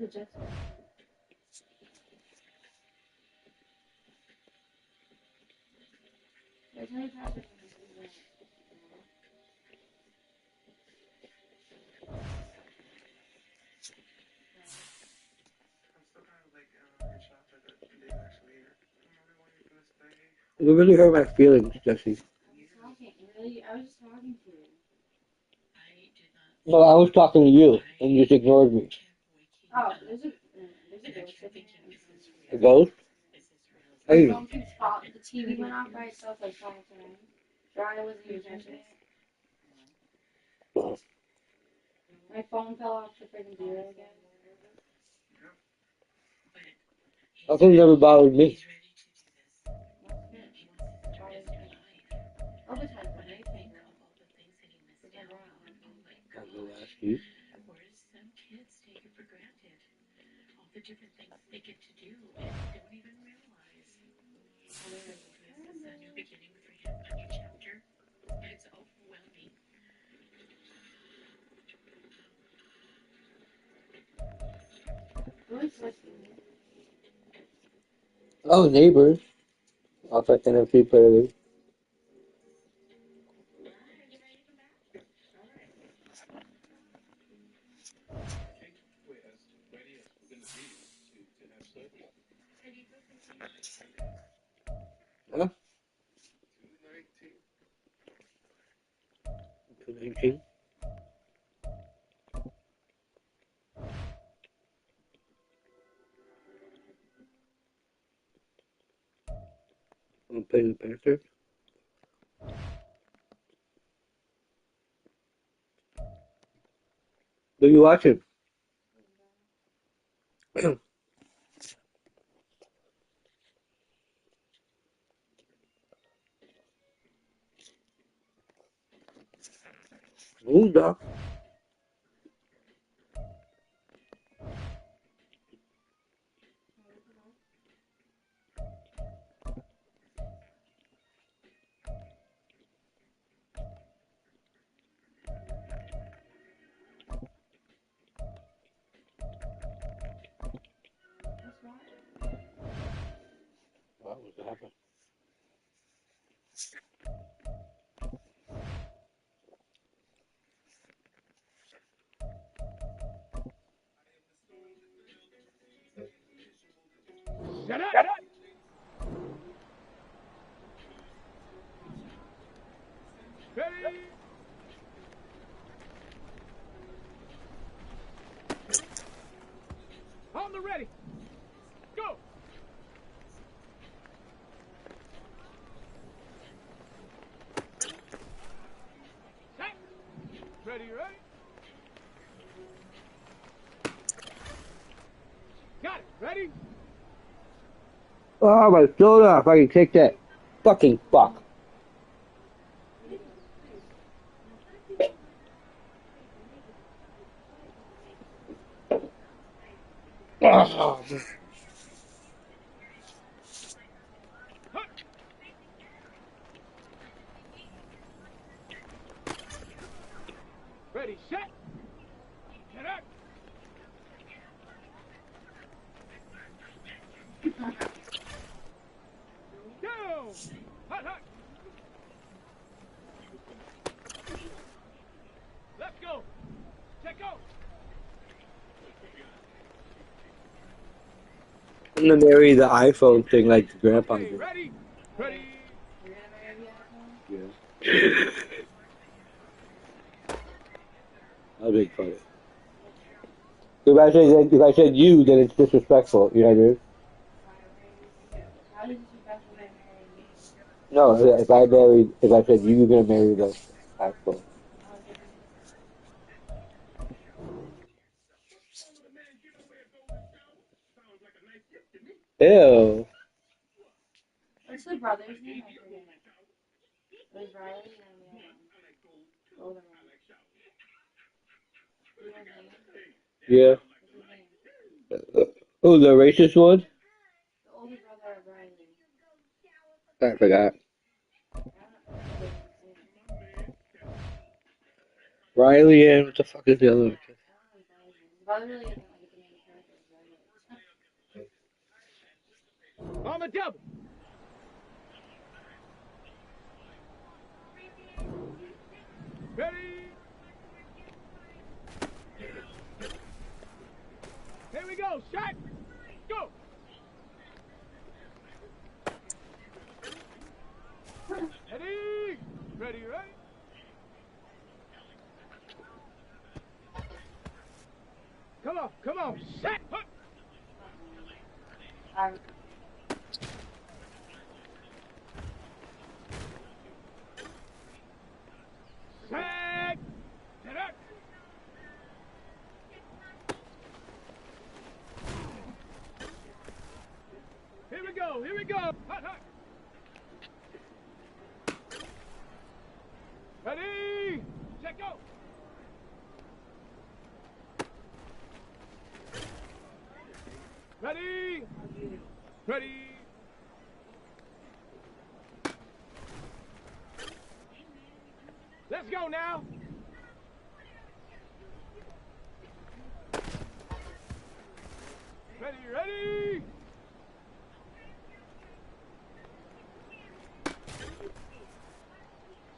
It really hurt my feelings, Jesse. No, I was talking to you, and you just ignored me. A ghost? Hey, nothing never bothered me. I'm gonna ask you. Oh, neighbors. Off at NFC player. Huh? 219. I'm gonna play the Panthers. Who you watching? Who's dog? What was happening? Shut up! Ready? On the ready. Go! Set. Ready, ready? Got it. Ready? Oh my shoulder! If I can take that fucking fuck. Oh, Hup. Ready, set. Get up. Go! Hot, hot. Let's go. Check out. I'm gonna marry the iPhone thing like the grandpa Okay, did. ready? Ready? Yeah. That was big funny. If I said you, then it's disrespectful. You know what I mean? No, if I said you, you're gonna marry the iPhone. Ew. Yeah. Oh, the racist one? I forgot. Riley and what the fuck is the other one? On the double. Ready? Here we go. Shot. Go. Ready? Ready, ready? Come on. Set. Hut. Set. Set up. Here we go. Hut, hut. Ready? Set, go. Ready? Ready? Let's go now. Ready, ready?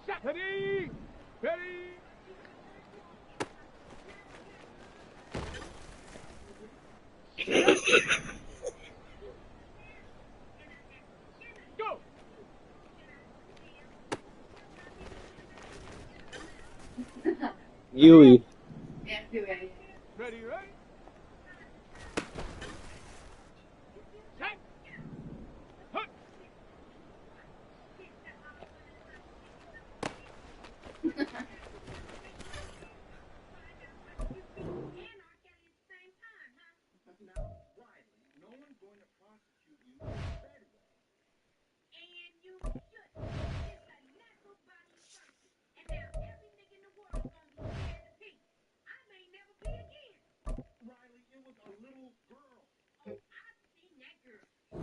Shot. Ready? Ready? Go. Yui. Ready, ready? Set. Hut.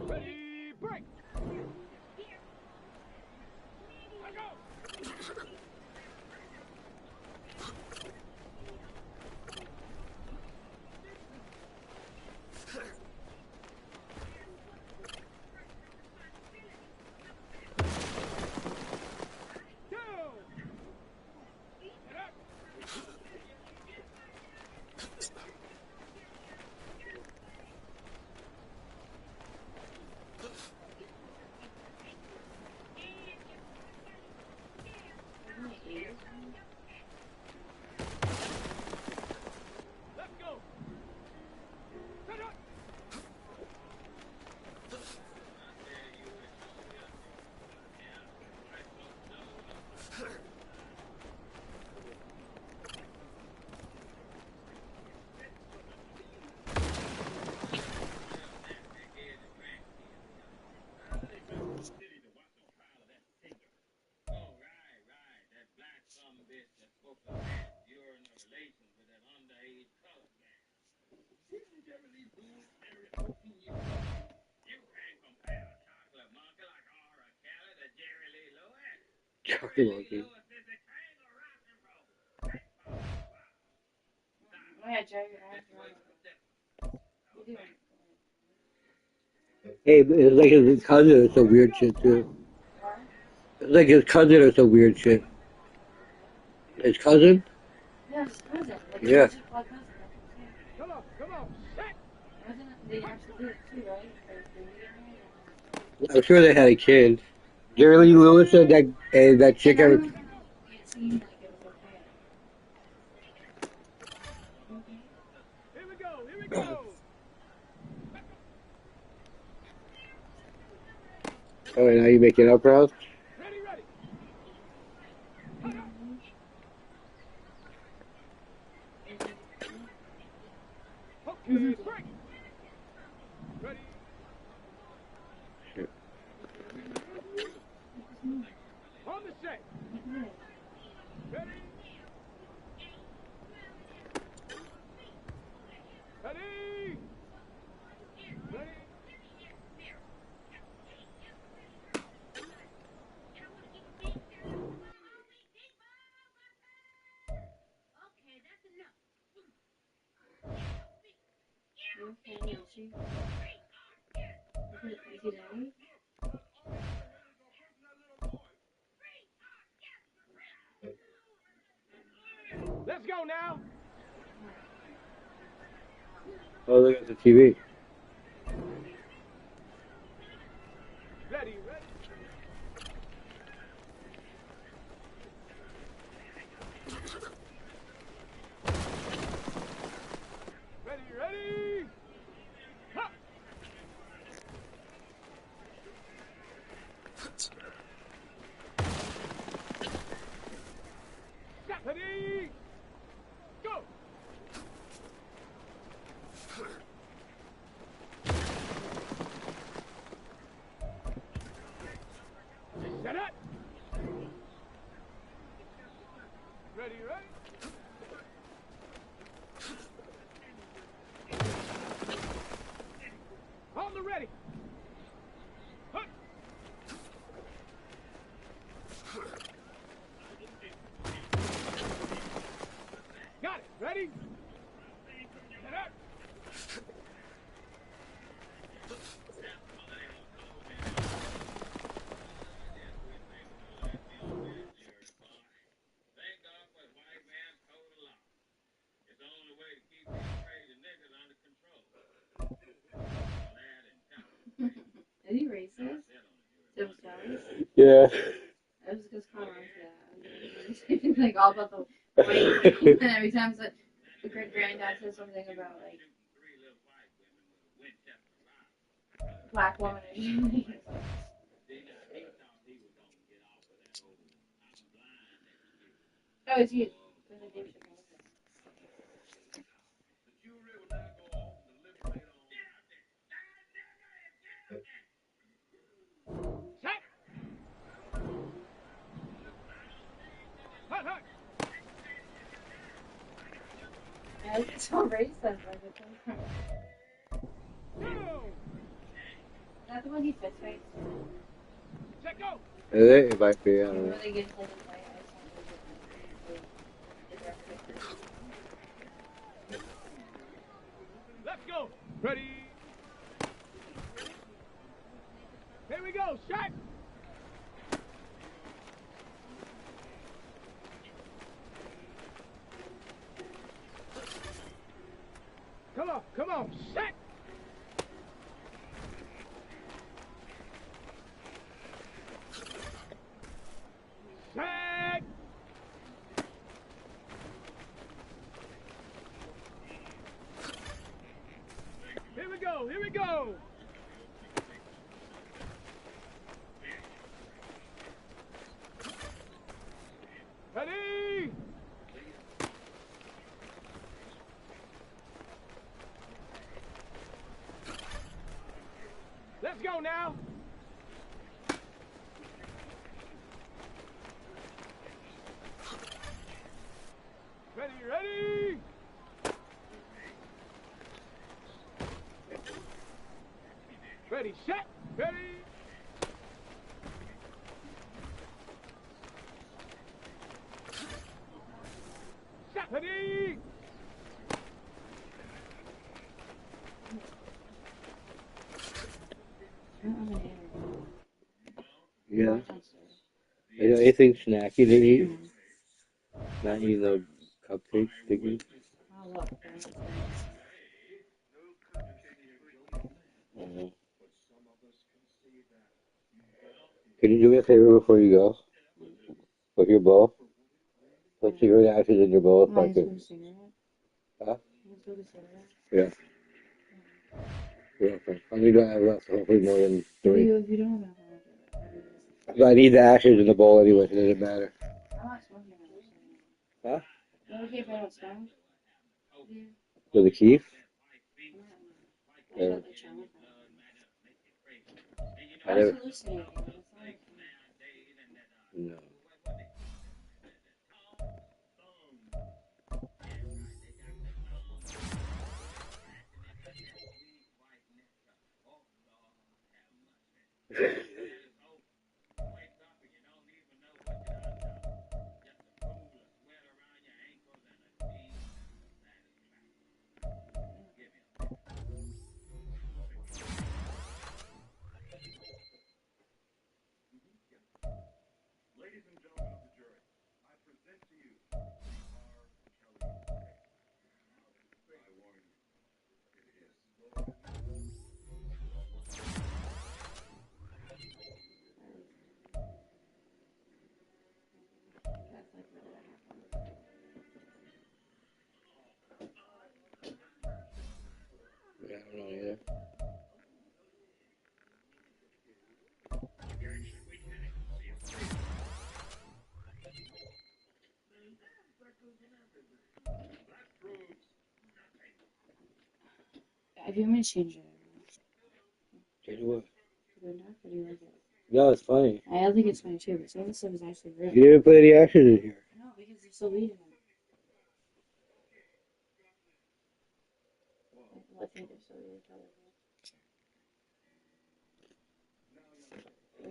Ready, break. Let go. Go. Get up. Let's go. Set up. Chocolate monkey. Hey, but it's like his cousin or some weird shit too. It's like his cousin or some weird shit. His cousin? Yeah. Come on. Set. I'm sure they had a kid. Jerry Lee Lewis and that chick ever. Here we go. Here we go. Oh, and now you making up, bro? Ready, ready. Hut, hut. Okay, break. Ready. On the set. Ready. Ready. Ready. Let's go now. Oh, look at the TV. Ready, ready. Ready, ready. Ha! Ready. Go. Set up. Ready, ready. On the ready. Huh. Got it. Ready? Set up. Is he racist? Tim Kelly? Yeah. I was just caught on to that. Like all about the white people, and every time the great granddad says something about like black woman or something. Oh, it's you. Set. Hut, hut. Yeah, it's so racist. Like it's so Go. Is that the one he fist fights? Set, go. Is it? It might be. I He's don't know. really good for the fight. I just want to Let's go. Ready. Here we go. Shot. Come on, come on. Set. Set. Here we go, here we go. Ready? Let's go now. Ready, ready? Ready, set, ready. Set, ready. Yeah. Anything snacky to eat? Not eating the cupcakes, thingy. Oh, look. Can you do me a favor before you go? With your bowl? Put cigarette ashes in your bowl if I could. Huh? Yeah. Yeah, okay. How many do I have left? Hopefully more than 3. If you don't have But I need the ashes in the bowl anyway, so it doesn't matter. I'm not smoking. Huh? Is it okay if I don't smoke? With the keef? I got the channel. I I was never. hallucinating. No. If you want me to change it, Change what? or do you like it? No, it's funny. I think it's funny too, but some of the stuff is actually real. You didn't put any action in here. No, because there's still weed in it. I think there's still weed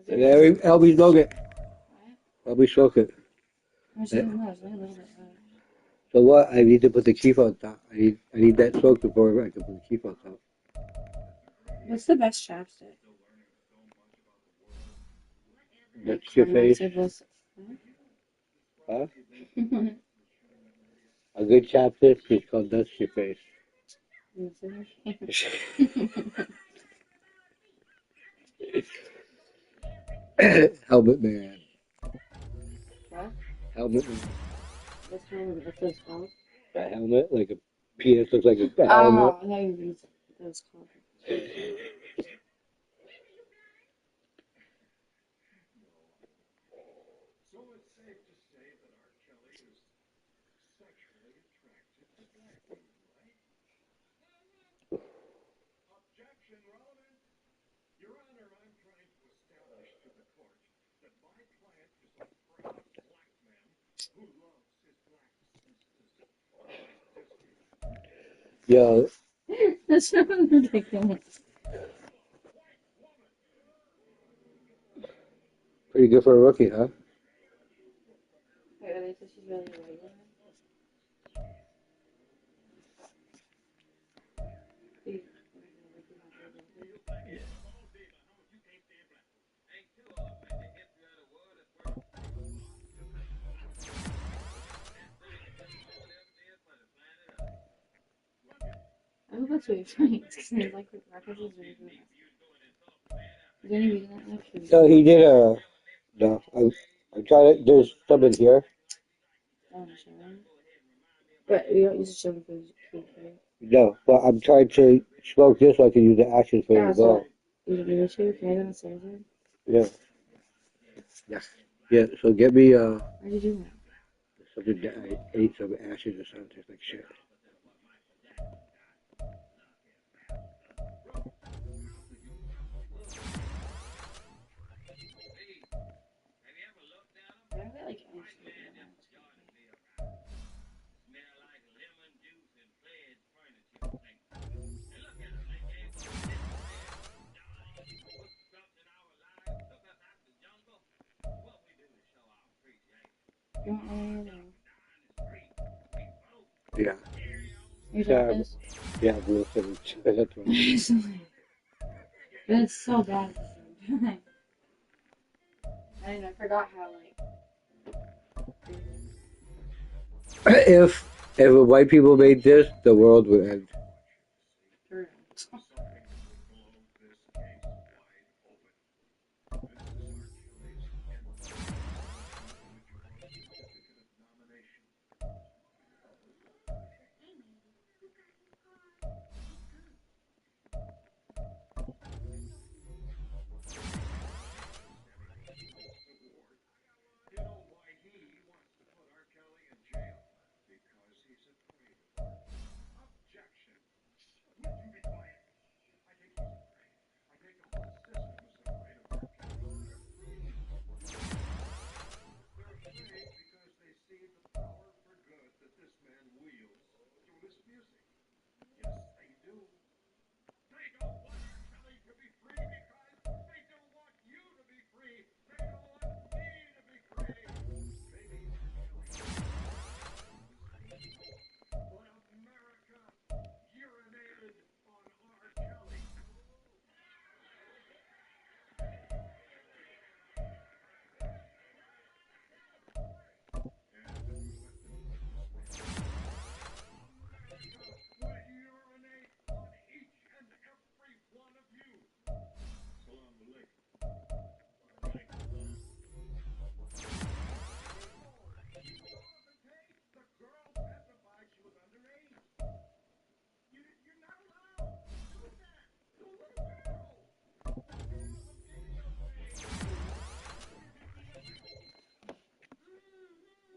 in it. There, help me smoke it. What? Help me smoke it. I'm just doing that. It's only a little bit. So what? I need to put the keef on top. I need that smoke before I can put the keef on top. What's the best chapstick? That's your face. Huh? Huh? A good chapstick is called That's Your Face. Helmet Man. What? Helmet Man. What's those called? A helmet? Like a penis looks like a helmet. Oh, I thought you were those called. Yo, That's so ridiculous. pretty good for a rookie, huh? Wait, are they just really regular? I hope that's what you're trying to say. Like, references are ridiculous. Is there any reason that actually? So he did a. No, I'm trying to. There's some in here. Oh, sure. But you don't use a sugar for keep, right? No, but I'm trying to smoke this so I can use the action for the ball. You give me two? Can I go downstairs then? Yeah. Yeah. Yeah. So get me Why'd you do that? something that I ate some ashes or something like shit. I don't get like any sugar in that. You want any of Yeah. You Yeah. got this? Yeah. I'm listening. That's right. But it's so bad at the same time. I forgot how, If white people made this, the world would end. for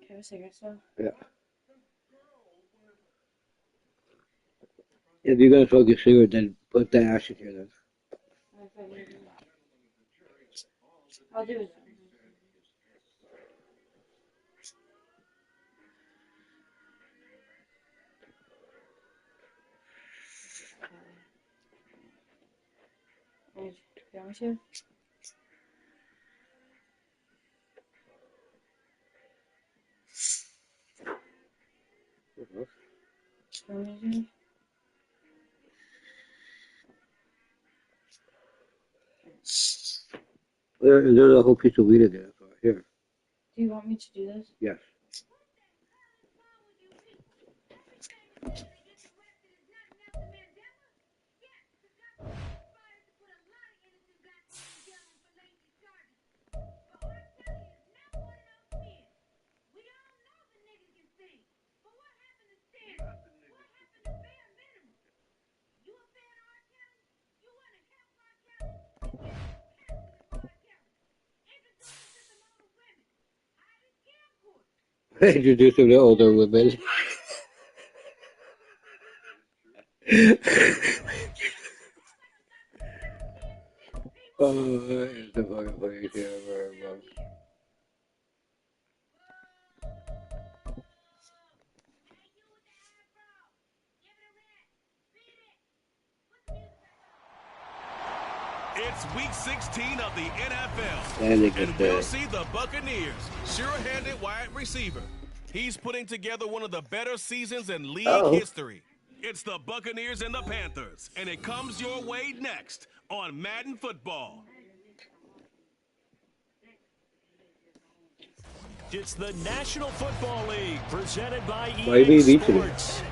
Can I have a cigarette still? Yeah. If you're gonna smoke a cigarette, then put the ashes here then. I'll do it. Do you want me to? There's a whole piece of weed in there. So here. Do you want me to do this? Yes. Introduce him to older women. Oh, it's the fucking funniest thing I've ever heard about. It's week 16 of the NFL, And we'll see the Buccaneers' sure-handed wide receiver. He's putting together one of the better seasons in league history. It's the Buccaneers and the Panthers, and it comes your way next on Madden Football. It's the National Football League presented by Why are they EA beating Sports.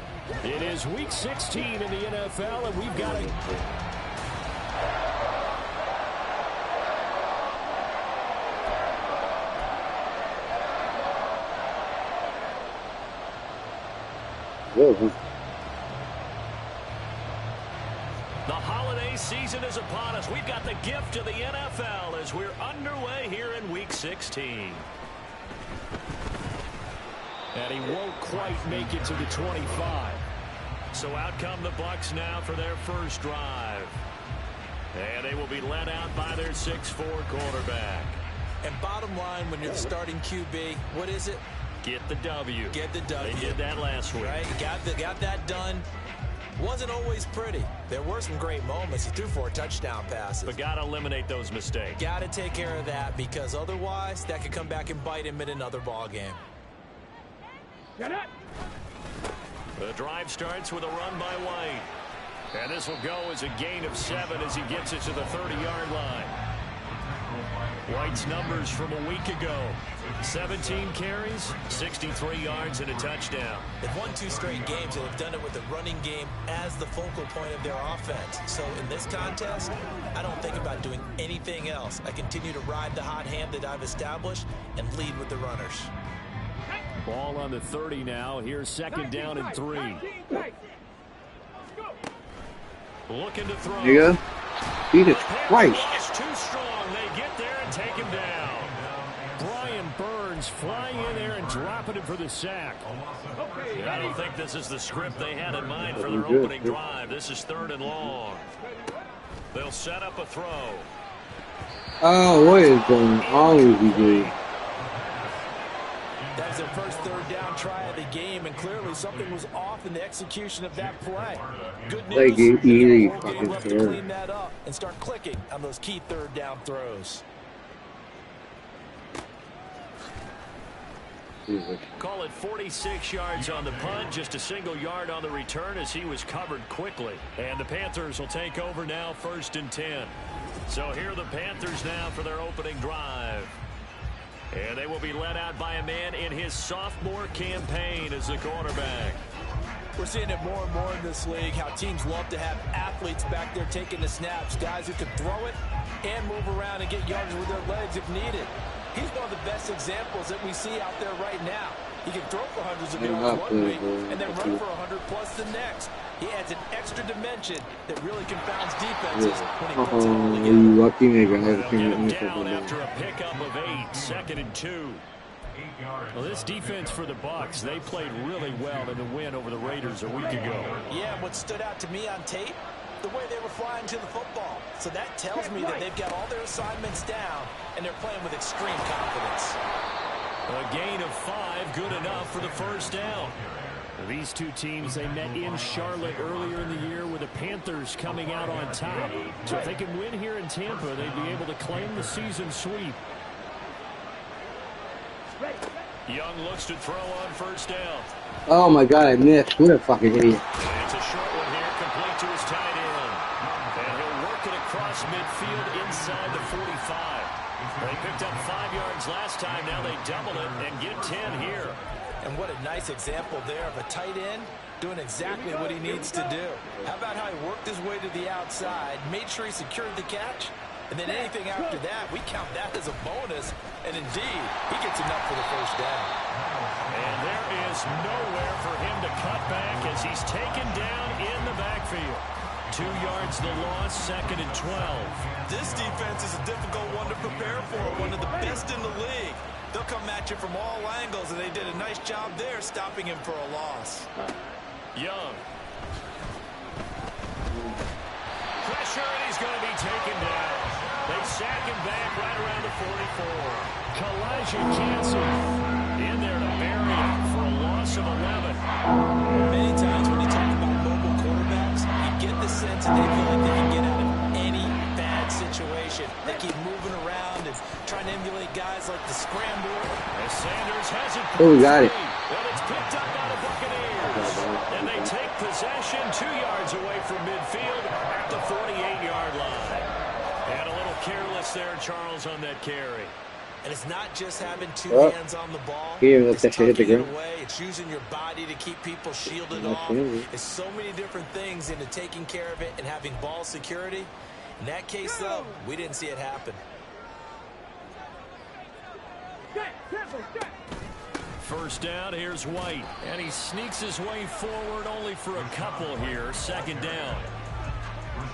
It is week 16 in the NFL, and we've got a... Whoa. The holiday season is upon us. We've got the gift of the NFL as we're underway here in week 16. And he won't quite make it to the 25. So out come the Bucs now for their first drive. And they will be led out by their 6'4 quarterback. And bottom line, when you're the starting QB, what is it? Get the W. Get the W. They did that last week. Right? Got that done. Wasn't always pretty. There were some great moments. He threw 4 touchdown passes. But got to eliminate those mistakes. Got to take care of that because otherwise that could come back and bite him in another ball game. Get it! The drive starts with a run by White. And this will go as a gain of 7 as he gets it to the 30-yard line. White's numbers from a week ago. 17 carries, 63 yards, and a touchdown. They've won 2 straight games, and they've done it with the running game as the focal point of their offense. So in this contest, I don't think about doing anything else. I continue to ride the hot hand that I've established and lead with the runners. Ball on the 30 now. Here's second down and 3. Looking to throw. There you go. Jesus Christ. It's too strong. They get there and take him down. Brian Burns flying in there and dropping him for the sack. I don't think this is the script they had in mind for their opening drive. This is 3rd and long. They'll set up a throw. Oh, what is going on with you, dude? That was their first 3rd down try of the game, and clearly something was off in the execution of that play. Good news, Like, they've got easy a whole game fucking left to throw. clean that up and start clicking on those key 3rd down throws. Jesus. Call it 46 yards on the punt, just a single yard on the return as he was covered quickly. And the Panthers will take over now, 1st and 10. So here are the Panthers now for their opening drive. And they will be led out by a man in his sophomore campaign as the quarterback. We're seeing it more and more in this league, how teams love to have athletes back there taking the snaps, guys who can throw it and move around and get yards with their legs if needed. He's one of the best examples that we see out there right now. He can throw for hundreds of yards one week and then run for 100+ the next. He adds an extra dimension that really confounds defenses when he puts it all together. You lucky nigga. They'll get him down after a pickup of 8, 2nd and 2. Well, this defense for the Bucs, they played really well in the win over the Raiders a week ago. Yeah, what stood out to me on tape, the way they were flying to the football. So that tells me that they've got all their assignments down, and they're playing with extreme confidence. A gain of 5, good enough for the first down. These two teams, they met in Charlotte earlier in the year with the Panthers coming out on top. So if they can win here in Tampa, they'd be able to claim the season sweep. Young looks to throw on first down. Oh my God, I missed. What a fucking idiot. And it's a short one here, complete to his tight end. And he'll work it across midfield inside the 45. They picked up 5 yards last time. Now they double it and get 10 here. And what a nice example there of a tight end doing exactly what he needs to do. How about how he worked his way to the outside, made sure he secured the catch, and then anything after that, we count that as a bonus. And indeed, he gets enough for the first down. And there is nowhere for him to cut back as he's taken down in the backfield. 2 yards the loss, 2nd and 12. This defense is a difficult one to prepare for, one of the best in the league. They'll come at you from all angles, and they did a nice job there stopping him for a loss. Young. Pressure, and he's going to be taken down. They sack him back right around the 44. Kalijah Kancey in there to bury him for a loss of 11. Many times when you talk about mobile quarterbacks, you get the sense that they feel like they can get out of any bad situation. They keep moving around and trying to emulate guys like the scrambler. As Sanders has it. Oh, we got it. And it's picked up by the Buccaneers. And they take possession 2 yards away from midfield at the 48-yard line. And a little careless there, Charles, on that carry. And it's not just having two hands on the ball. It's tucking it away. It's using your body to keep people shielded off. It's so many different things into taking care of it and having ball security. In that case, though, we didn't see it happen. First down, here's White. And he sneaks his way forward only for a couple here. 2nd down.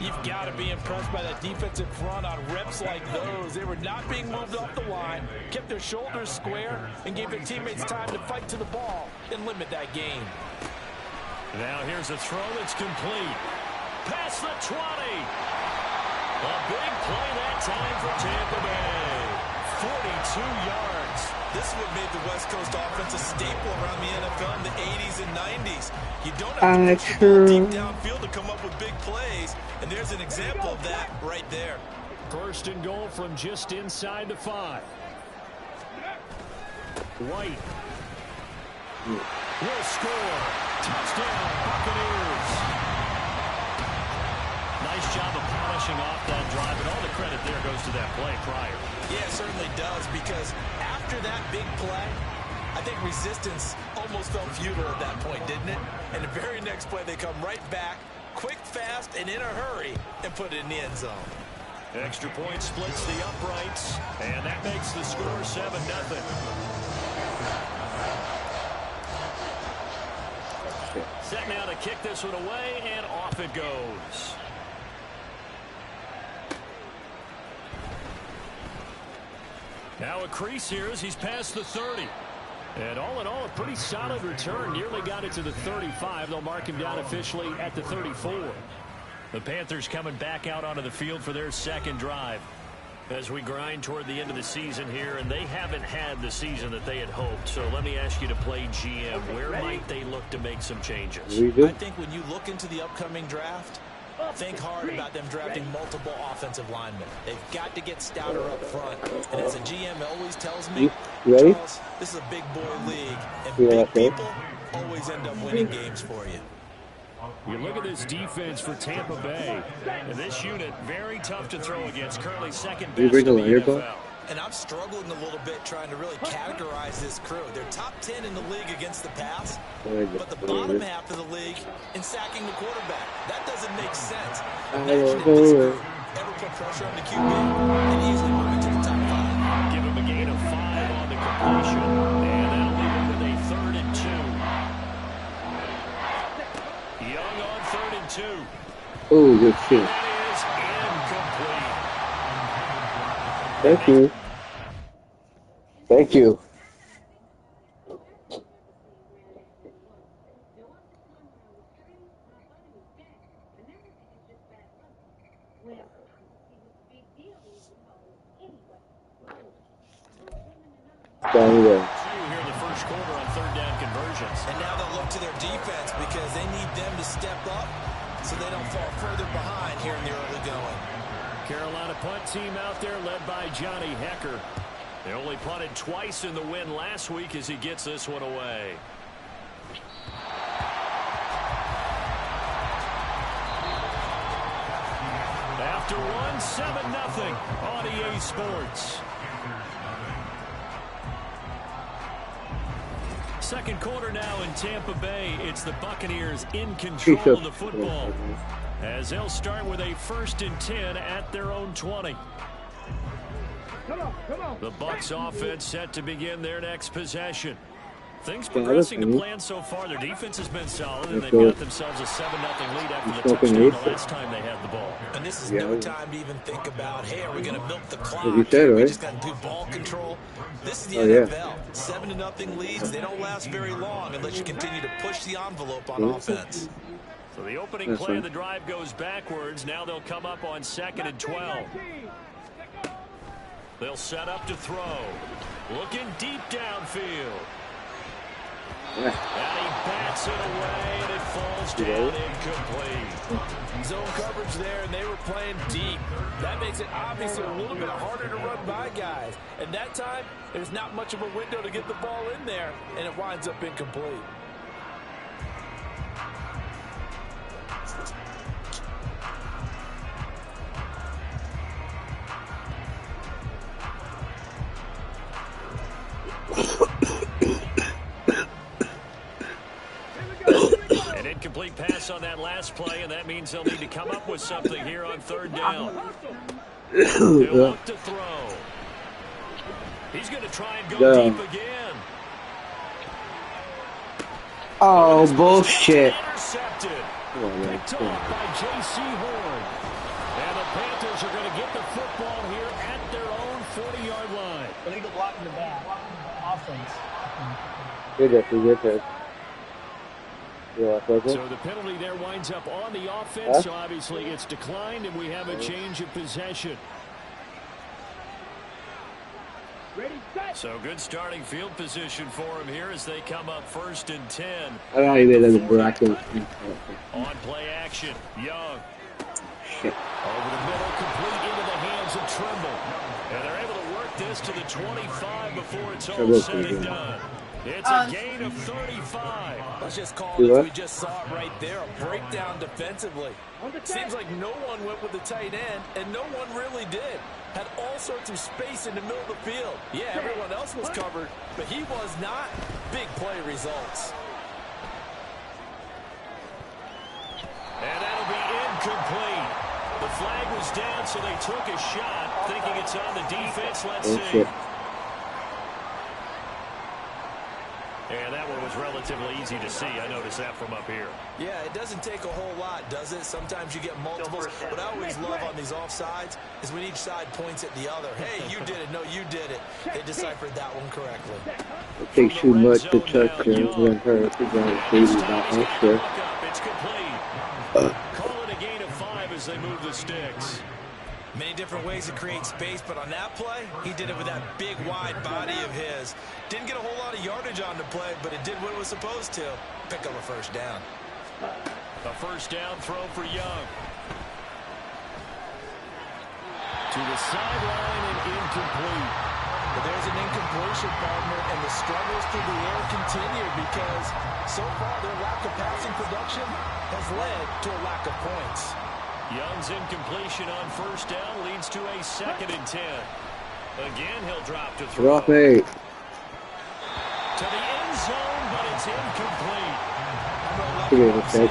You've got to be impressed by that defensive front on reps like those. They were not being moved off the line, kept their shoulders square, and gave their teammates time to fight to the ball and limit that gain. Now here's a throw that's complete. Past the 20. A big play that time for Tampa Bay. 42 yards. This is what made the West Coast offense a staple around the NFL in the 80s and 90s. You don't have to push the ball deep downfield to come up with big plays, and there's an example of that right there. 1st and goal from just inside the 5. White will score. Touchdown, Buccaneers. Nice job of polishing off that drive, and all the credit there goes to that play prior. Yeah, it certainly does, because after that big play, I think resistance almost felt futile at that point, didn't it? And the very next play, they come right back, quick, fast, and in a hurry, and put it in the end zone. Extra point splits the uprights, and that makes the score 7-0. Set now to kick this one away, and off it goes. Now a crease here as he's past the 30. And all in all, a pretty solid return. Nearly got it to the 35. They'll mark him down officially at the 34. The Panthers coming back out onto the field for their 2nd drive. As we grind toward the end of the season here, and they haven't had the season that they had hoped. So let me ask you to play GM. Where might they look to make some changes? I think when you look into the upcoming draft, think hard about them drafting multiple offensive linemen. They've got to get stouter up front. And as a GM always tells me, Charles, this is a big boy league, and big people always end up winning games for you. You look at this defense for Tampa Bay, and this unit very tough to throw against. Currently 2nd best in the NFL. And I'm struggling a little bit trying to really categorize this crew. They're top 10 in the league against the pass, but the bottom half of the league in sacking the quarterback. That doesn't make sense. Imagine if this group ever put pressure on the QB and easily move into the top 5. Give him a gain of 5 on the completion, and that'll leave him with a 3rd and 2. Young on 3rd and 2. Oh, good shit. That is incomplete. Thank you. Thank you. Down there. Here in the first quarter on third down conversions. And now they'll look to their defense because they need them to step up so they don't fall further behind here in the early going. Carolina punt team out there led by Johnny Hecker. They only punted twice in the win last week as he gets this one away. After one, 7-0 on EA Sports. Second quarter now in Tampa Bay. It's the Buccaneers in control of the football, as they'll start with a 1st and 10 at their own 20. The Bucs offense set to begin their next possession. Things progressing to plan so far. Their defense has been solid, and they've got themselves a 7-0 lead after the touchdown the last time they had the ball. And this is no time to even think about, hey, are we going to milk the clock? We just got to do ball control. This is the NFL. 7-0 leads. They don't last very long unless you continue to push the envelope on offense. So the opening play of the drive goes backwards. Now they'll come up on 2nd and 12. They'll set up to throw. Looking deep downfield. And he bats it away, and it falls down incomplete. Zone coverage there, and they were playing deep. That makes it obviously a little bit harder to run by guys. And that time, there's not much of a window to get the ball in there, and it winds up incomplete. An incomplete pass on that last play, and that means they'll need to come up with something here on 3rd down. He'll look to throw. He's going to try and go deep again. Oh, bullshit. Intercepted. Picked off by J.C. Horn. And the Panthers are going to get the football here at their own 40-yard line. Illegal block in the back. Offense. Good. So the penalty there winds up on the offense. So obviously it's declined, and we have a change of possession. So good starting field position for him here as they come up 1st and 10. I don't even know the bracket. On play action, Young. Shit. Over the middle, complete into the hands of Trimble. And they're able to work this to the 25 before it's all said and done. It's a gain of 35. Let's just call it as we just saw it right there. A breakdown defensively. Seems like no one went with the tight end, and no one really did. Had all sorts of space in the middle of the field. Yeah, everyone else was covered, but he was not. Big play results. And that'll be incomplete. The flag was down, so they took a shot, thinking it's on the defense. Let's see. And that one was relatively easy to see. I noticed that from up here. Yeah, it doesn't take a whole lot, does it? Sometimes you get multiples. What I always love on these offsides is when each side points at the other. Hey, you did it. No, you did it. They deciphered that one correctly. It takes too much to touch when her is extra. It's complete. Call it a gain of 5 as they move the sticks. Many different ways to create space, but on that play, he did it with that big, wide body of his. Didn't get a whole lot of yardage on the play, but it did what it was supposed to. Pick up a 1st down. A 1st down throw for Young. To the sideline and incomplete. But there's an incompletion, partner, and the struggles through the air continue because so far their lack of passing production has led to a lack of points. Young's incompletion on 1st down leads to a 2nd and 10. Again, he'll drop to throw. Drop 8. To the end zone, but it's incomplete. Defense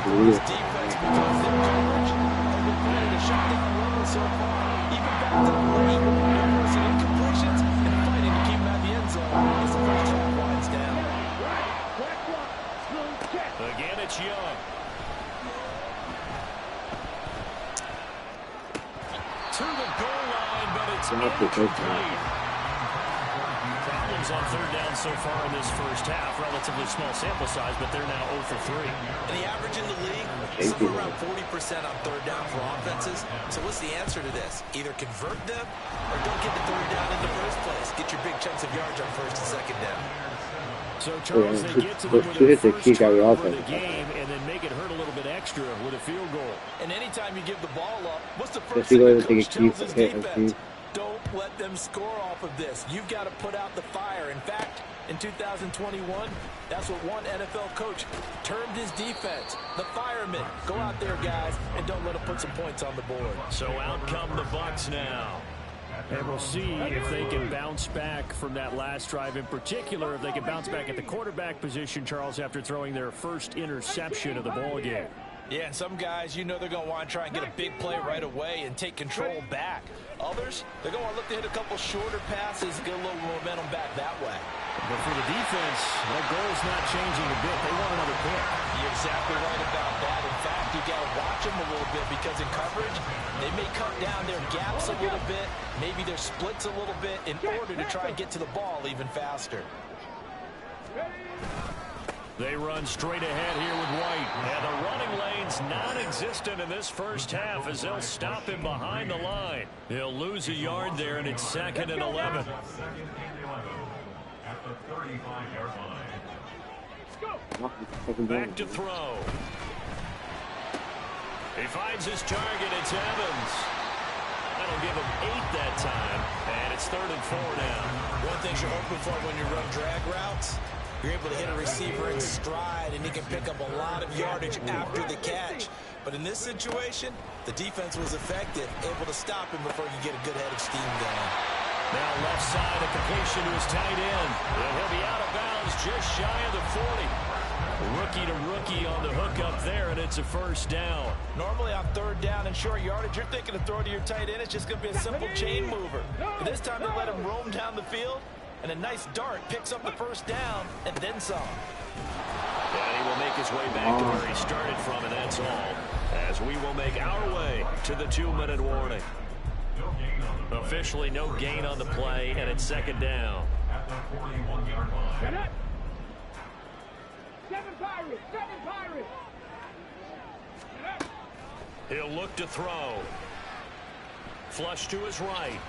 because their coverage has been playing at a shutdown level so far. Even back to play, numbers and incompletions and fighting to keep them out of the end zone as the first half winds down. Again, it's Young. To the goal line, but it's incomplete. Problems on 3rd down so far in this first half. Relatively small sample size, but they're now 0 for 3. And the average in the league, Thank you. Somewhere around 40% on third down for offenses. So what's the answer to this? Either convert them or don't get the third down in the first place. Get your big chunks of yards on first and second down. So, Charles, they get to them with Let's their hit the first kick out of turnover of offense. the game and then make it hurt a little bit extra with a field goal. And anytime you give the ball up, what's the Let's first see thing whether the they coach can tells his keep it. defense? Don't let them score off of this. You've got to put out the fire. In fact, in 2021, that's what one NFL coach termed his defense. The firemen. Go out there, guys, and don't let them put some points on the board. So out come the Bucs now. And we'll see if they can bounce back from that last drive. In particular, if they can bounce back at the quarterback position, Charles, after throwing their first interception of the ball game. Yeah, and some guys, you know they're going to want to try and get a big play right away and take control back. Others, they're going to look to hit a couple shorter passes, get a little momentum back that way. But for the defense, that goal's not changing a bit. They want another pick. You're exactly right about that. In fact, you got to watch them a little bit because in coverage, they may cut down their gaps a little bit, maybe their splits a little bit in order to try and get to the ball even faster. They run straight ahead here with White. And the running lane's non-existent in this first half as they'll stop him behind the line. He'll lose a yard there, and it's 2nd and 11. Back to throw. He finds his target. It's Evans. That'll give him 8 that time. And it's 3rd and 4 now. One thing you're hoping for when you run drag routes, you're able to hit a receiver in stride, and he can pick up a lot of yardage after the catch. But in this situation, the defense was effective, able to stop him before he could get a good head of steam going. Now left side, a completion to his tight end. And he'll be out of bounds just shy of the 40. Rookie to rookie on the hook up there, and it's a first down. Normally on third down and short yardage, you're thinking to throw to your tight end. It's just going to be a simple chain mover. But this time they let him roam down the field, and a nice dart picks up the first down and then some. And he will make his way back to where he started from, and that's all. As we will make our way to the 2-minute warning. Officially no gain on the play, and it's 2nd down. He'll look to throw. Flush to his right.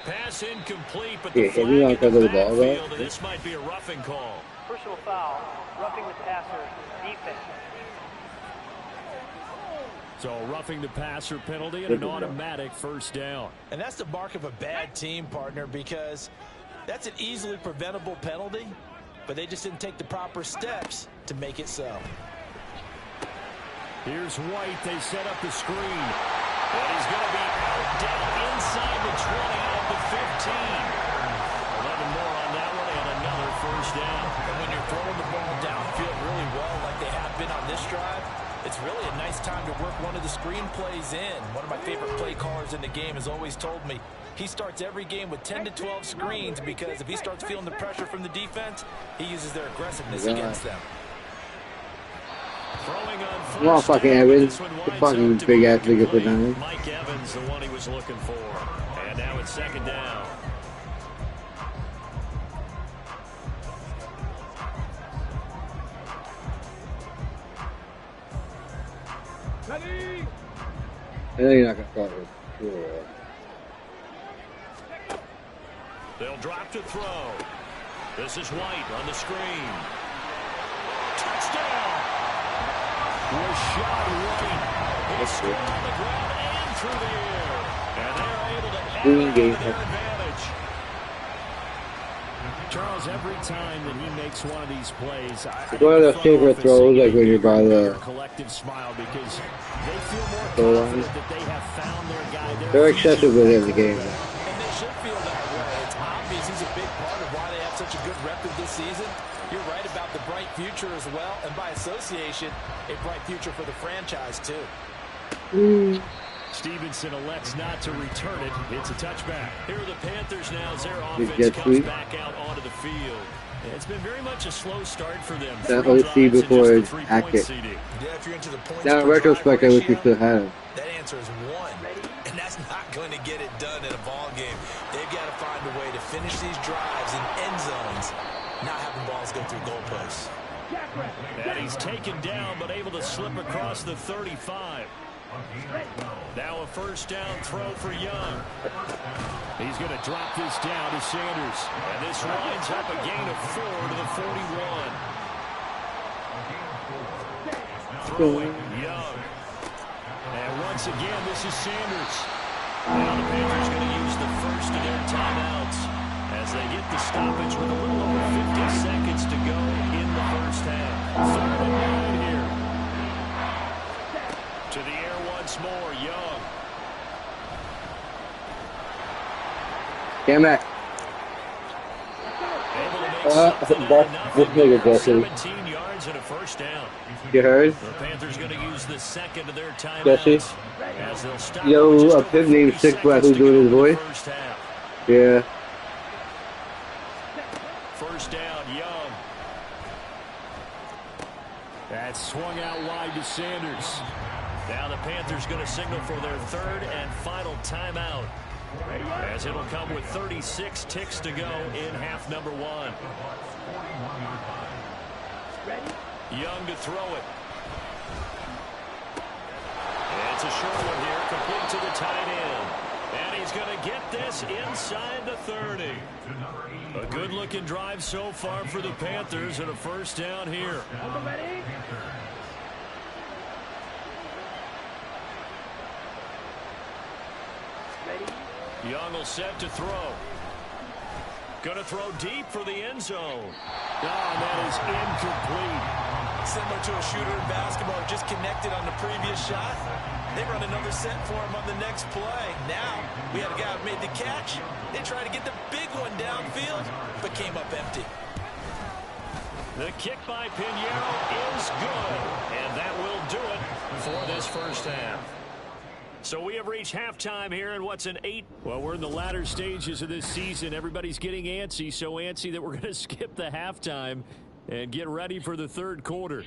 Pass incomplete, but the flag in the backfield, and this might be a roughing call. Personal foul, roughing the passer, defense. So a roughing the passer penalty and an automatic first down. And that's the mark of a bad team, partner, because that's an easily preventable penalty, but they just didn't take the proper steps to make it so. Here's White. They set up the screen. And he's going to be out down inside the 20 at the 15. 11 more on that one and another first down. And when you're throwing the ball downfield really well like they have been on this drive, it's really a nice time to work one of the screen plays in. One of my favorite play callers in the game has always told me he starts every game with 10 to 12 screens because if he starts feeling the pressure from the defense, he uses their aggressiveness against them. Throwing on first Well, fucking down, Evans. this one The winds fucking up to big be ass nigga for incomplete. nothing. Mike Evans, the one he was looking for. And now it's 2nd down. I know you're not gonna call it. Sure. They'll drop to throw. This is White on the screen. Touchdown! Rashad White. He scored on the ground and through the air. And they're able to add on to their advantage. Charles, every time that he makes one of these plays, It's one of those favorite throws, like when you're by the collective smile because they feel more goal line. confident that they have found their guy. They're excessive with it in the game. And they should feel that way. It's obvious he's a big part of why they have such a good record this season. You're right about the bright future as well, and by association, a bright future for the franchise too. Stevenson elects not to return it. It's a touchback. Here are the Panthers now as their Big offense jet comes sweep. back out onto the field. And it's been very much a slow start for them. That 3 OC drives and before just a it's 3-point accurate. CD. Yeah, if you're into the points Now, in per drive retrospect, I wish we ratio, still had him. that answer is 1, and that's not going to get it done in a ball game. They've got to find a way to finish these drives in end zones, not having balls go through goalposts. And And he's taken down, but able to slip across the 35. Now a first down throw for Young. He's going to drop this down to Sanders. And this winds up a gain of 4 to the 41. Throwing Young. And once again, this is Sanders. Now the Panthers going to use the first of their timeouts as they get the stoppage with a little over 50 seconds to go in the first half. 3rd and 9 here. To the air once more, Young. Damn it. This nigga Jesse. 17 yards and a first down. You heard? The Panthers going to use the second of their timeouts. Jesse? As they'll stop Yo, a pimp named Six Black who's doing his voice? Yeah. First down, Young. That's swung out wide to Sanders. Now the Panthers going to signal for their 3rd and final timeout, as it'll come with 36 ticks to go in half number 1. Young to throw it. And it's a short one here, complete to the tight end. And he's going to get this inside the 30. A good-looking drive so far for the Panthers, and a first down here. Young will set to throw. Going to throw deep for the end zone. And that is incomplete. Similar to a shooter in basketball, just connected on the previous shot. They run another set for him on the next play. Now, we had a guy who made the catch. They tried to get the big one downfield, but came up empty. The kick by Pinheiro is good, and that will do it for this first half. So we have reached halftime here in what's an 8. Well, we're in the latter stages of this season. Everybody's getting antsy, so antsy that we're going to skip the halftime and get ready for the 3rd quarter.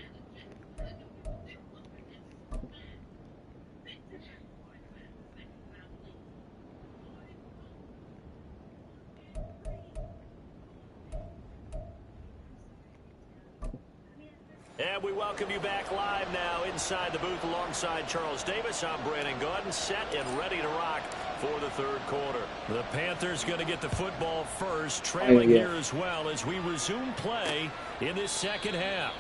And we welcome you back live now inside the booth alongside Charles Davis. I'm Brandon Gordon, set and ready to rock for the 3rd quarter. The Panthers going to get the football first, trailing here as well as we resume play in this second half.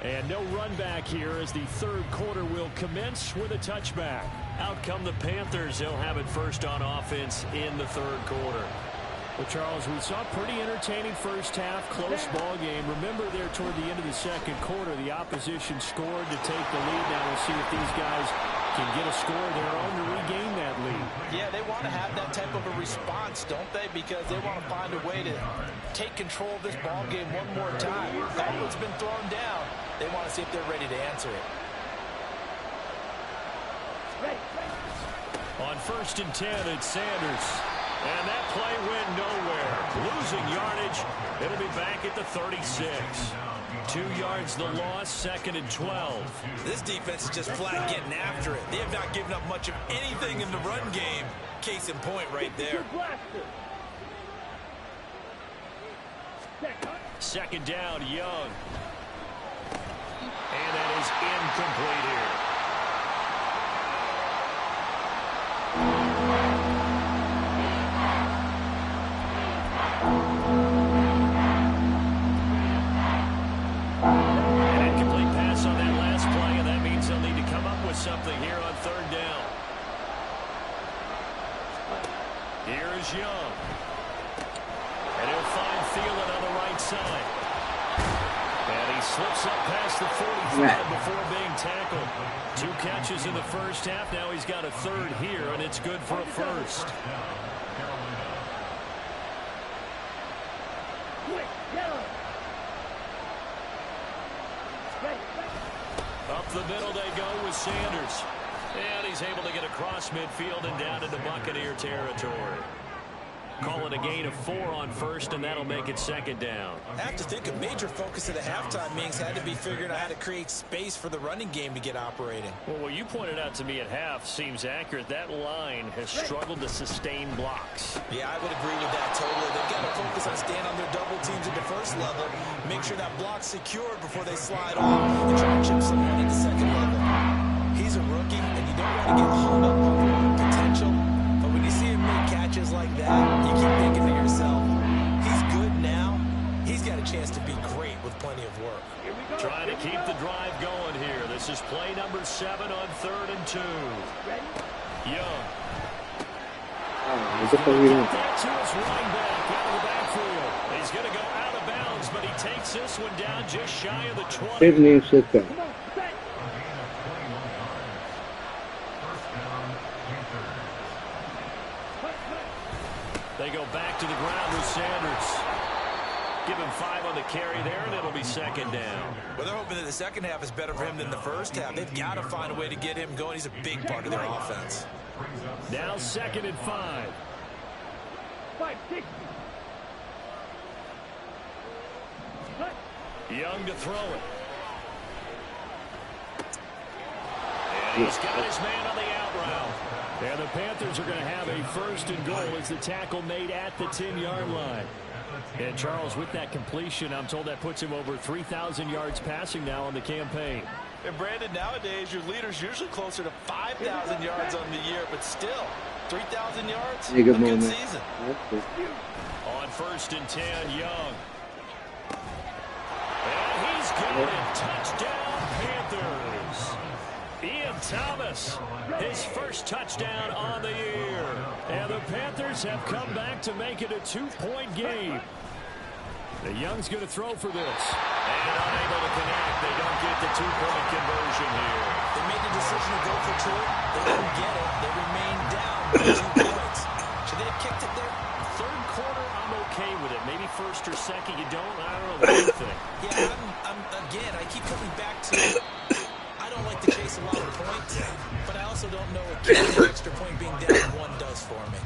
And no run back here as the 3rd quarter will commence with a touchback. Out come the Panthers. They'll have it first on offense in the 3rd quarter. Well, Charles, we saw a pretty entertaining first half, close ball game. Remember there toward the end of the 2nd quarter, the opposition scored to take the lead. Now we'll see if these guys can get a score of their own to regain that lead. Yeah, they want to have that type of a response, don't they? Because they want to find a way to take control of this ball game one more time. All that's been thrown down, they want to see if they're ready to answer it. On 1st and 10, it's Sanders. And that play went nowhere. Losing yardage. It'll be back at the 36. 2 yards the loss, 2nd and 12. This defense is just flat getting after it. They have not given up much of anything in the run game. Case in point right there. 2nd down, Young. And that is incomplete here. Something here on 3rd down. Here is Young. And he'll find Thielen on the right side. And he slips up past the 45 before being tackled. 2 catches in the first half. Now he's got a 3rd here, and it's good for a first. Up the middle they go with Sanders. And he's able to get across midfield and down into Buccaneer territory. Call it a gain of 4 on first, and that'll make it second down. I have to think a major focus of the halftime meetings had to be figuring out how to create space for the running game to get operating. Well, what you pointed out to me at half seems accurate. That line has struggled to sustain blocks. Yeah, I would agree with that totally. They've got to focus on staying on their double teams at the first level, make sure that block's secured before they slide off, and try to chip someone into second level. He's a rookie, and you don't want to get hung up on potential. But when you see him make catches like that, you keep thinking to yourself, he's good now. He's got a chance to be great with plenty of work. Trying to keep the drive going here. This is play number 7 on 3rd and 2. Young. It's a funny one. That to his running back out of the backfield. He's going to go out of bounds, but he takes this one down just shy of the 20. His name system. They go back to the ground with Sanders. Give him 5 on the carry there, and it'll be second down. Well, they're hoping that the second half is better for him than the first half. They've got to find a way to get him going. He's a big part of their offense. Now 2nd and 5. 5-6. Young to throw it. And he's got his man on the out route. And the Panthers are going to have a 1st and goal as the tackle made at the 10-yard line. And Charles, with that completion, I'm told that puts him over 3,000 yards passing now on the campaign. And Brandon, nowadays your leader's usually closer to 5,000 yards on the year, but still 3,000 yards. Yeah, good a moment. good season. On 1st and 10, Young. And he's got it. Touchdown, Panthers. Ian Thomas, his first touchdown on the year. And the Panthers have come back to make it a 2-point game. The Young's going to throw for this. And unable to connect. They don't get the 2-point conversion here. They made the decision to go for 2. They didn't get it. They remained down by 2 points. Should they have kicked it there? 3rd quarter, I'm okay with it. Maybe 1st or 2nd, you don't. I don't know what you think. Yeah, again, I keep coming back to I don't like to chase a lot of points, but I also don't know what getting an extra point being down 1 does for me.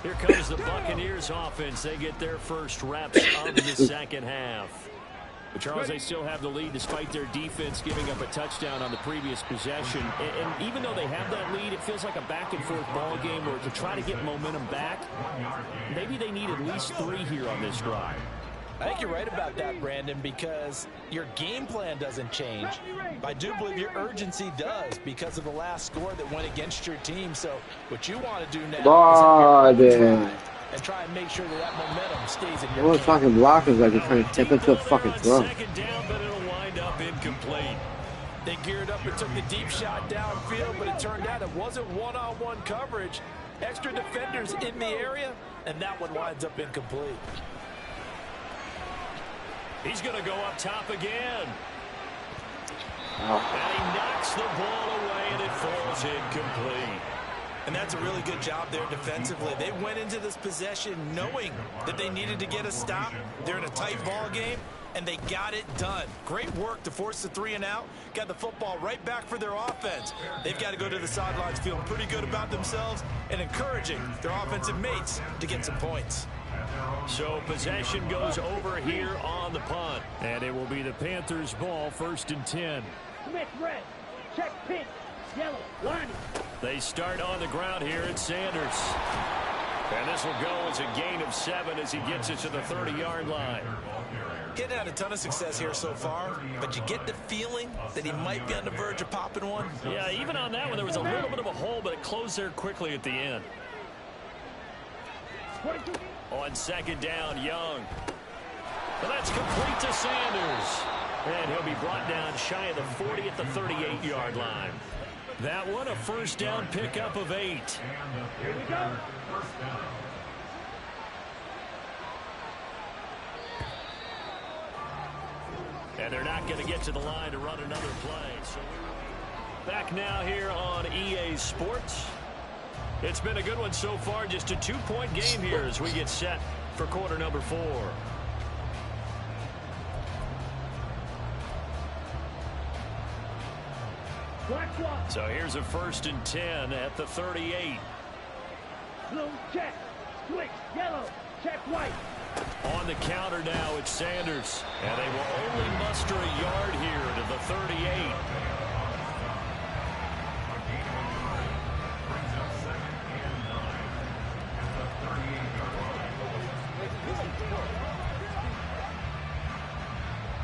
Here comes the Buccaneers offense. They get their first reps of the second half. But Charles, they still have the lead despite their defense giving up a touchdown on the previous possession. And even though they have that lead, it feels like a back-and-forth ball game where to try to get momentum back, maybe they need at least 3 here on this drive. I think you're right about that, Brandon, because your game plan doesn't change. I do believe your urgency does because of the last score that went against your team. So what you want to do now is and try and make sure that momentum stays in your All those fucking blockers like they're trying to step into a fucking throw. Second down, but it'll wind up incomplete. They geared up and took the deep shot downfield, but it turned out it wasn't one-on-one coverage. Extra defenders in the area, and that one winds up incomplete. He's going to go up top again. Oh. And he knocks the ball away, and it falls incomplete. And that's a really good job there defensively. They went into this possession knowing that they needed to get a stop. They're in a tight ball game, and they got it done. Great work to force the 3 and out. Got the football right back for their offense. They've got to go to the sidelines feeling pretty good about themselves and encouraging their offensive mates to get some points. So possession goes over here on the punt. And it will be the Panthers' ball, 1st and 10. Smith red. Check pink. Yellow. Line. They start on the ground here at Sanders. And this will go as a gain of 7 as he gets it to the 30-yard line. Getting had a ton of success here so far, but you get the feeling that he might be on the verge of popping one. Yeah, even on that one, there was a little bit of a hole, but it closed there quickly at the end. On 2nd down, Young. But that's complete to Sanders. And he'll be brought down shy of the 40 at the 38-yard line. That one, a 1st down pickup of 8. Here we go. And they're not going to get to the line to run another play. So back now here on EA Sports. It's been a good one so far. Just a 2-point game here as we get set for quarter number 4. So here's a 1st and 10 at the 38. Blue check. Switch, yellow, check white. On the counter now, it's Sanders. And they will only muster a yard here to the 38.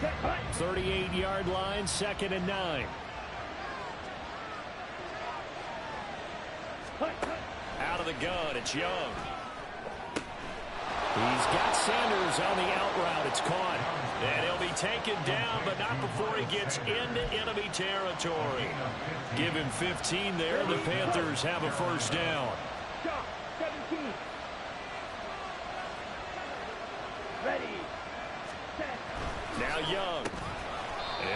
Check white. 38-yard line, 2nd and 9. Out of the gun, it's Young. He's got Sanders on the out route. It's caught. And he'll be taken down, but not before he gets into enemy territory. Give him 15 there, and the Panthers have a first down. Stop, 17. Ready, set. Now Young.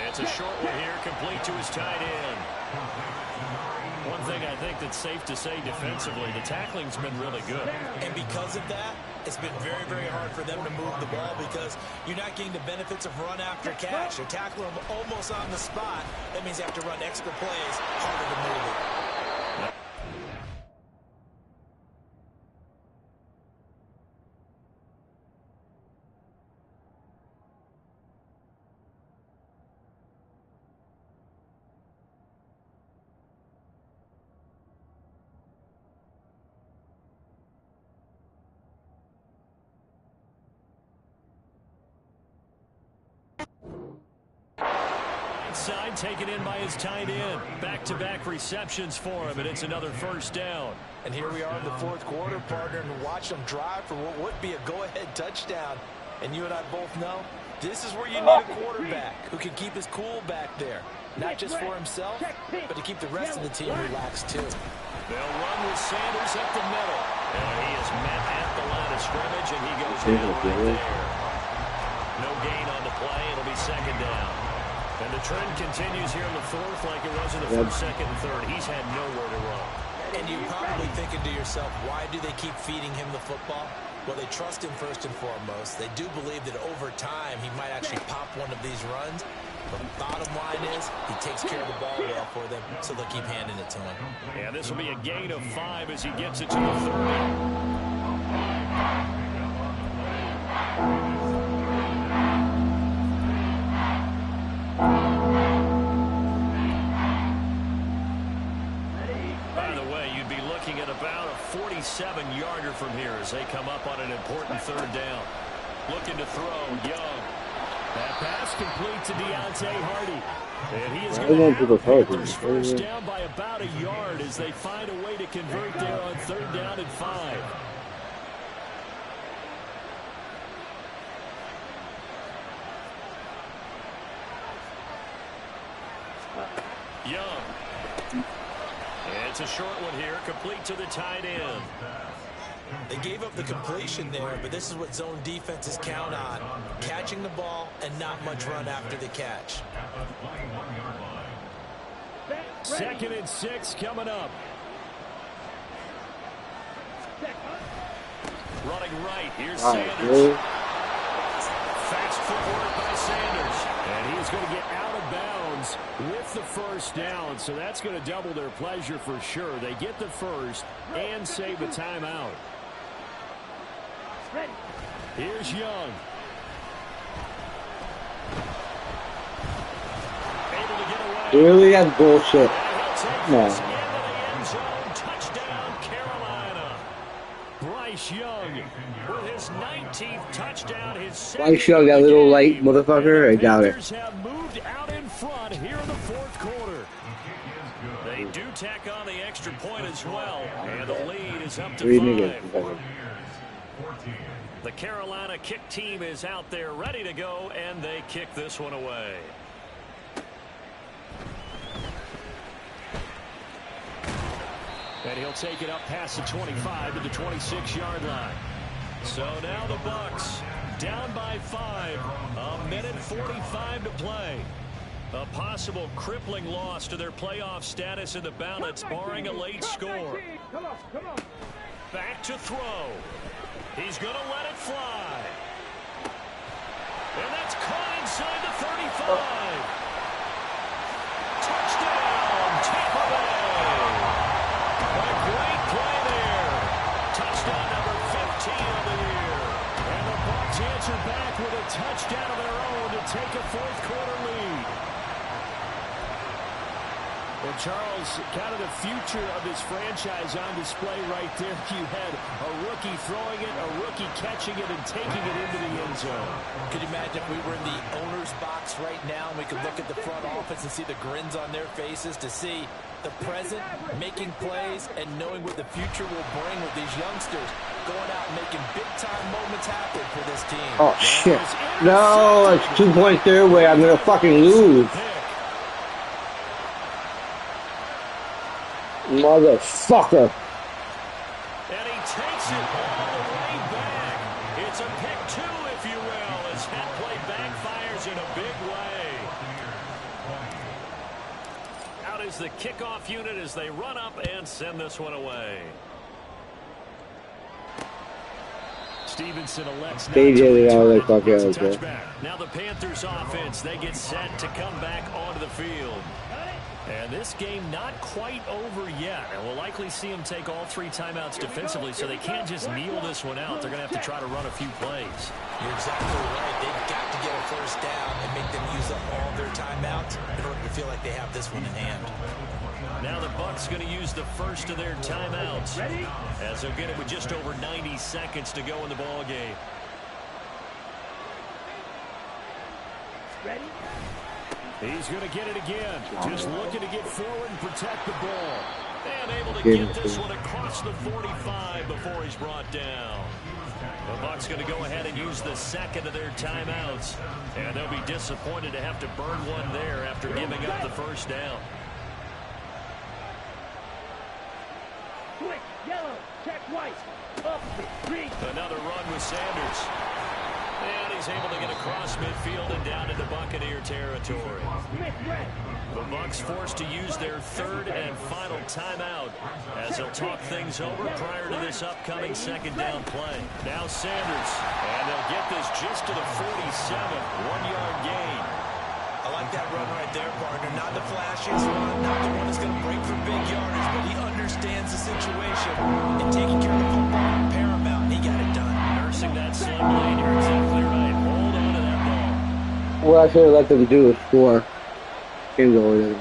It's a short one here, complete to his tight end. One thing I think that's safe to say defensively, the tackling's been really good. And because of that, it's been very, very hard for them to move the ball because you're not getting the benefits of run after catch. You're tackling them almost on the spot. That means you have to run extra plays, harder to move it. Side taken in by his tight end. Back-to-back receptions for him, and it's another first down. And here we are in the fourth quarter, partner, and watch them drive for what would be a go-ahead touchdown. And you and I both know this is where you need a quarterback who can keep his cool back there. Not just for himself, but to keep the rest of the team relaxed, too. They'll run with Sanders up the middle. And he is met at the line of scrimmage, and he goes down right there. No gain on the play. It'll be 2nd down. And the trend continues here in the fourth like it was in the first, second, and third. He's had nowhere to run. And you're probably thinking to yourself, why do they keep feeding him the football? Well, they trust him first and foremost. They do believe that over time he might actually pop one of these runs. But the bottom line is he takes care of the ball well for them, so they'll keep handing it to him. Yeah, this will be a gain of 5 as he gets it to the 30. By the way, you'd be looking at about a 47-yarder from here as they come up on an important 3rd down. Looking to throw, Young. That pass complete to Deontay Hardy. And he is going to have the Panthers first down by about a yard as they find a way to convert there on 3rd down and 5. Young. It's a short one here, complete to the tight end. They gave up the completion there, but this is what zone defenses count on. Catching the ball and not much run after the catch. 2nd and 6 coming up. Running right, here's Sanders. Fast footwork by Sanders. And he's going to get out of bounds with the first down, so that's going to double their pleasure for sure. They get the first and save a timeout. Here's Young. Able to get away. Really? That's bullshit. No. Touchdown, Carolina. Bryce Young with his 19th touchdown. Bryce Young, that little light motherfucker? I doubt it. Have moved out in front here in the fourth quarter. They do tack on the extra point as well, and the lead is up to 5. The Carolina kick team is out there ready to go, and they kick this one away. And he'll take it up past the 25 to the 26-yard line. So now the Bucs down by 5. A minute 45 to play. A possible crippling loss to their playoff status in the balance, barring a late score. Back to throw. He's going to let it fly. And that's caught inside the 35. Touchdown, Tampa Bay. A great play there. Touchdown number Charles, kind of the future of this franchise on display right there. You had a rookie throwing it, a rookie catching it, and taking it into the end zone. Could you imagine if we were in the owner's box right now and we could look at the front office and see the grins on their faces, to see the present making plays and knowing what the future will bring with these youngsters going out and making big-time moments happen for this team. Oh, shit. No, it's 2 points their way. I'm going to fucking lose. Motherfucker. And he takes it all the way back. It's a pick two, if you will, as that play backfires in a big way. Out is the kickoff unit as they run up and send this one away. Stevenson elects not to return touchback. Now the Panthers offense, they get set to come back onto the field. And this game not quite over yet. And we'll likely see them take all 3 timeouts defensively, so they can't just kneel this one out. They're going to have to try to run a few plays. You're exactly right. They've got to get a first down and make them use up all their timeouts in order to feel like they have this one in hand. Now the Bucs going to use the first of their timeouts, as they'll get it with just over 90 seconds to go in the ball game. Ready? He's going to get it again. Just looking to get forward and protect the ball. And able to get this one across the 45 before he's brought down. The Bucs going to go ahead and use the second of their timeouts. And they'll be disappointed to have to burn one there after giving up the first down. Quick, yellow, check white. Up, green. Another run with Sanders. And he's able to get across midfield and down into Buccaneer territory. The Bucs forced to use their third and final timeout as they'll talk things over prior to this upcoming second down play. Now Sanders, and they'll get this just to the 47, 1-yard gain. I like that run right there, partner. Not the flashiest run, not the one that's going to break for big yardage, but he understands the situation and taking care of the football paramount. He got it done. Nursing that slim lane, you're exactly right. Hold on to that ball. What I should have let them do is score. Can't go with it.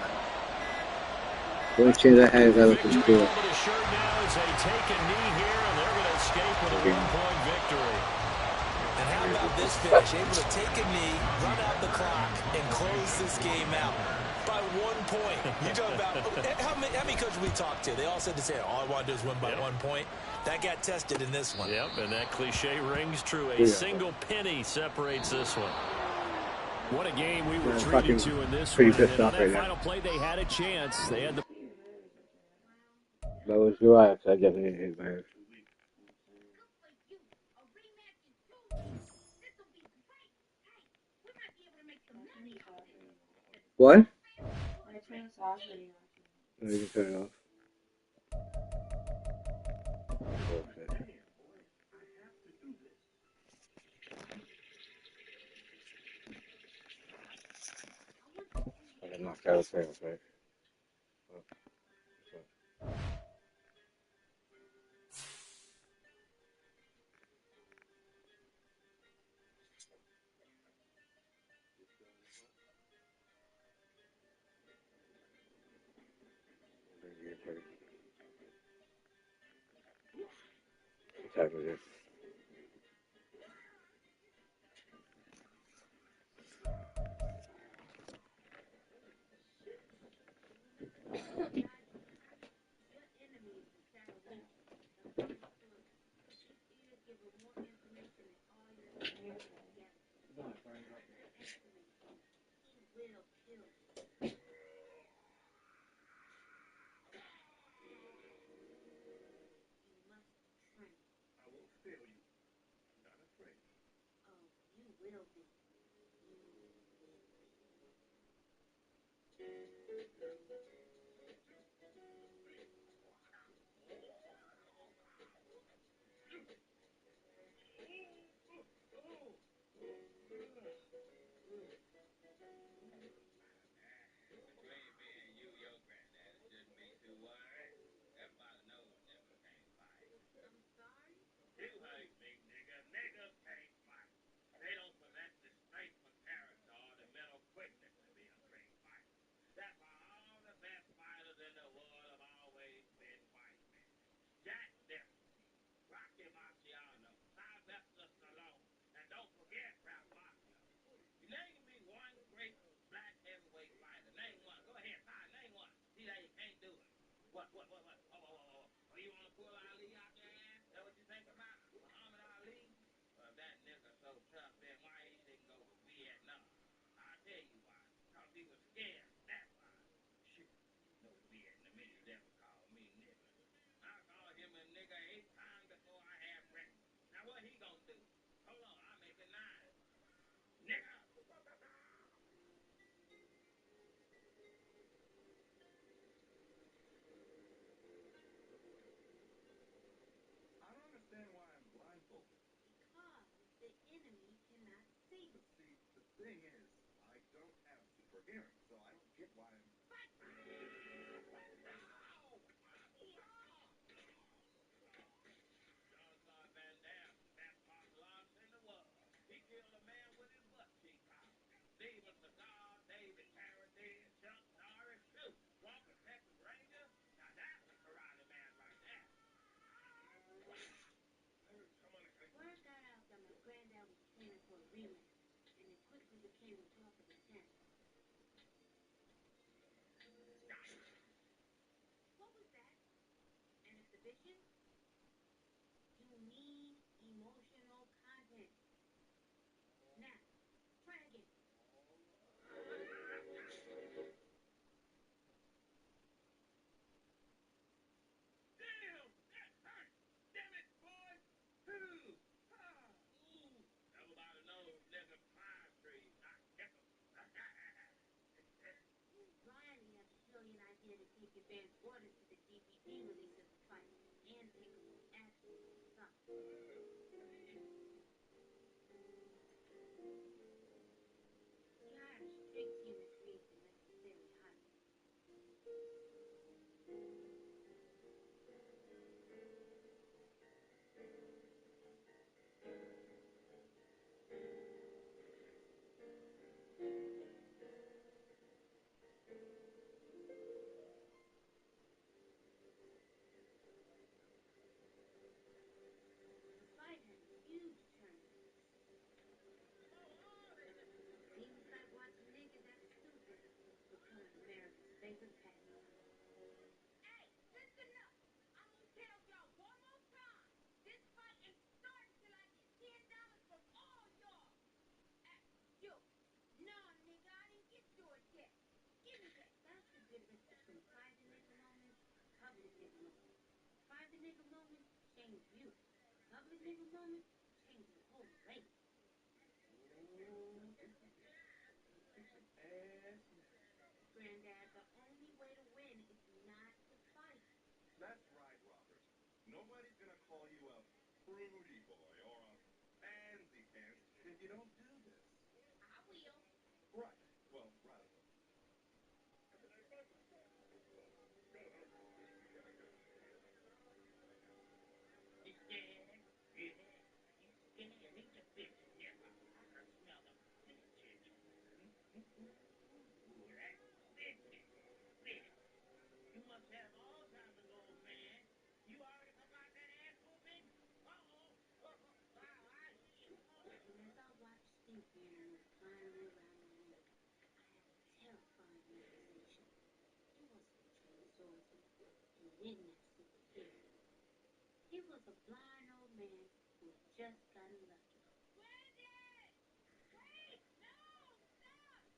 The only chance I had is I let them score. Now as they take a knee here, and they're going to escape with a 1-point victory. And how about this finish? Able to take a knee, run out the clock, and close this game out by 1 point. You talk about how many coaches we talked to? They all said the same. All I want to do is win by 1 point. That got tested in this one. Yep, and that cliche rings true. A single penny separates this one. What a game we were treated to in this one. Pissed And off on right that now. final play, they had a chance. They had the That was right. I definitely hit my head. What? I turn this off or you No, you can turn it off. Okay. I got knocked out of sales, right? What time is it? Oh, you want to pull Ali out your ass? Is that what you think about? Muhammad Ali? Well, if that nigga so tough, then why he didn't go to Vietnam? I'll tell you why. Because he was scared. That's why. Shit. No Vietnamese ever called me nigga. I called him a nigga 8 times before I had breakfast. Now what he gonna do? Hold on, I'll make it 9. Nigga! I don't understand why I'm blindfolded. Because the enemy cannot see. But see, the thing is, I don't have super hearing, so I don't get why I'm... Jean-Claude Van Damme, best martial artist in the world. He killed a man with his butt cheek out. Steven Seagal, David Carradine, Chuck Norris, too. Walker, Texas Ranger. Now that's a karate man right there. Word got out that my granddad was training for a rematch, and it quickly became the talk of the town. What was that? An exhibition? You need emotional content. Now, try again. Damn! That hurt! Damn it, boy! Ooh! Ah! Ooh! Everybody knows nigga climb trees, not kick 'em. Riley has a brilliant idea to take advance orders to the DVD release of the fight and take a more action on the side. He hired a strict team to create the necessary hype. The fight had a huge turnout. Seems like watching niggas act stupid is becoming America's favorite pastime. Hey, listen up. I'm gonna tell y'all one more time. This fight ain't starting till I get $10 from all y'all. You. No, nigga, I didn't get yours yet. Give me that. That's the difference between private nigga moments and public nigga moments. Private nigga moments change you. Public nigga moments change the whole race. Granddad, the only way to win is not to fight. That's right, Robert. Nobody's gonna call you a fruity boy or a pansy pants if you don't do this. I will. Right. Well, rather than... You scared? Yeah. You scared? Meet your bitch, nigga. I can smell the bitch in you. Ooh, that's bitch. Bitch. You must have Alzheimer's, old man. You already forgot that ass whooping? Uh-oh. Wow, I hear you. And as I watched Stinky Animals finally around the ring, I had a terrifying realization. He wasn't a trained swordsman. He didn't have super hearing. He was a blind old man who had just gotten lucky. Granddad! Wait! No! Stop!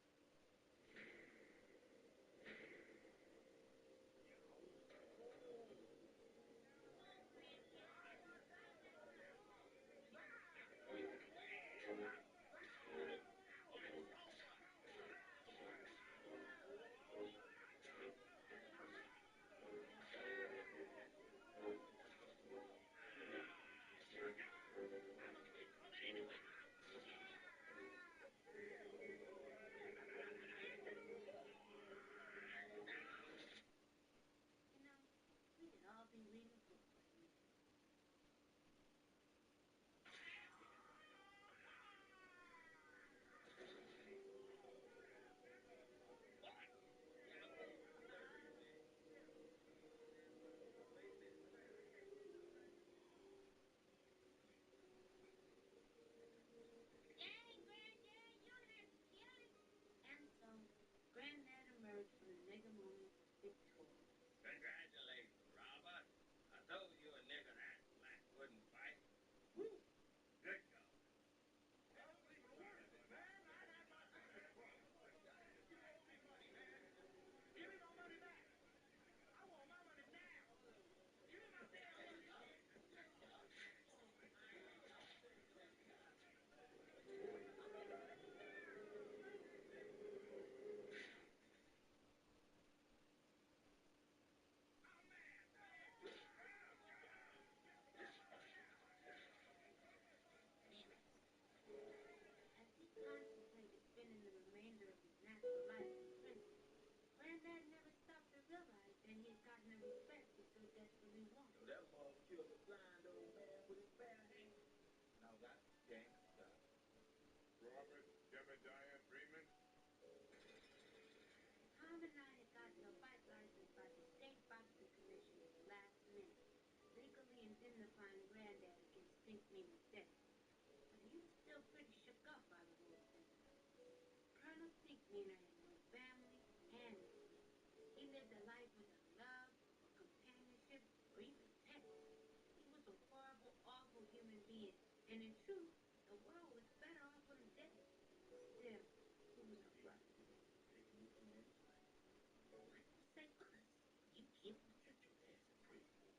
that's gangsta. Robert Jebediah Freeman. Tom and I had gotten a fight license by the state boxing commission at the last minute, legally indemnifying Granddad against Stink Meaner's death. But he was still pretty shook up by the whole thing. Colonel Stink Meaner had no family and no friends. He lived a life without love, or companionship, or even pets. He was a horrible, awful human being, and in truth, the world was better off with him dead. Still, he was our brother. Say us. You kid would set your ass in prison.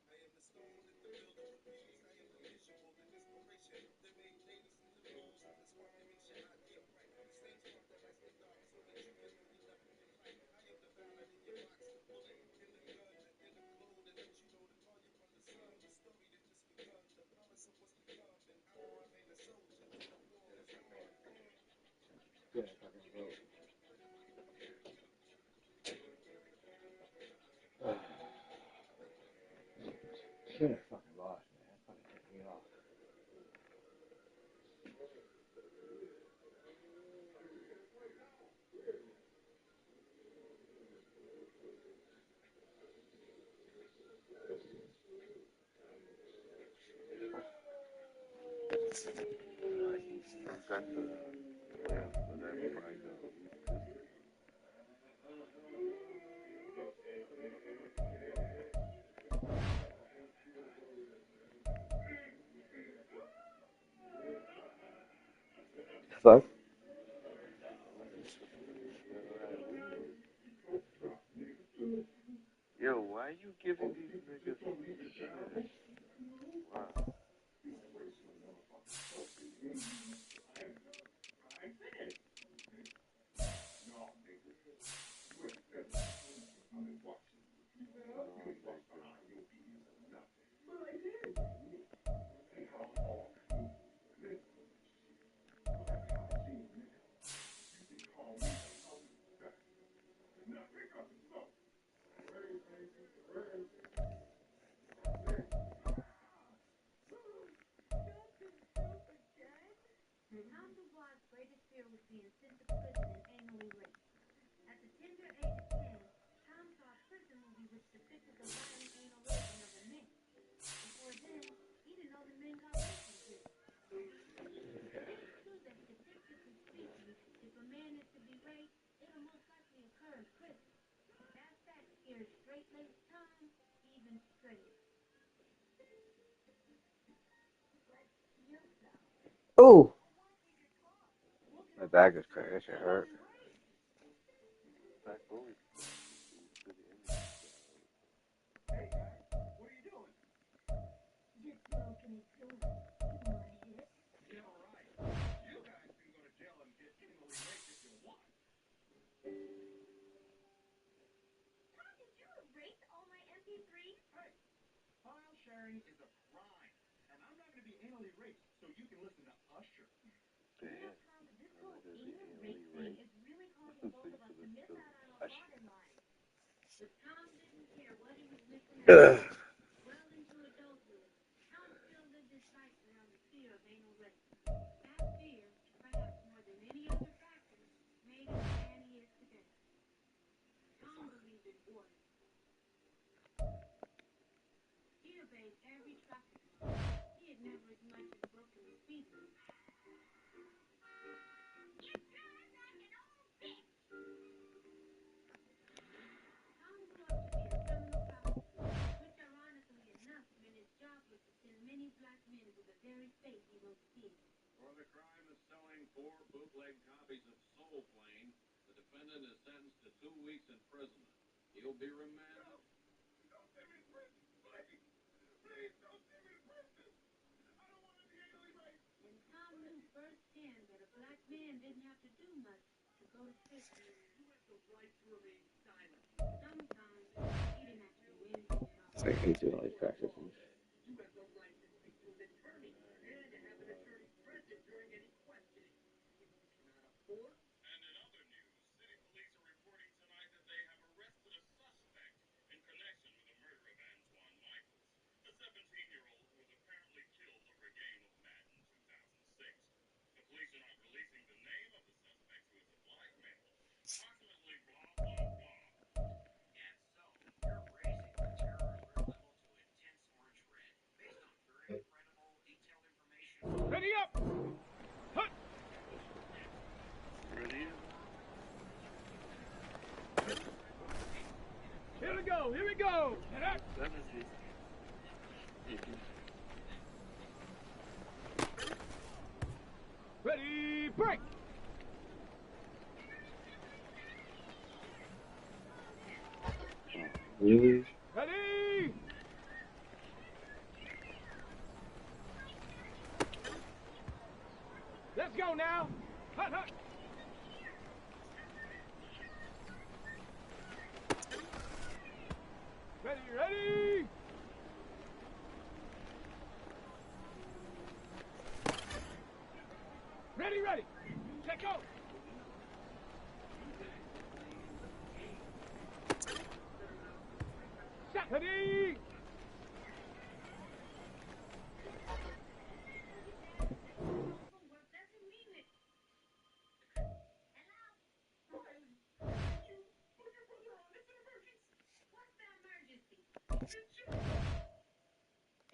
I am the stone that the builders refuse. I am the visual, the inspiration that made Davis into the rules. The spark that makes your idea bright. The same spark that lights the dark so that you can know you're never in light. I am the ballad in your box, the bullet in the gun, in the glow that lets you know to call you from the sun. The story that just begun, the promise of what's to come. And I will remain a soldier till the war is won. Yeah, fucking vote. Should have fucking lost, man. That fucking pissed me off. Fuck. Yo, why you giving these niggas shit? Wow. Tom Dubois' greatest fear was being sent to prison and anally raped. At the tender age of 10, Tom saw a prison movie which depicted the violent anal raping of a man. Before then, he didn't know that men got raped in prison. It is true that statistically speaking, if a man is to be raped, it'll most likely occur in prison. That fact scared straight-laced Tom even straighter. Oh! My back is cracked. That shit hurt. Black boys. What are you doing? Just smoking a joint. You want a hit? Yeah, right. You guys can go to jail and get anally raped if you want. Tom, did you erase all my MP3s? Hey, file sharing is a crime. And I'm not going to be anally raped so you can listen to Usher. You know, Tom, this whole anal rape thing is really causing both of us to miss out on a lot in life. But Tom didn't care what he was missing out on. Well into adulthood, Tom still lived his life around the fear of anal rape. That fear, perhaps more than any other factor, made him the man he is today. Tom believed in order. He obeyed every traffic law. He had never as much as broken the speed limit. You drive like an old bitch. Tom grew up to be a criminal prosecutor, which ironically enough And Tom knew firsthand that a black man didn't have to do much to go to safety. Sometimes he didn't have to do anything. I hate doing all these practices. And in other news, city police are reporting tonight that they have arrested a suspect in connection with the murder of Antoine Michaels, the 17-year-old who was apparently killed over a game of Madden 2006. The police are not releasing the name of the suspect, who is a black male. Approximately blah, blah, blah. And so, you're raising the terror alert level to intense orange red, based on very credible, detailed information. Ready up! Hut! Ready? Here we go, here we go! Get up! 70. Ready, break! Really? Ready! Let's go now! Hut, hut! Ready, ready! Ready, ready! Check out! Shot! Ready!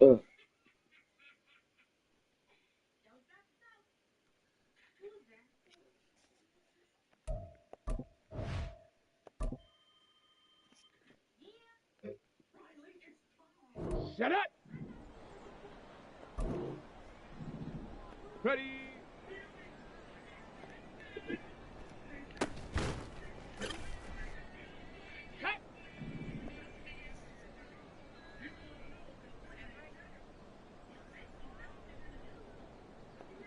Ugh. Shut up! Ready! Cut!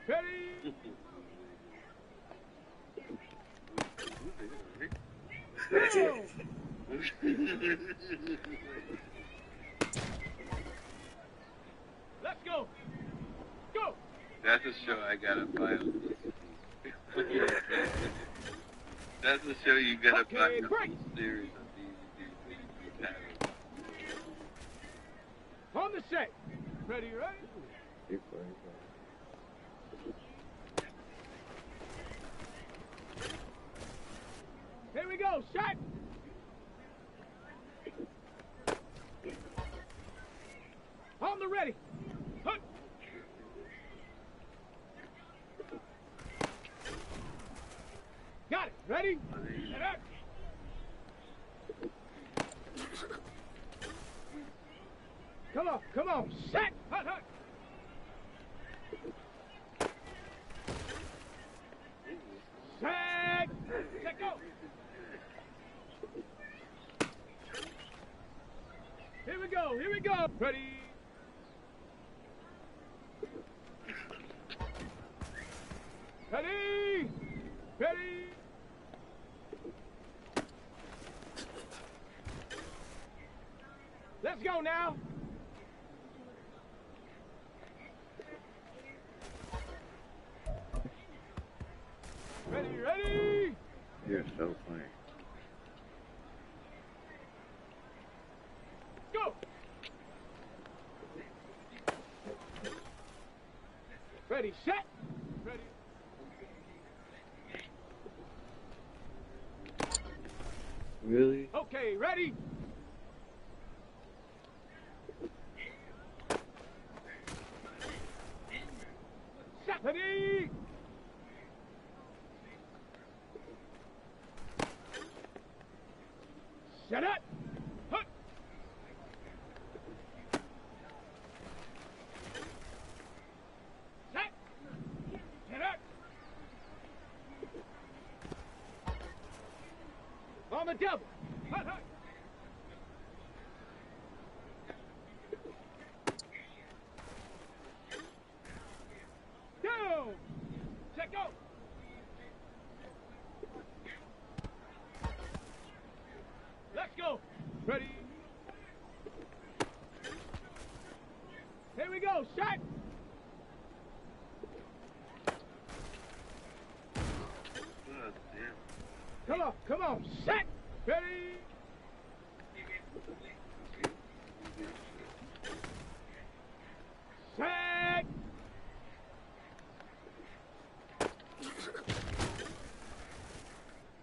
Ready! Go! Let's go! Go! That's a show I gotta buy on DVD. That's a show you gotta buy Okay, the break. whole series on DVD when you have it. On the set! Ready, ready? You're funny. Here we go, shot! On the ready! Hut! Got it! Ready? Get up! Come on! Set! Hut, hut! Set! Set, go! Here we go! Here we go! Ready? Ready! Ready! Let's go now! Ready, ready! You're so funny. Go! Ready, set! Ready. Really? Okay, ready? Set! Ready! Set up! Hut! Set! Set up! On the double! Hut, hut! Ready. Here we go. Shot. Oh, damn. Come on. Shot. Ready. Set.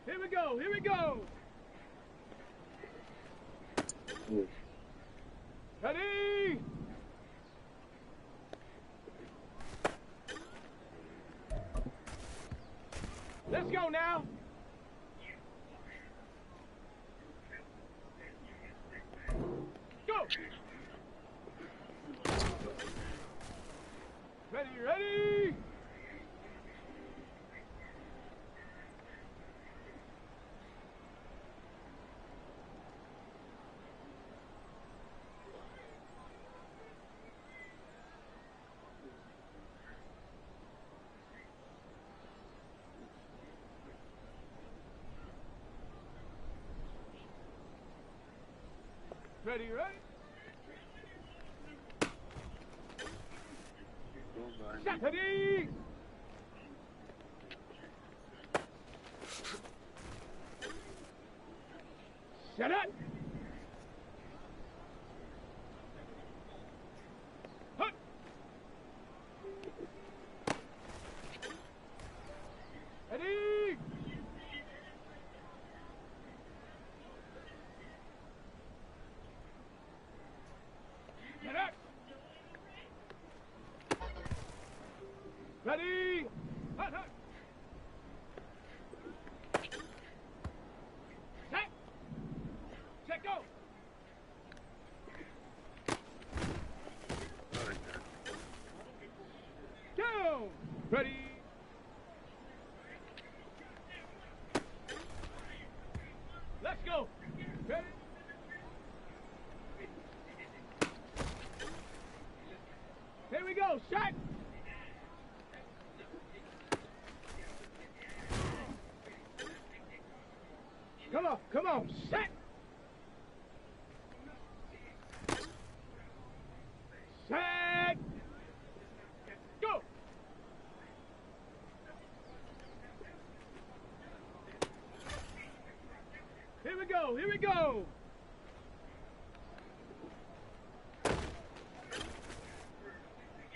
Here we go. Ready. Let's go now. Go. Ready. Ready. Shot. Ready. Shut up. Hut. Ready. Shut up. Ready. Hut. Set. Set, go. Down. Ready. Let's go. Ready. Here we go. Shot. Come on. Set. Set. Go. Here we go.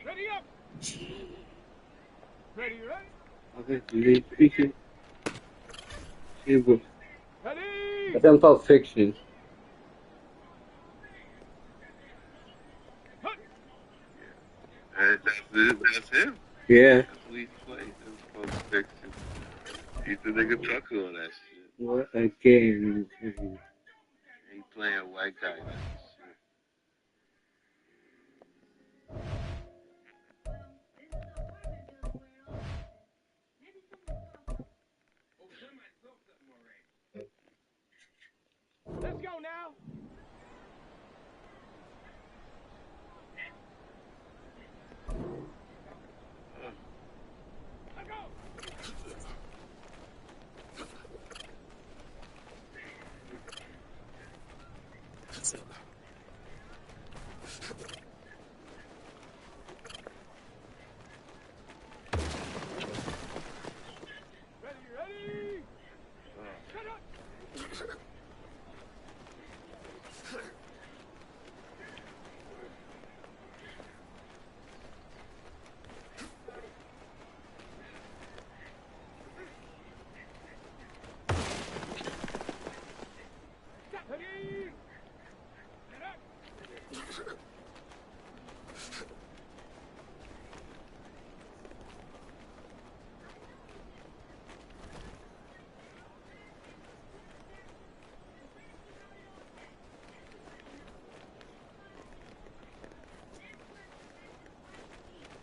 Ready up. Ready. Okay, do they speak it? Ready. That's on Pulp Fiction. That's him. Yeah. That's what he plays in Pulp Fiction. He's the nigga trucker on that shit. What a game. He playing a white guy. That's the shit. Let's go now. Let's go. Ready. Shut up. Ready. Shut up.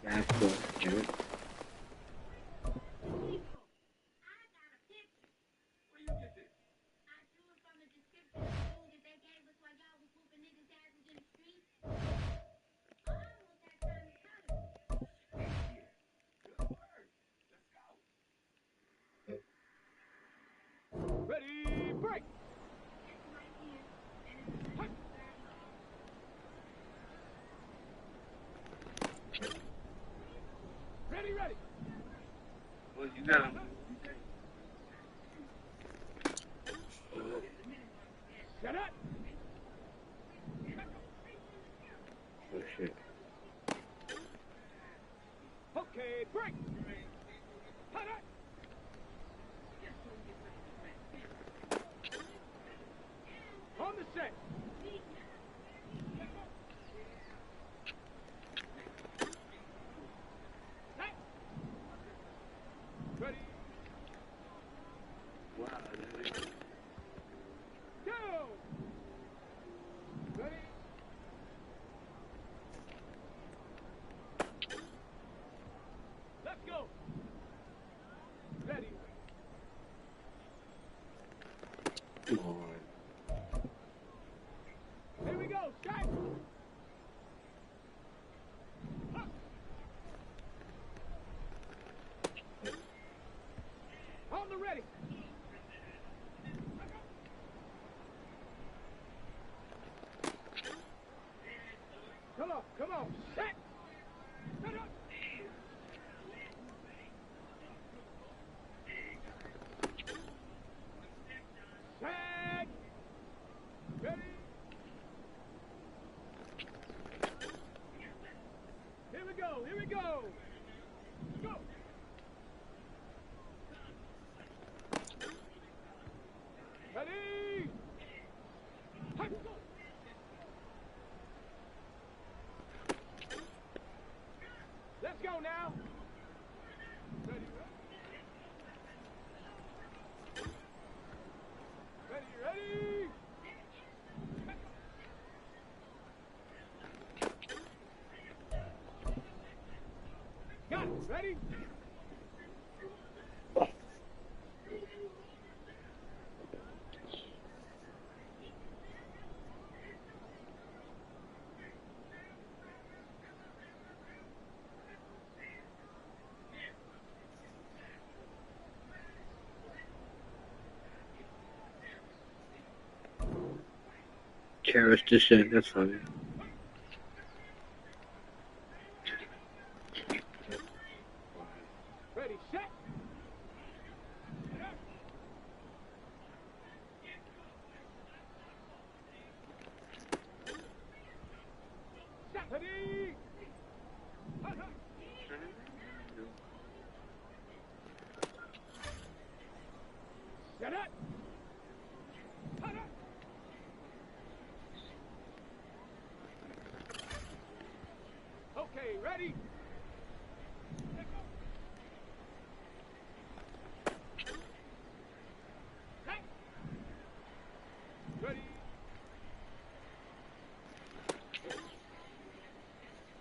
That's what, damn it. Ready, break. Set up. Oh shit. Okay, break. Set up. On the set. Ready. Wow. Go. Ready. Let's go. Ready. Come on. Here we go. Shot. On the ready. Come on, come on. Set. Set up. Set. Ready. Here we go. Here we go. Go. Ready. Hut. Let's go now. Ready. Ready, ready. Got it. Ready? Terrace descent, that's funny. Ready, set. Ready. Set up. Okay, ready? Hey. Ready?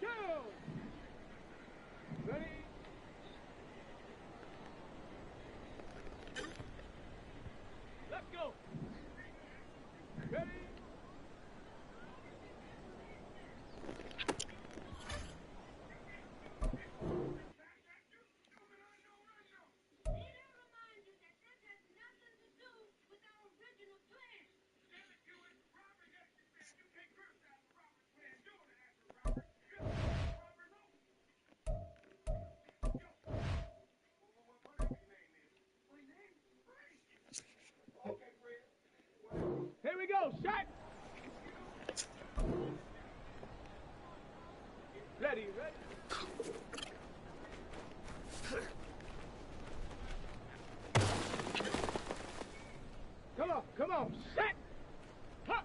Go! Ready? Let's go! Ready? Here we go, shot! Ready, ready? Come on, set! Huh.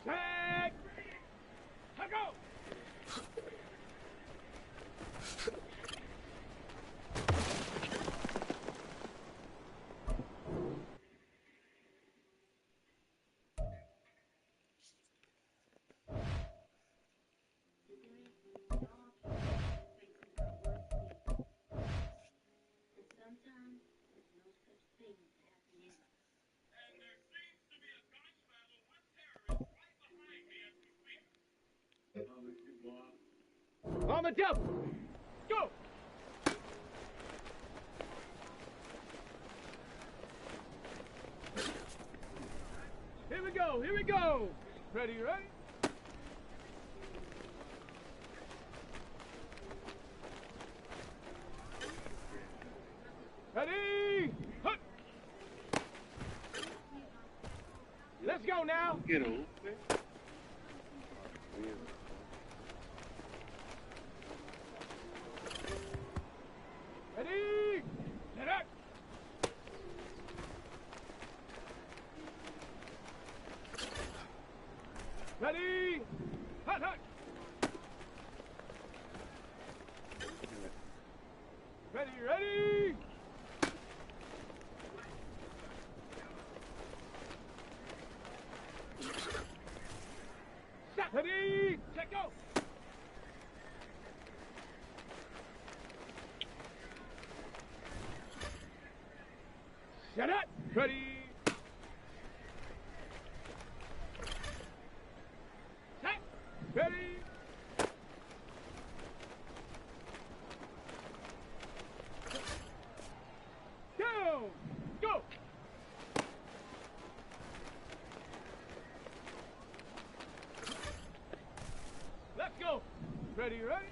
Set! Go! Sometimes there's no such thing as happy ending. And there seems to be a gunning battle with terrorists right behind me as we speak. On the double! Go! Here we go, here we go! Ready, ready? Get open. Ready? Set up. Ready? Hut, hut. Ready, ready. Set. Ready? Set, go. Set up. Ready. Set. Ready. Down. Go. Let's go. Ready, ready.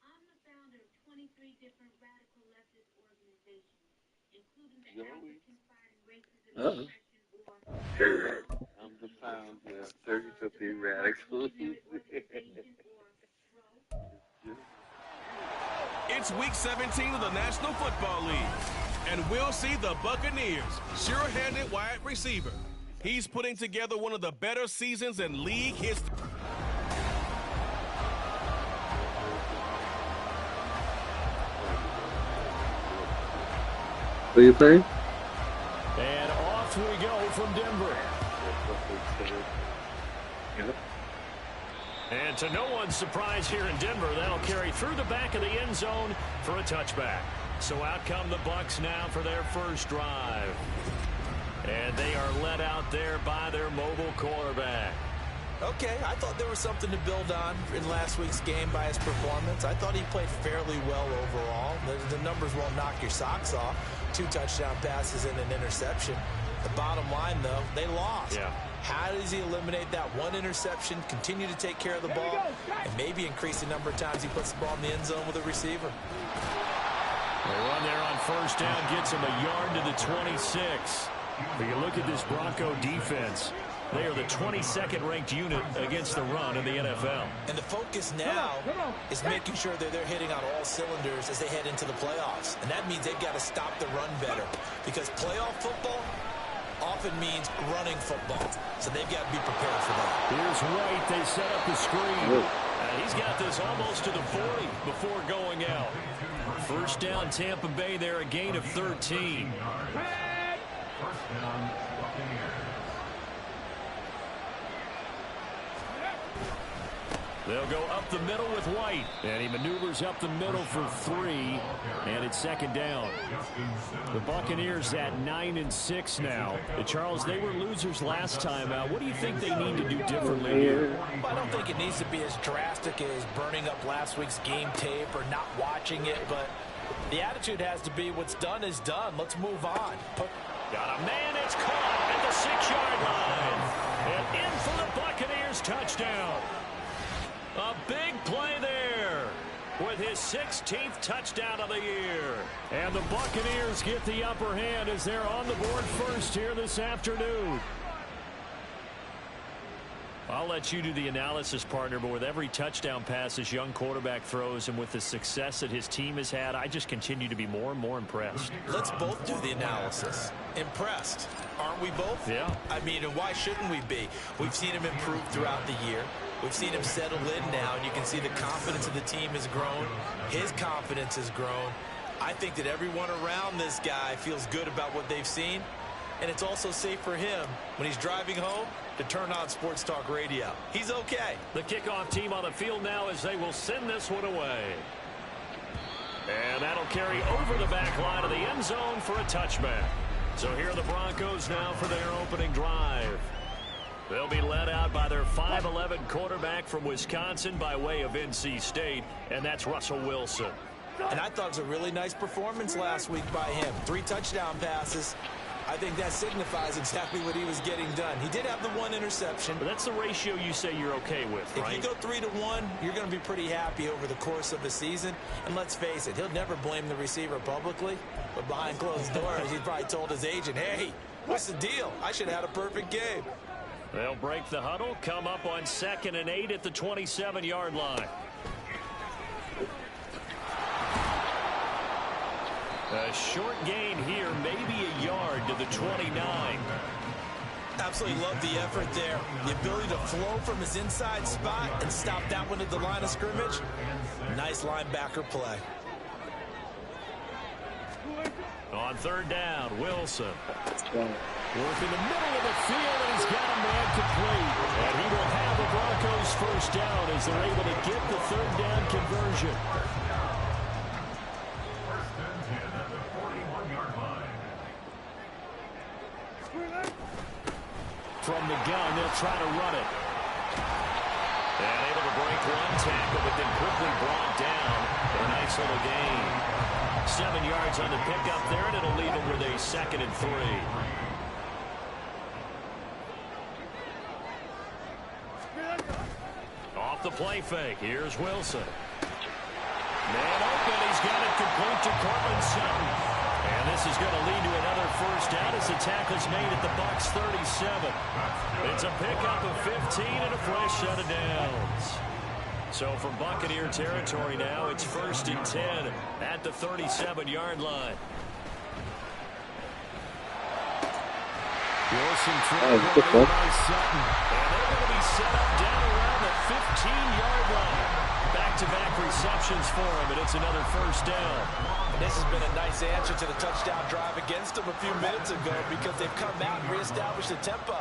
I'm the founder of 23 different radical leftist organizations, including the African Fighting Racism Uh-oh. Depression or I'm the founder of 30-something radicals. It's week 17 of the National Football League, and we'll see the Buccaneers, sure-handed wide receiver. He's putting together one of the better seasons in league history. Who are you playing? And off we go from Denver. And to no one's surprise here in Denver, that'll carry through the back of the end zone for a touchback. So out come the Bucs now for their first drive. And they are led out there by their mobile quarterback. Okay, I thought there was something to build on in last week's game by his performance. I thought he played fairly well overall. The numbers won't knock your socks off. 2 touchdown passes and an interception. The bottom line, though, they lost. Yeah. How does he eliminate that one interception, continue to take care of the ball, and maybe increase the number of times he puts the ball in the end zone with a receiver? They run there on first down, gets him a yard to the 26. But you look at this Bronco defense. They are the 22nd ranked unit against the run in the NFL. And the focus now is making sure that they're hitting on all cylinders as they head into the playoffs. And that means they've got to stop the run better. Because playoff football often means running football. So they've got to be prepared for that. Here's White. They set up the screen. He's got this almost to the 40 before going out. First down, Tampa Bay there, a gain of 13. First down, They'll go up the middle with White. And he maneuvers up the middle for 3. And it's second down. The Buccaneers at 9-6 now. And Charles, they were losers last time out. What do you think they need to do differently here? Well, I don't think it needs to be as drastic as burning up last week's game tape or not watching it. But the attitude has to be what's done is done. Let's move on. Got a man. It's caught at the 6-yard line. And in for the Buccaneers touchdown. A big play there with his 16th touchdown of the year. And the Buccaneers get the upper hand as they're on the board first here this afternoon. I'll let you do the analysis, partner, but with every touchdown pass this young quarterback throws and with the success that his team has had, I just continue to be more and more impressed. Let's both do the analysis. Impressed. Aren't we both? Yeah. I mean, and why shouldn't we be? We've seen him improve throughout the year. We've seen him settle in now, and you can see the confidence of the team has grown. His confidence has grown. I think that everyone around this guy feels good about what they've seen, and it's also safe for him when he's driving home to turn on Sports Talk Radio. He's okay. The kickoff team on the field now as they will send this one away. And that'll carry over the back line of the end zone for a touchback. So here are the Broncos now for their opening drive. They'll be led out by their 5'11" quarterback from Wisconsin by way of NC State, and that's Russell Wilson. And I thought it was a really nice performance last week by him. 3 touchdown passes. I think that signifies exactly what he was getting done. He did have the 1 interception. But that's the ratio you say you're okay with, right? If you go 3-1, you're going to be pretty happy over the course of a season. And let's face it, he'll never blame the receiver publicly. But behind closed doors, he probably told his agent, hey, what's the deal? I should have had a perfect game. They'll break the huddle, come up on 2nd and 8 at the 27-yard line. A short gain here, maybe a yard to the 29. Absolutely love the effort there. The ability to flow from his inside spot and stop that one at the line of scrimmage. Nice linebacker play. On 3rd down, Wilson. Working the middle of the field, and he's got a man complete. And he will have the Broncos first down as they're able to get the 3rd down conversion. From the gun, they'll try to run it. And able to break 1 tackle, but then quickly brought down for a nice little gain. 7 yards on the pickup there, and it'll leave them with a 2nd and 3. Off the play fake. Here's Wilson. Man open. He's got it complete to Cortland Sutton. And this is going to lead to another first down as the tackle's made at the Bucs 37. It's a pickup of 15 and a fresh set of downs. So from Buccaneer territory now, it's 1st and 10 at the 37-yard line. Wilson throws by Sutton. And they're going to be set up down around the 15-yard line. Back-to-back receptions for him, and it's another first down. And this has been a nice answer to the touchdown drive against them a few minutes ago because they've come out and reestablished the tempo.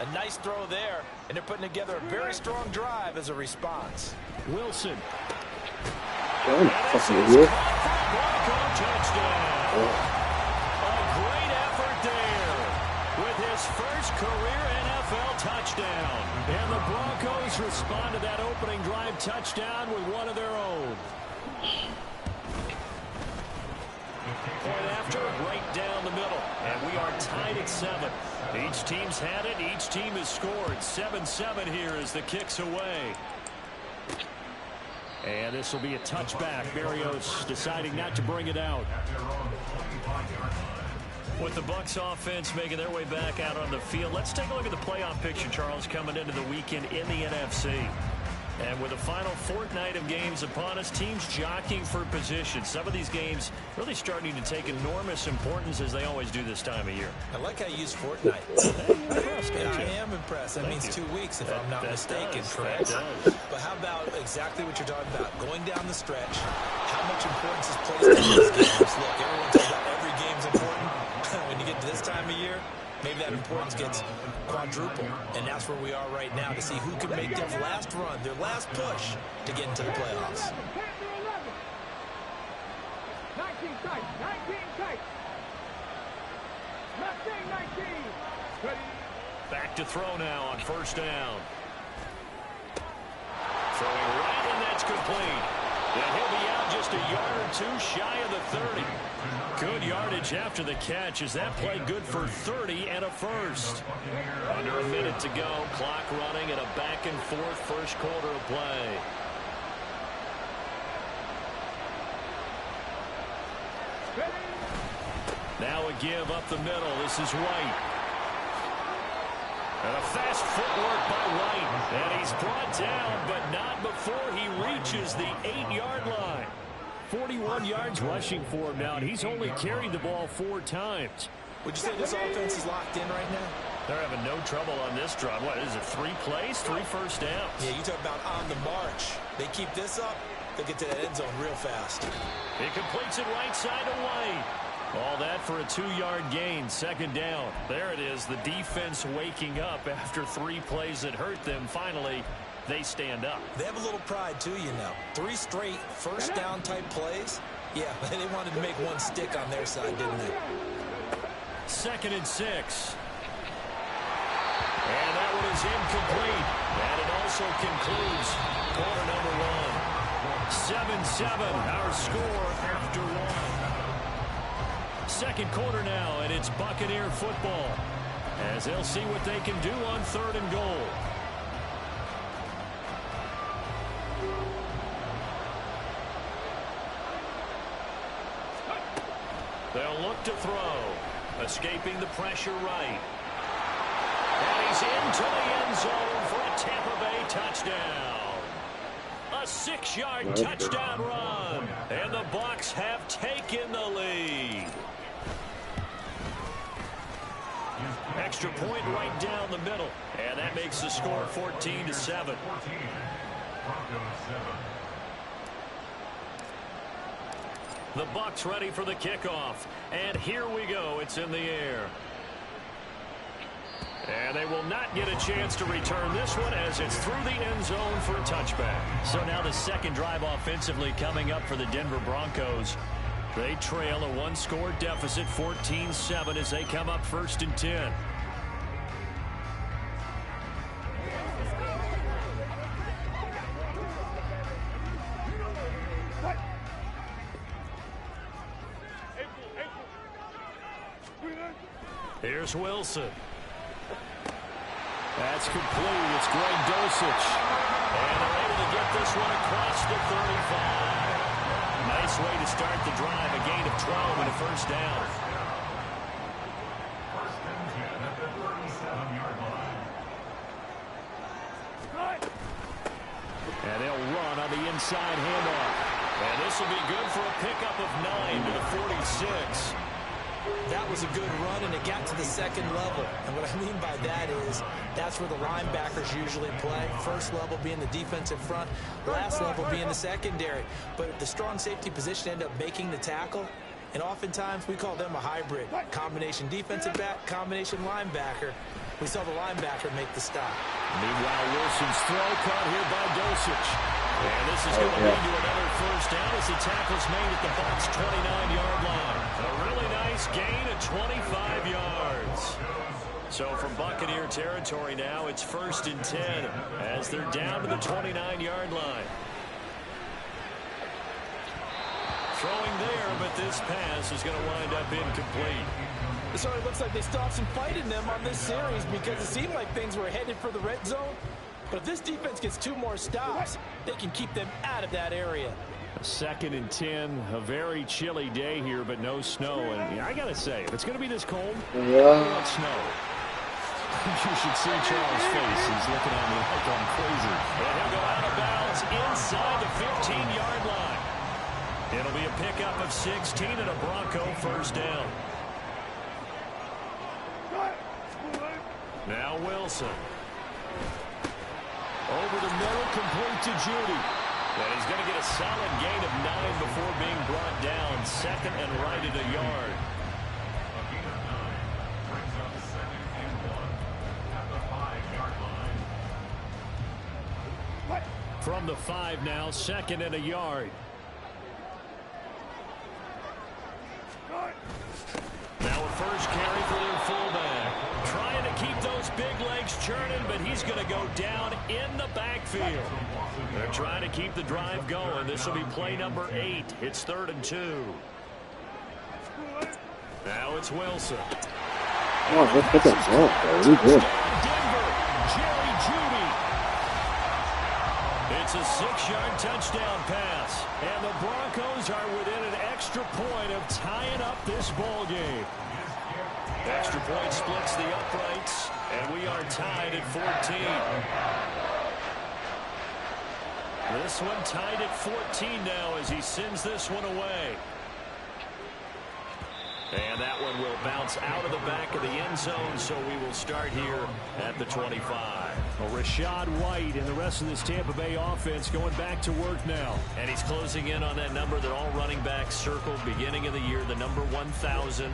A nice throw there, and they're putting together a very strong drive as a response. Wilson. Touchdown. Touchdown. A great effort there with his first career NFL touchdown. And the Broncos respond to that opening drive touchdown with one of their own. Point after, right down the middle. And we are tied at 7. Each team's had it. Each team has scored. 7-7 here as the kick's away. And this will be a touchback. Berrios deciding not to bring it out. With the Bucs offense making their way back out on the field, let's take a look at the playoff picture, Charles, coming into the weekend in the NFC. And with the final fortnight of games upon us, teams jockeying for position. Some of these games really starting to take enormous importance as they always do this time of year. I like how you use fortnight. I am impressed. That means 2 weeks, if I'm not mistaken, correct? But how about exactly what you're talking about? Going down the stretch, how much importance is placed on these games? Look, everyone talks about every game's important. When you get to this time of year, maybe that importance gets quadrupled. And that's where we are right now to see who can make their last run, their last push to get into the playoffs. 19 tight, 19 tight. 19. Ready. Back to throw now on first down. Throwing right, and that's complete. And he'll be out just a yard or two shy of the 30. Good yardage after the catch. Is that play good for 30 and a first? Under a minute to go. Clock running and a back and forth first quarter of play. Now a give up the middle. This is White. And a fast footwork by White. And he's brought down, but not before he reaches the 8-yard line. 41 yards rushing for him now, and he's only carried the ball 4 times. Would you say this offense is locked in right now? They're having no trouble on this drive. What is it, 3 plays, 3 first downs? Yeah, you talk about on the march. They keep this up, they'll get to that end zone real fast. He completes it right side to White. All that for a 2-yard gain, 2nd down. There it is, the defense waking up after 3 plays that hurt them. Finally, they stand up. They have a little pride, too, you know. 3 straight first down type plays. Yeah, they wanted to make one stick on their side, didn't they? 2nd and 6. And that one is incomplete. And it also concludes quarter number 1. 7-7, our score after 1. 2nd quarter now, and it's Buccaneer football, as they'll see what they can do on 3rd and goal. They'll look to throw. Escaping the pressure right. And he's into the end zone for a Tampa Bay touchdown. A 6-yard touchdown run. And the Bucs have taken the lead. Extra point right down the middle. And that makes the score 14-7. The Bucs ready for the kickoff. And here we go. It's in the air. And they will not get a chance to return this one as it's through the end zone for a touchback. So now the 2nd drive offensively coming up for the Denver Broncos. They trail a 1-score deficit, 14-7, as they come up 1st and 10. Here's Wilson. That's complete. It's Greg Dulcich. And they're able to get this one across the 35. Nice way to start the drive. A gain of 12 and a first down. And they'll run on the inside handoff. And this will be good for a pickup of 9 to the 46. That was a good run, and it got to the 2nd level. And what I mean by that is that's where the linebackers usually play. First level being the defensive front, last level being the secondary. But the strong safety position ended up making the tackle, and oftentimes we call them a hybrid. Combination defensive back, combination linebacker. We saw the linebacker make the stop. Meanwhile, Wilson's throw caught here by Dulcich. And this is going to lead to another first down as the tackle's made at the Bucs' 29-yard line. A really nice gain of 25 yards. So from Buccaneer territory now, it's 1st and 10 as they're down to the 29-yard line. Throwing there, but this pass is going to wind up incomplete. So it looks like they still have some fight in them on this series because it seemed like things were headed for the red zone. But if this defense gets 2 more stops, they can keep them out of that area. 2nd and 10, a very chilly day here, but no snow. And I got to say, if it's going to be this cold, I want snow. You should see Charles' face. He's looking at me like I'm crazy. And he'll go out of bounds inside the 15-yard line. It'll be a pickup of 16 and a Bronco first down. Now Wilson. Over the middle, complete to Judy. And he's going to get a solid gain of 9 before being brought down. 2nd and right at a yard. From the 5 now, 2nd and a yard. Now a first carry for their fullback. Trying to keep those big legs churning, but he's going to go down in the backfield. They're trying to keep the drive going. This will be play number 8. It's 3rd and 2. Now it's Wilson. Oh, let's get that ball. He's good. Denver, Jerry Jeudy. It's a 6-yard touchdown pass. And the Broncos are within an extra point of tying up this ball game. Extra point splits the uprights, and we are tied at 14. This one tied at 14 now as he sends this one away. And that one will bounce out of the back of the end zone, so we will start here at the 25. Well, Rachaad White and the rest of this Tampa Bay offense going back to work now. And he's closing in on that number that all running backs circled beginning of the year, the number 1,000.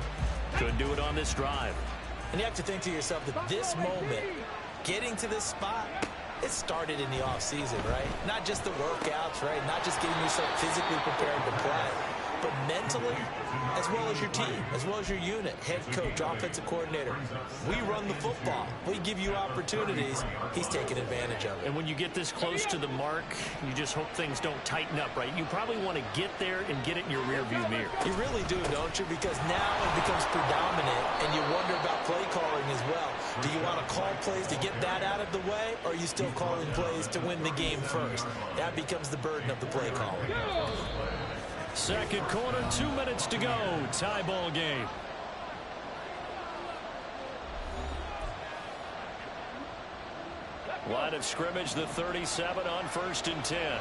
Couldn't do it on this drive. And you have to think to yourself that this moment, getting to this spot, it started in the offseason, right? Not just the workouts, right? Not just getting yourself physically prepared to play, but mentally, as well as your team, as well as your unit, head coach, offensive coordinator. We run the football. We give you opportunities. He's taking advantage of it. And when you get this close to the mark, you just hope things don't tighten up, right? You probably want to get there and get it in your rearview mirror. You really do, don't you? Because now it becomes predominant, and you wonder about play calling as well. Do you want to call plays to get that out of the way, or are you still calling plays to win the game first? That becomes the burden of the play caller. Second quarter, 2 minutes to go. Tie ball game. Line of scrimmage, the 37 on 1st and 10.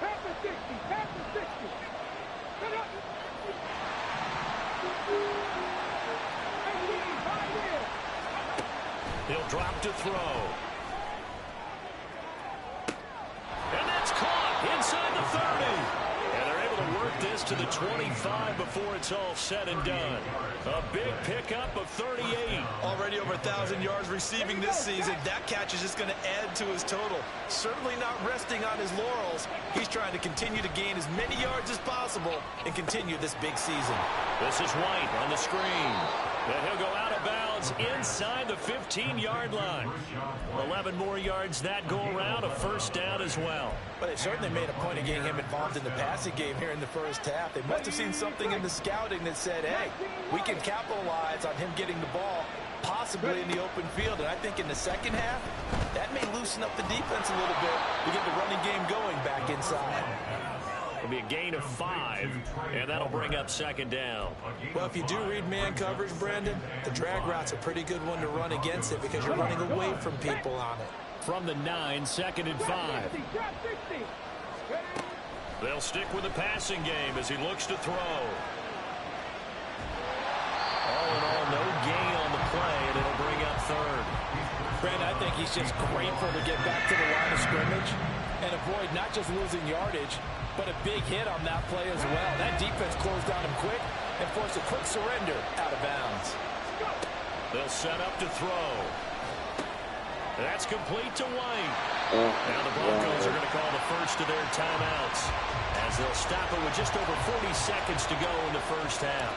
Pass the 60. Pass the 60. Set up. He'll drop to throw. And that's caught inside the 30. And they're able to work this to the 25 before it's all said and done. A big pickup of 38. Already over 1,000 yards receiving this season. That catch is just going to add to his total. Certainly not resting on his laurels. He's trying to continue to gain as many yards as possible and continue this big season. This is White on the screen. And he'll go out of bounds inside the 15-yard line. 11 more yards that go around, a first down as well. But they certainly made a point of getting him involved in the passing game here in the first half. They must have seen something in the scouting that said, hey, we can capitalize on him getting the ball, possibly in the open field. And I think in the second half, that may loosen up the defense a little bit to get the running game going back inside. It'll be a gain of 5, and that'll bring up second down. Well, if you do read man coverage, Brandon, the drag route's a pretty good one to run against it because you're running away from people on it. From the 9, 2nd and 5. They'll stick with the passing game as he looks to throw. All in all, no gain on the play, and it'll bring up 3rd. Brandon, I think he's just grateful to get back to the line of scrimmage and avoid not just losing yardage, but a big hit on that play as well. That defense closed on him quick and forced a quick surrender out of bounds. They'll set up to throw. That's complete to White. Now the Broncos are going to call the first of their timeouts as they'll stop it with just over 40 seconds to go in the first half.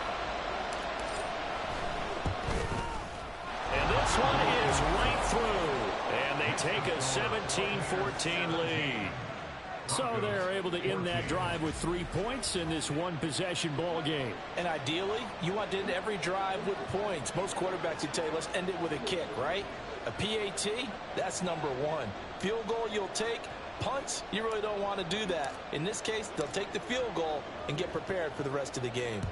And this one is right through. And they take a 17-14 lead. So they're able to end that drive with 3 points in this one-possession ball game. And ideally, you want to end every drive with points. Most quarterbacks would tell you, let's end it with a kick, right? A PAT, that's number 1. Field goal you'll take. Punts, you really don't want to do that. In this case, they'll take the field goal and get prepared for the rest of the game.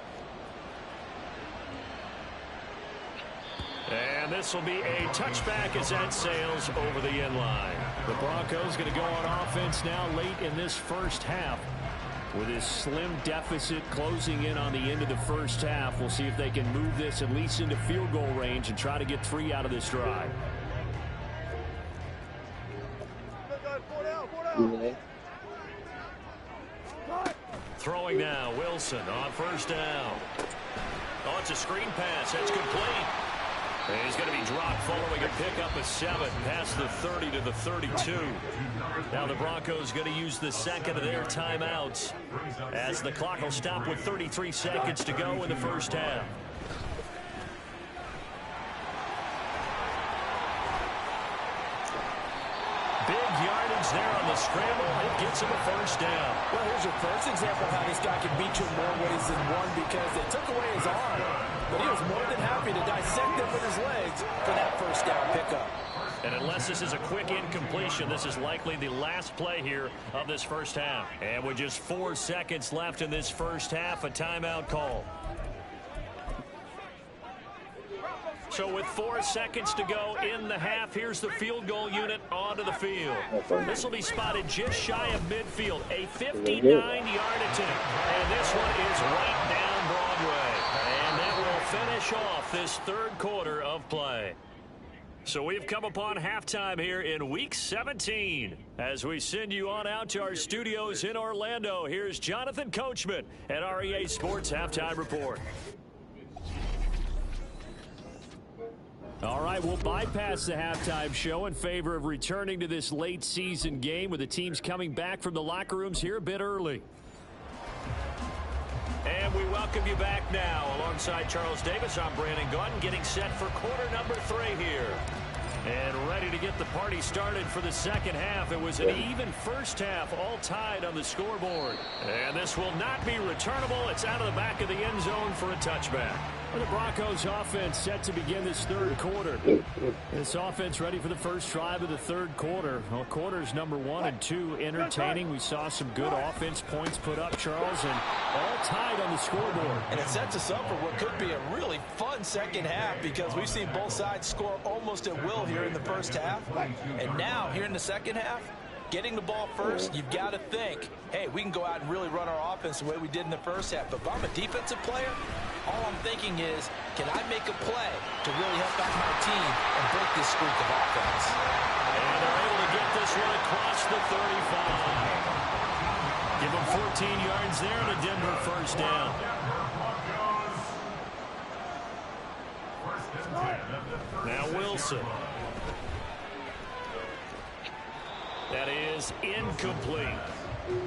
And this will be a touchback as that sails over the end line. The Broncos going to go on offense now late in this first half. With his slim deficit closing in on the end of the first half, we'll see if they can move this at least into field goal range and try to get 3 out of this drive. Throwing now, Wilson on first down. Oh, it's a screen pass. That's complete. And he's going to be dropped following a pickup of 7 past the 30 to the 32. Now the Broncos going to use the second of their timeouts as the clock will stop with 33 seconds to go in the first half. Big yardage there on the scramble. It gets him a first down. Well, here's your first example of how this guy can beat you in more ways than one because they took away his arm, but he was more than happy to dissect them with his legs for that first down pickup. And unless this is a quick incompletion, this is likely the last play here of this first half. And with just 4 seconds left in this first half, a timeout call. So with 4 seconds to go in the half, here's the field goal unit onto the field. This will be spotted just shy of midfield, a 59-yard attempt. And this one is right down Broadway. And that will finish off this third quarter of play. So we've come upon halftime here in Week 17. As we send you on out to our studios in Orlando, here's Jonathan Coachman at REA Sports Halftime Report. All right, we'll bypass the halftime show in favor of returning to this late season game with the teams coming back from the locker rooms here a bit early. And we welcome you back now. Alongside Charles Davis, I'm Brandon Gaudin, getting set for quarter number 3 here. And ready to get the party started for the second half. It was an even first half, all tied on the scoreboard. And this will not be returnable. It's out of the back of the end zone for a touchback. The Broncos offense set to begin this third quarter. This offense ready for the first drive of the third quarter. Well, quarters number 1 and 2 entertaining. We saw some good offense points put up, Charles, and all tied on the scoreboard. And it sets us up for what could be a really fun second half because we've seen both sides score almost at will here in the first half. And now, here in the second half, getting the ball first, you've got to think, hey, we can go out and really run our offense the way we did in the first half. But if I'm a defensive player, all I'm thinking is, can I make a play to really help out my team and break this streak of offense? And they're able to get this one across the 35. Give them 14 yards there and a Denver first down. Now Wilson. That is incomplete.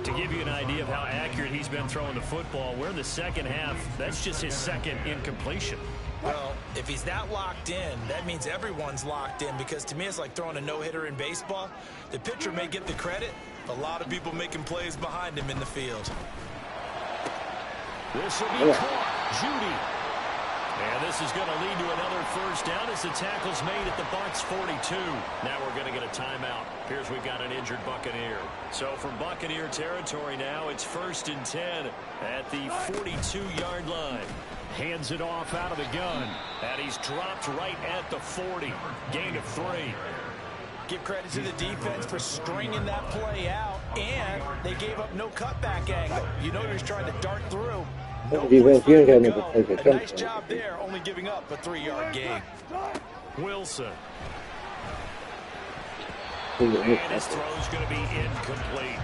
To give you an idea of how accurate he's been throwing the football, we're in the second half. That's just his second incompletion. Well, if he's that locked in, that means everyone's locked in because to me it's like throwing a no-hitter in baseball. The pitcher may get the credit. A lot of people making plays behind him in the field. This will be caught. Judy. And this is going to lead to another first down as the tackle's made at the Bucs 42. Now we're going to get a timeout. Here's we've got an injured Buccaneer. So from Buccaneer territory now, it's 1st and 10 at the 42-yard line. Hands it off out of the gun. And he's dropped right at the 40. Gain of 3. Give credit to the defense for stringing that play out. And they gave up no cutback angle. You know he's trying to dart through. No a nice job there, only giving up a 3-yard gain. Wilson. And his throw's going to be incomplete.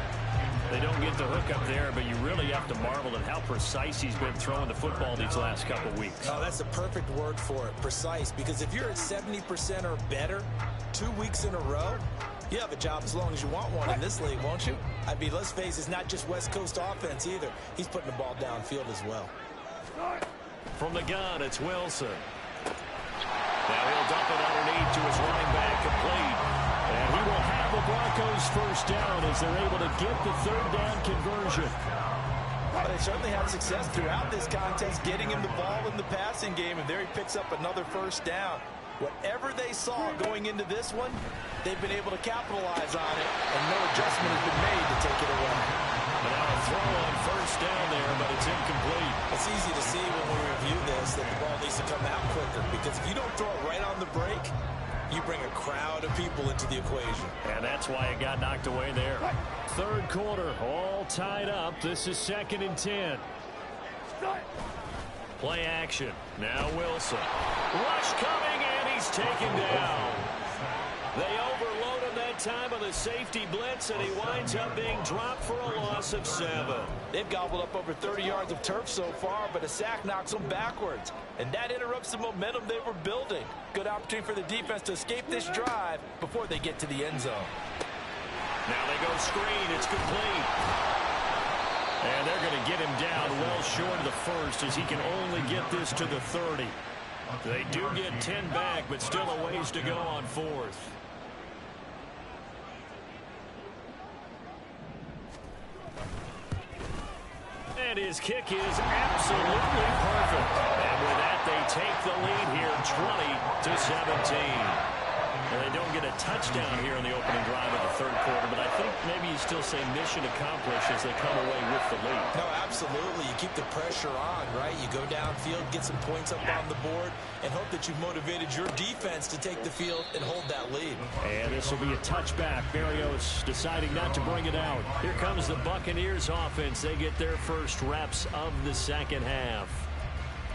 They don't get the hook up there, but you really have to marvel at how precise he's been throwing the football these last couple weeks. Oh, that's the perfect word for it, precise. Because if you're at 70% or better 2 weeks in a row, you have a job as long as you want one in this league, won't you? I mean, let's face it, it's not just West Coast offense either. He's putting the ball downfield as well. From the gun, it's Wilson. Now he'll dump it underneath to his running back, complete. And he will have the Broncos first down as they're able to get the third down conversion. Well, they certainly had success throughout this contest, getting him the ball in the passing game, and there he picks up another first down. Whatever they saw going into this one, they've been able to capitalize on it, and no adjustment has been made to take it away. But now a throw on first down there, but it's incomplete. It's easy to see when we review this that the ball needs to come out quicker, because if you don't throw it right on the break, you bring a crowd of people into the equation. And that's why it got knocked away there. Third quarter, all tied up. This is 2nd and 10. Play action. Now Wilson. Rush coming, and he's taken down. They overload him that time on the safety blitz, and he winds up being dropped for a loss of 7. They've gobbled up over 30 yards of turf so far, but a sack knocks them backwards. And that interrupts the momentum they were building. Good opportunity for the defense to escape this drive before they get to the end zone. Now they go screen. It's complete. And they're going to get him down well short of the first as he can only get this to the 30. They do get 10 back, but still a ways to go on 4th. And his kick is absolutely perfect. And with that, they take the lead here 20-17. And they don't get a touchdown here in the opening drive of the third quarter, but I think maybe you still say mission accomplished as they come away with the lead. No, absolutely. You keep the pressure on, right? You go downfield, get some points up on the board, and hope that you've motivated your defense to take the field and hold that lead. And this will be a touchback. Berrios deciding not to bring it out. Here comes the Buccaneers offense. They get their first reps of the second half.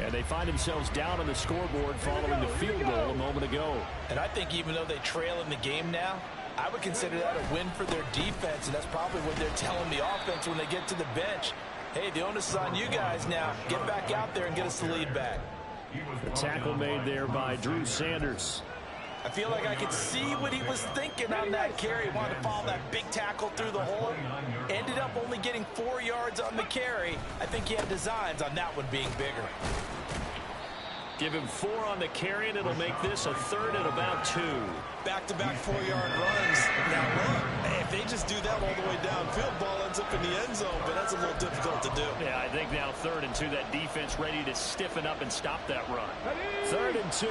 And they find themselves down on the scoreboard following the field goal a moment ago. And I think even though they trail in the game now, I would consider that a win for their defense, and that's probably what they're telling the offense when they get to the bench. Hey, the onus is on you guys now. Get back out there and get us the lead back. The tackle made there by Drew Sanders. I feel like I could see what he was thinking on that carry. He wanted to follow that big tackle through the hole. Ended up only getting 4 yards on the carry. I think he had designs on that one being bigger. Give him 4 on the carry, and it'll make this a third and about 2. Back-to-back 4-yard runs. Now, look, hey, if they just do that all the way downfield, ball ends up in the end zone, but that's a little difficult to do. Yeah, I think now 3rd and 2, that defense ready to stiffen up and stop that run. 3rd and 2.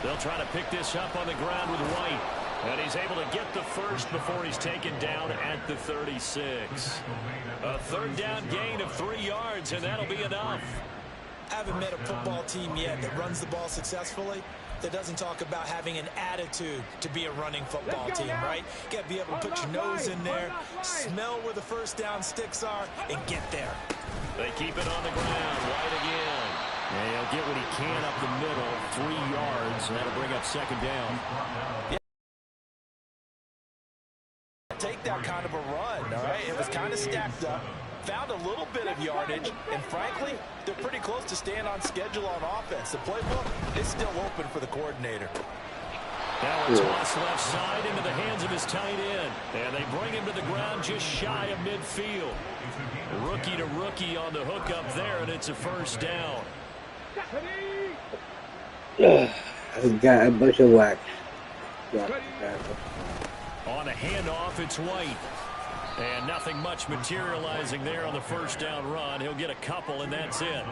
They'll try to pick this up on the ground with White. And he's able to get the first before he's taken down at the 36. A 3rd down gain of 3 yards, and that'll be enough. I haven't met a football team yet that runs the ball successfully that doesn't talk about having an attitude to be a running football team, right? You got to be able to put your nose in there, smell where the first down sticks are, and get there. They keep it on the ground. White again. And he'll get what he can up the middle, 3 yards, and that'll bring up 2nd down. Yeah. Take that kind of a run, all right? It was kind of stacked up, found a little bit of yardage, and frankly, they're pretty close to staying on schedule on offense. The playbook is still open for the coordinator. Now a toss left side into the hands of his tight end. And they bring him to the ground just shy of midfield. Rookie to rookie on the hook up there, and it's a 1st down. I've got a bunch of wax. On a handoff, it's White. And nothing much materializing there on the 1st down run. He'll get a couple, and that's it.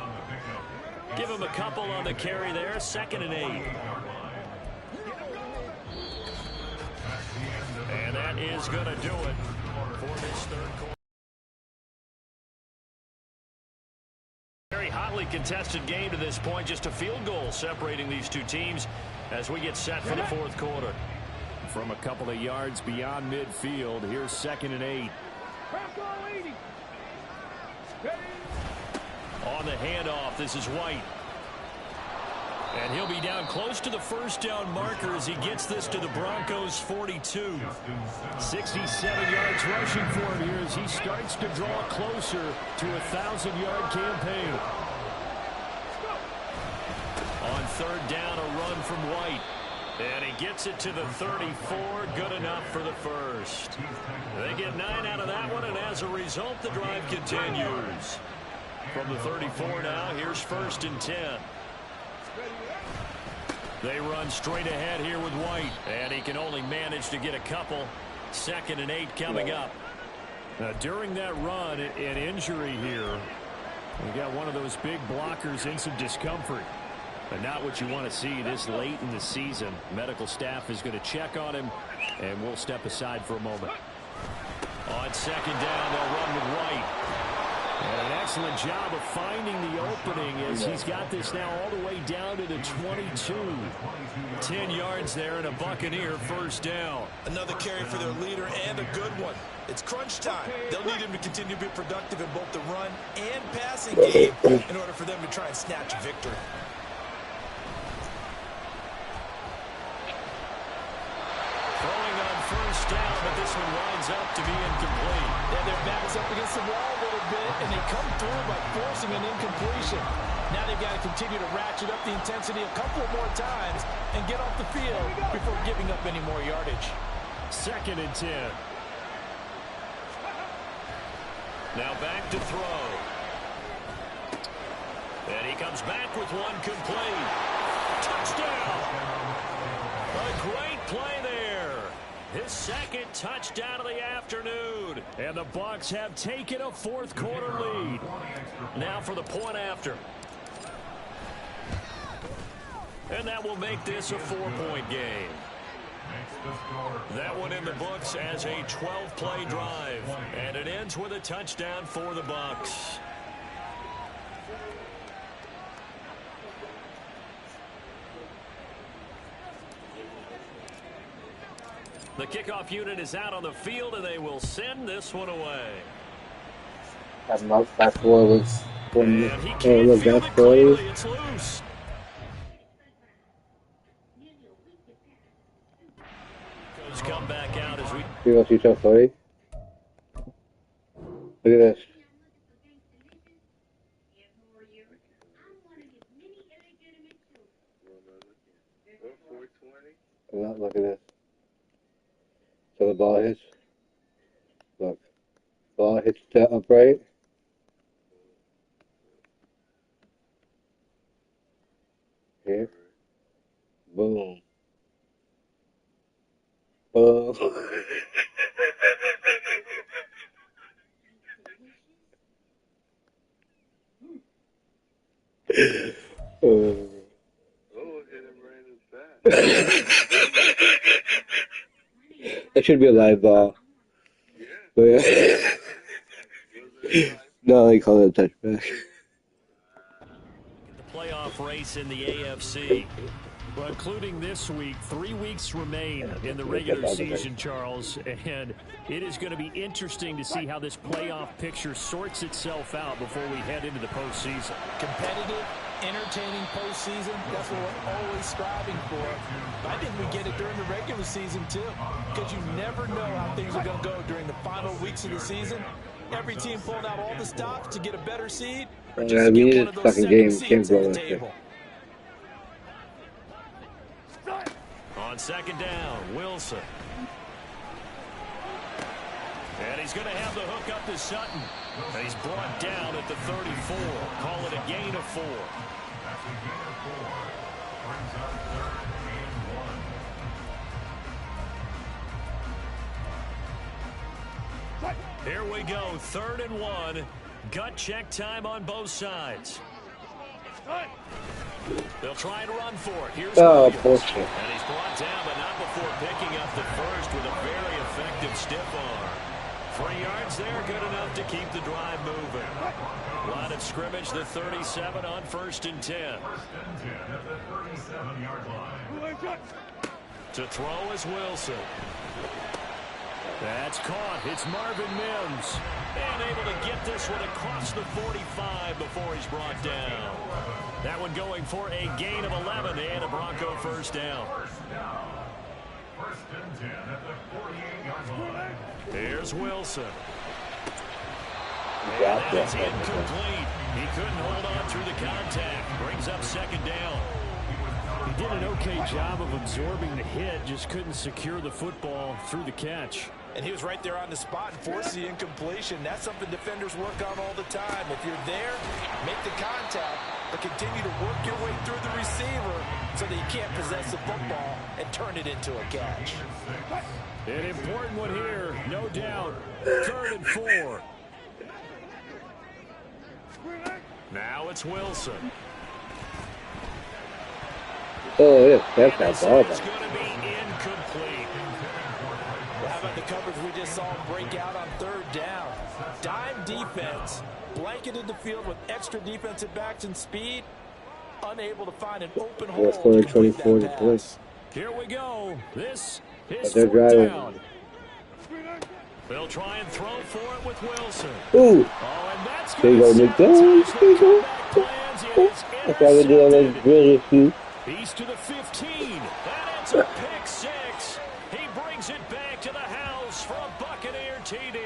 Give him a couple on the carry there. 2nd and 8. And that is going to do it for this 3rd quarter. Very hotly contested game to this point. Just a field goal separating these two teams as we get set for the 4th quarter. From a couple of yards beyond midfield, here's 2nd and 8. On the handoff, this is White. And he'll be down close to the 1st down marker as he gets this to the Broncos' 42. 67 yards rushing for him here as he starts to draw closer to a 1,000-yard campaign. On 3rd down, a run from White. And he gets it to the 34, good enough for the first. They get 9 out of that one, and as a result, the drive continues. From the 34 now, here's 1st and 10. They run straight ahead here with White, and he can only manage to get a couple. 2nd and 8 coming up. Now, during that run, an injury here. We got one of those big blockers in some discomfort. But not what you want to see this late in the season. Medical staff is going to check on him, and we'll step aside for a moment. On 2nd down, they'll run with White. And an excellent job of finding the opening as he's got this now all the way down to the 22. 10 yards there and a Buccaneer 1st down. Another carry for their leader and a good one. It's crunch time. They'll need him to continue to be productive in both the run and passing game in order for them to try and snatch victory. Throwing on 1st down, but this one winds up to be incomplete. Yeah, their back's up against the wall a little bit, and they come through by forcing an incompletion. Now they've got to continue to ratchet up the intensity a couple more times and get off the field before giving up any more yardage. 2nd and 10. Now back to throw. And he comes back with one complete. Touchdown! A great play there. His 2nd touchdown of the afternoon. And the Bucs have taken a 4th quarter lead. Now for the point after. And that will make this a 4-point game. That one in the books as a 12-play drive. And it ends with a touchdown for the Bucs. The kickoff unit is out on the field, and they will send this one away. That four was And he can't feel it clearly. It's loose. Come back out as we... You want to see something funny? Look at this. Look at this. So the ball hits. Look. Ball hits the upright. Here. Boom. Boom. That should be a live ball. But yeah. No, they call it a touchback. The playoff race in the AFC. Well, including this week, 3 weeks remain in the regular season, Charles, and it is going to be interesting to see how this playoff picture sorts itself out before we head into the postseason. Competitive, entertaining postseason, that's what we're always striving for. I think we get it during the regular season, too, because you never know how things are going to go during the final weeks of the season. Every team pulling out all the stops to get a better seed, or just to get one of those second seeds at the table. On second down, Wilson. And he's going to have the hook up to Sutton. And he's brought down at the 34. Call it a gain of 4. That's a gain of 4. Brings up 3rd and 1. Here we go, 3rd and 1. Gut check time on both sides. They'll try and run for it. Here's bullshit. And he's brought down, but not before picking up the first with a very effective stiff arm. 3 yards there, good enough to keep the drive moving. Line of scrimmage, the 37 on 1st and 10. 1st and 10 at the 37-yard line. To throw is Wilson. That's caught. It's Marvin Mims. And able to get this one across the 45 before he's brought down. That one going for a gain of 11 and a Bronco first down. 1st and 10 at the 48-yard line. Here's Wilson. And that is incomplete. He couldn't hold on through the contact. Brings up 2nd down. He did an okay job of absorbing the hit, just couldn't secure the football through the catch. And he was right there on the spot and forced the incompletion. That's something defenders work on all the time. If you're there, make the contact, but continue to work your way through the receiver so that you can't possess the football and turn it into a catch. An important one here, no doubt. 3rd and 4. Now it's Wilson. Oh, yeah, that's that ball. It's going to be incomplete. How about the coverage we just saw break out on 3rd down? Dime defense, blanketed the field with extra defensive backs and speed, unable to find an open hole to complete that pass. Here we go. This is 4th down. They'll try and throw for it with Wilson. Ooh. Oh, and that's there you go, Nick. There you go. That's how we do all those drills. He's to the 15. That ends a pick 6. He brings it back to the house for a Buccaneer TD.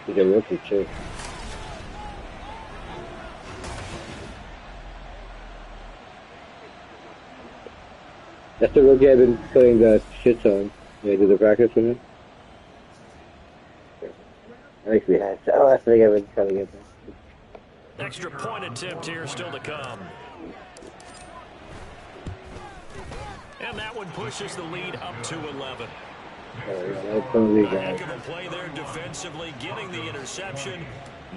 He's a rookie, too. That's the rookie I've been putting the shits on. They do the practice with him. I think we had. Oh, that's the thing I've been trying to get there. Extra point attempt here still to come. And that one pushes the lead up to 11. A heck of a play there defensively, getting the interception.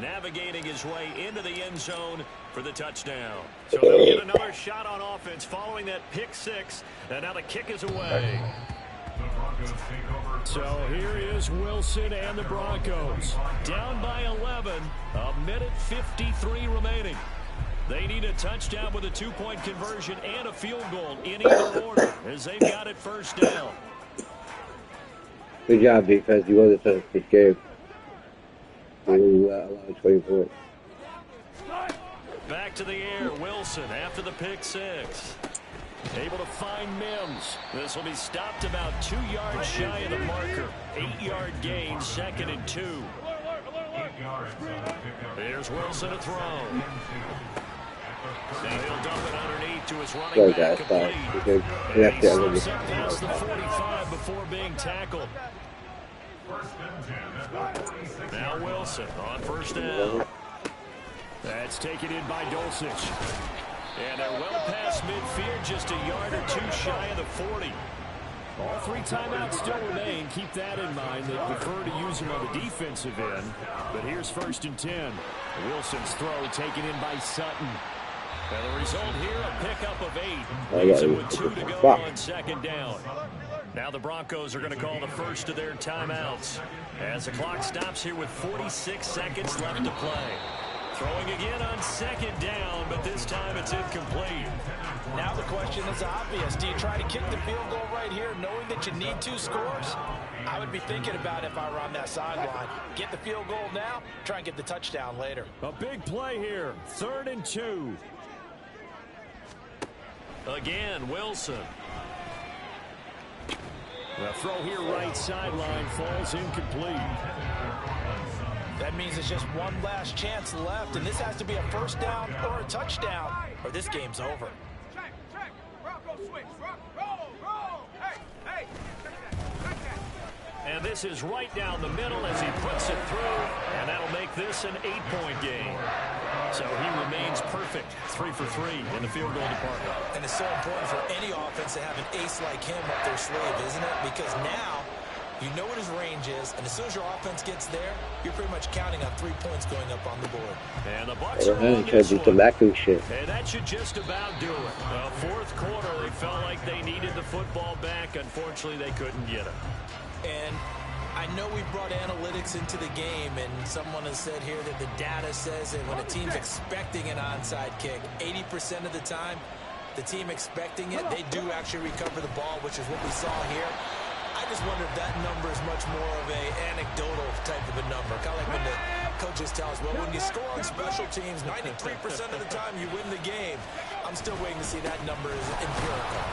navigating his way into the end zone for the touchdown. So they'll get another shot on offense following that pick six, and now the kick is away. So here is Wilson and the Broncos. Down by 11, a minute 53 remaining. They need a touchdown with a two-point conversion and a field goal in either order as they've got it first down. Good job, defense. You won this good game. You allowed 24. Back to the air, Wilson after the pick six. Able to find Mims. This will be stopped about 2 yards shy of the marker. 8-yard gain, 2nd and 2. Here's Wilson to throw. And he'll dump it underneath to his running back complete. He slips up past the 45 before being tackled. Now Wilson on first down. That's taken in by Dulcich. And they're well past midfield, just a yard or two shy of the 40. All 3 timeouts still remain. Keep that in mind. They prefer to use them on the defensive end. But here's 1st and 10. Wilson's throw taken in by Sutton. And the result here, a pickup of 8. Leaves him with 2 to go on 2nd down. Now the Broncos are going to call the first of their timeouts as the clock stops here with 46 seconds left to play. Throwing again on 2nd down, but this time it's incomplete. Now the question is obvious. Do you try to kick the field goal right here knowing that you need 2 scores? I would be thinking about it if I were on that sideline. Get the field goal now, try and get the touchdown later. A big play here, 3rd and 2. Again, Wilson. The throw here right sideline falls incomplete. That means it's just one last chance left, and this has to be a first down or a touchdown, or this game's over. Check, check. Bronco switch. Roll, roll. Hey, hey. Check that. And this is right down the middle as he puts it through, and that'll make this an 8-point game. So he remains perfect, 3 for 3 in the field goal department. And it's so important for any offense to have an ace like him up their sleeve, isn't it? Because now you know what his range is, and as soon as your offense gets there, you're pretty much counting on 3 points going up on the board. And the Bucs are on this one. And that should just about do it. The 4th quarter, they felt like they needed the football back. Unfortunately, they couldn't get it. And I know we brought analytics into the game, and someone has said here that the data says that when a team's expecting an onside kick, 80% of the time, the team expecting it, they do actually recover the ball, which is what we saw here. I just wonder if that number is much more of a anecdotal type of a number. Kind of like when the coaches tell us, well, when you score on special teams, 93% of the time you win the game. I'm still waiting to see that number is empirical.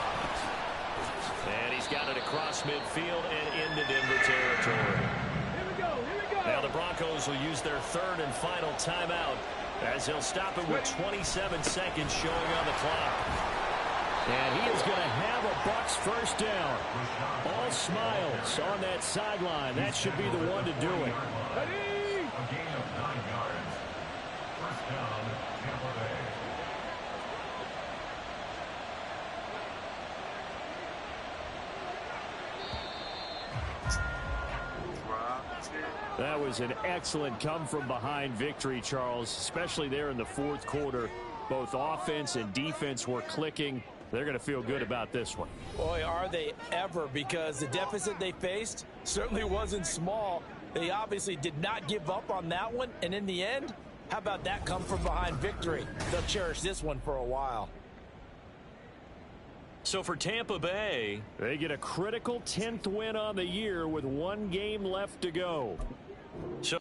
And he's got it across midfield and into Denver territory. Here we go. Now the Broncos will use their 3rd and final timeout as they'll stop it with 27 seconds showing on the clock. And he is going to have a Bucs first down. All smiles on that sideline. That should be the one to do it. Ready? A gain of 9 yards. First down, Tampa Bay. That was an excellent come-from-behind victory, Charles, especially there in the 4th quarter. Both offense and defense were clicking. They're going to feel good about this one. Boy, are they ever, because the deficit they faced certainly wasn't small. They obviously did not give up on that one, and in the end, how about that come-from-behind victory? They'll cherish this one for a while. So for Tampa Bay, they get a critical 10th win on the year with 1 game left to go. So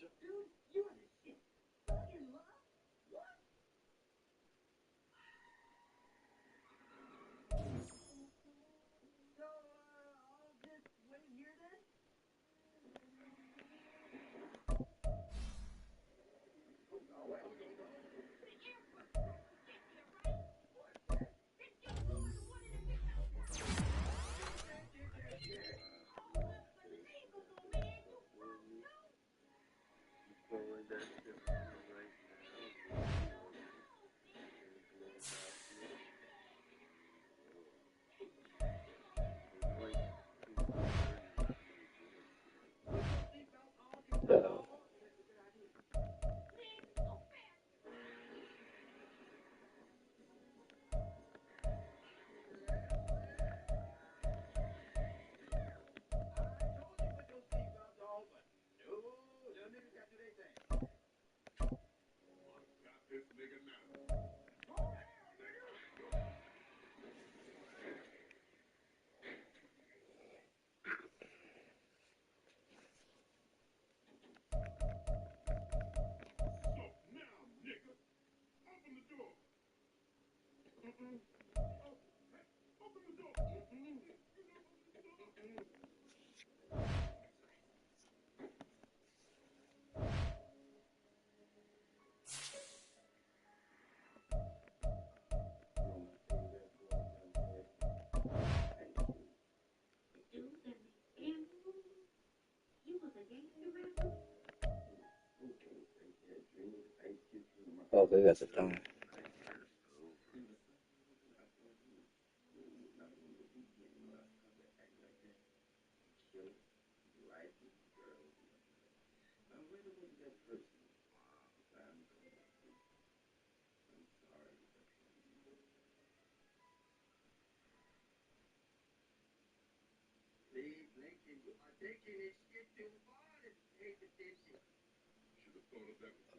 Oh, they got the time.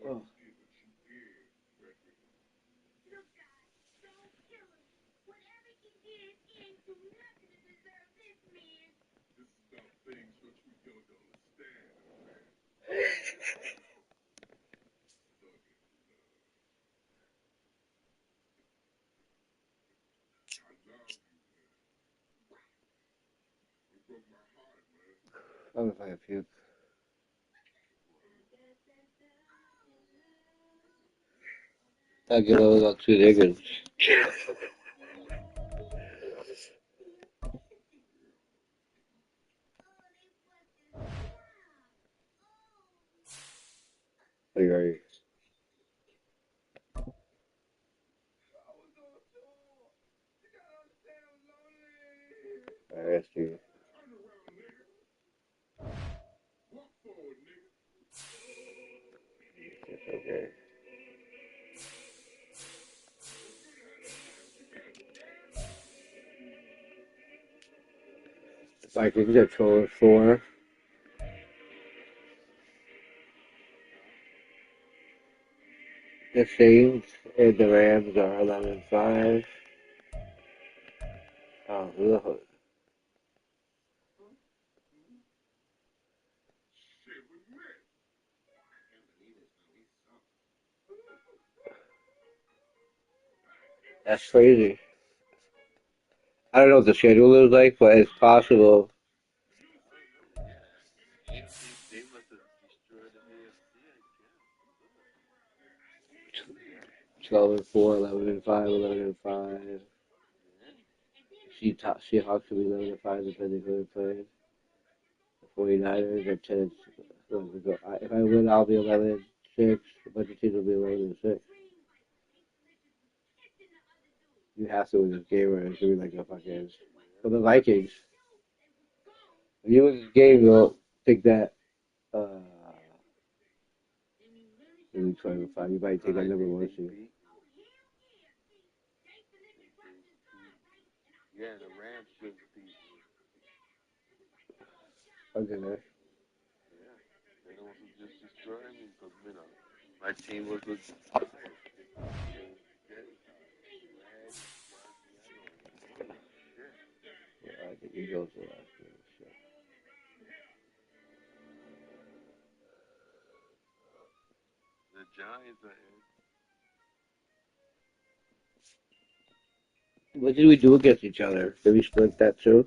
Oh. Look, guys, don't kill him. Whatever he did, he ain't do nothing to deserve this, man. This is about things which we don't understand, man. I love you, man. You broke my heart, man. I'm gonna find a few. I'll give those about 2 niggas. Are you ready? I was on tour. You gotta understand I was lonely. Alright, let's see. Turn around, nigga. Walk forward, nigga. It's okay. Vikings are 12-4. The Saints and the Rams are 11-5. Oh, look. Shit, we met. That's crazy. I don't know what the schedule is like, but it's possible. They must have destroyed the AFC, I guess. 12-4, 11-5, 11-5. Seahawks will be 11-5 depending who they play. The 49ers are 10. If I win, I'll be 11-6. A bunch of teams will be 11-6. You have to win this game, or it's gonna be like a fucking. For the Vikings, if you win this game, you'll take that. Maybe 12-5. You might take that number 1 seed. Yeah, the Rams just beat. Okay, man. Yeah, they don't want to just destroy me because my team was with. I think Eagles will last game. Shit. The Giants are in. What did we do against each other? Did we split that too?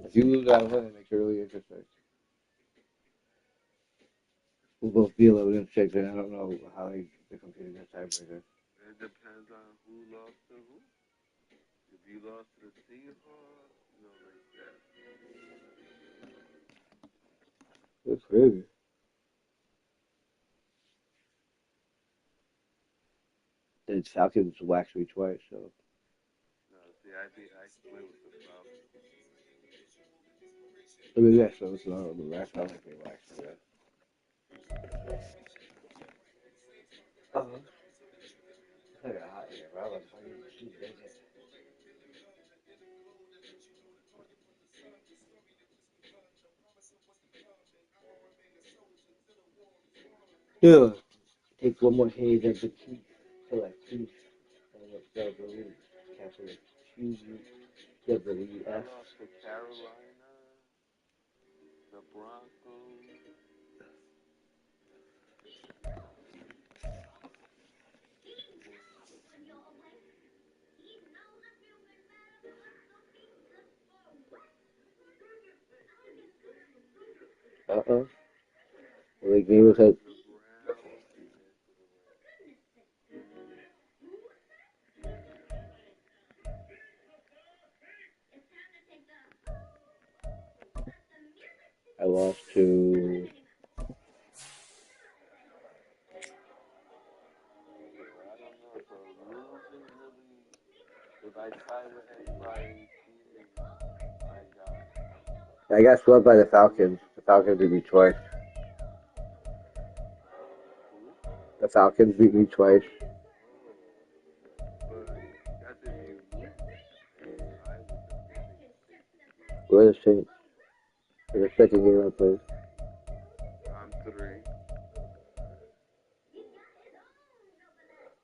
If you lose that one, it makes it really interesting. We'll both be 11-6, and I don't know how they compete against tiebreakers. It depends on who lost to who. If you lost to the Seahawks, like that. That's crazy. And Falcons waxed me twice, so. No, see, I split with the Falcons. I mean, yeah, so it's not on the wax. I like they waxed me. Uh-huh. It's like a hot here, bro. I'm fucking cheese bacon. Yeah. Take one more haze at the teeth till I teeth. And let's go believe. Capital Q W I F. lost to Carolina, the Broncos. Uh-uh. The game was at I lost to If I tie with anybody, I got. I got swept by the Falcons. The Falcons beat me twice. The Falcons beat me twice. But that's if you lose. I would. We're the Saints. For the second game I played. I'm 3.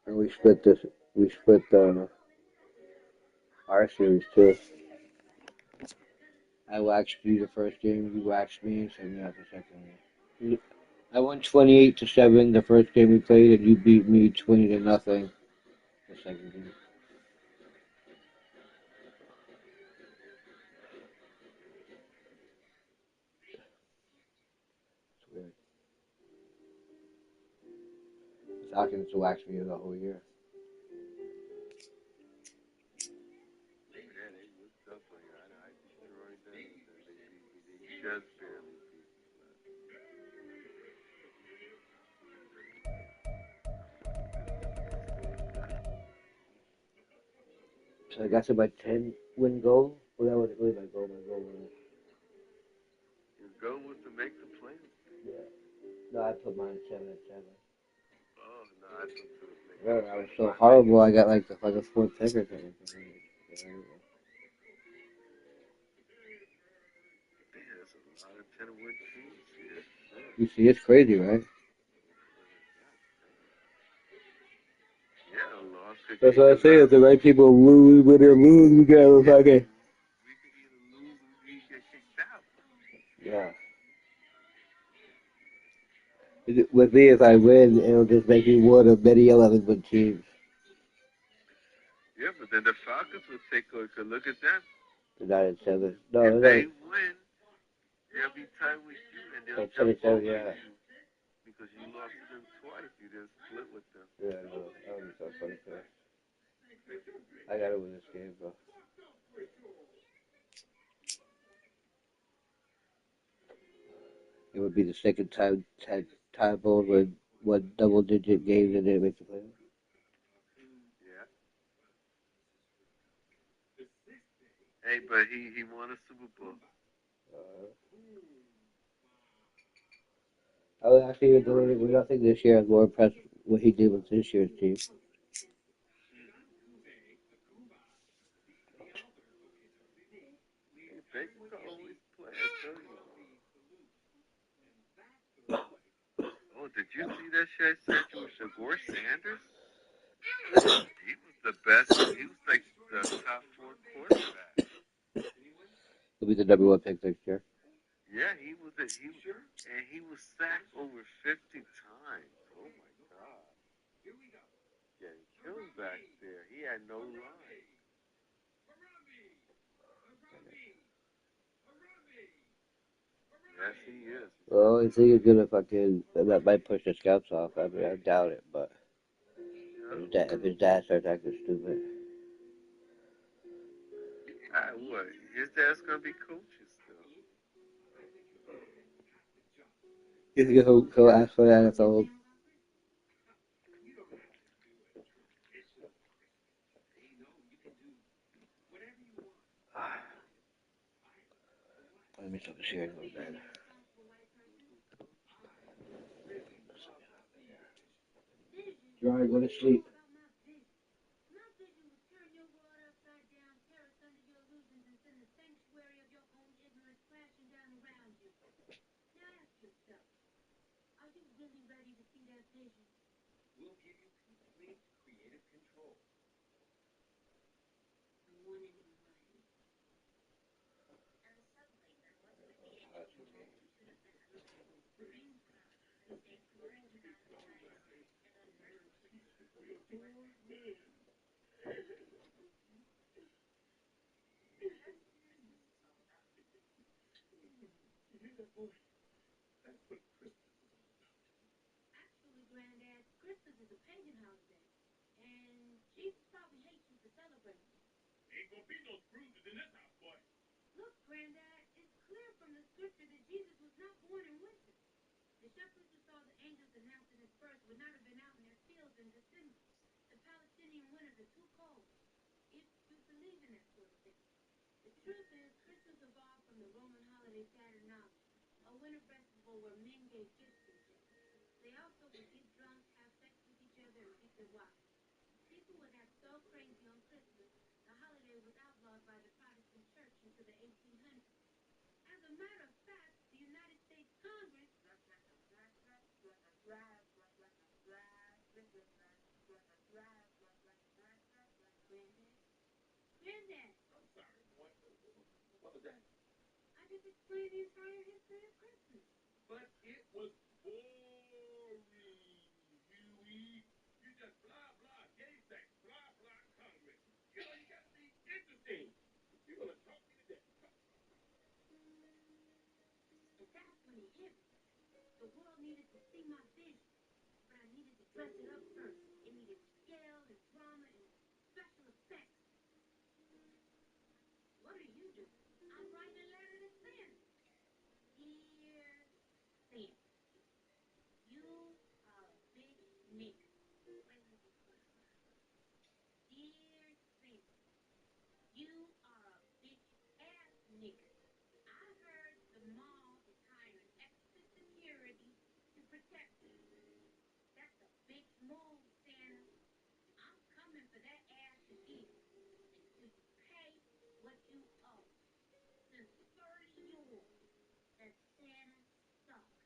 And we split this. We split our series too. I waxed you the first game. You waxed me, so we got the second game. I won 28-7 the first game we played, and you beat me 20-0 the second game. It's weird. The Falcons waxed me the whole year. Yeah, they was definitely. I destroyed them, and then they beat me. They just barely beat me. So I got to my 10-win goal. Well, that wasn't really my goal. My goal was Your goal was to make the playoffs. yeah. No, I put mine at 7-7. Oh no, I took to the make. Remember, I was so horrible. I got like a fourth pick or something. Yeah, there's a lot of 10-win teams here. Shit. You see, it's crazy, right? Yeah, a loss could That's kick what I us say. If out. the right people lose, when they lose, we got a fucking We could either lose or we could get kicked out. yeah. With me, if I win, it'll just make me one of many 11-win teams. Yeah, but then the Falcons will take a look at them. They're not at 7. No, If they're they not. win, they'll be tied with you, and they'll At jump 7-7, over yeah. you because you lost to them twice. You didn't split with them. Yeah, no, that would be so funny. I gotta win this game, bro. It would be the second time Bulls won double-digit games and didn't make the playoffs. Yeah. Hey, but he won a Super Bowl. I was actually doing it. I think this year I'm more impressed with what he did with this year's team. They can always play. I tell you. Oh, did you see that shit I sent you with Shagor Sanders? He was the best. He was like the top 4 quarterback. He'll be the #1 pick next year. Yeah, he was, and he was sacked over 50 times. Oh my God. Getting killed back there. He had no line. Yes, he is. Well, I think he's gonna fucking that might push the scouts off. I mean, I doubt it, but if his dad starts acting stupid, What? His dad's gonna be coaching still. he'll ask for that NFL. Let me stop the sharing a little bit. Dry, go to sleep. We'll give you complete creative control. But Christmas is all about. Actually, Granddad, Christmas is a pagan holiday. And Jesus probably hates you for celebrating it. Ain't gonna be no Scrooges in this house, boy. Look, Granddad, it's clear from the scripture that Jesus was not born in winter. The shepherds who saw the angels announcing his birth would not have been out in their fields in December. The Palestinian winters are too cold, if you believe in that sort of thing. The truth is, Christmas evolved from the Roman holiday Saturnalia, a winter festival where men gave gifts to each other. They also would get drunk, have sex with each other, and beat their wives. People would act so crazy on Christmas, the holiday was outlawed by the Protestant Church until the 1800s. As a matter of fact, the United States Congress Granddad, I'm sorry, boy. What was that? I just explained the entire history of Christmas. But it was boring, Huey. You just blah, blah, gay sex, blah, blah, Congress. You know, you gotta be interesting. You're gonna talk me to death. And that's when it hit me. The world needed to see my vision, but I needed to dress it up first. It needed scale and drama and special effects. What are you doing? I'm writing a letter to Santa. Dear Santa, you are a bitch nigga. Wait. Dear Santa, you are a bitch ass nigga. I heard the mall is hiring extra security to protect you. That's a bitch move, Santa. I'm coming for that ass again until you pay what you owe. Sincerely yours, the Santa Stalker.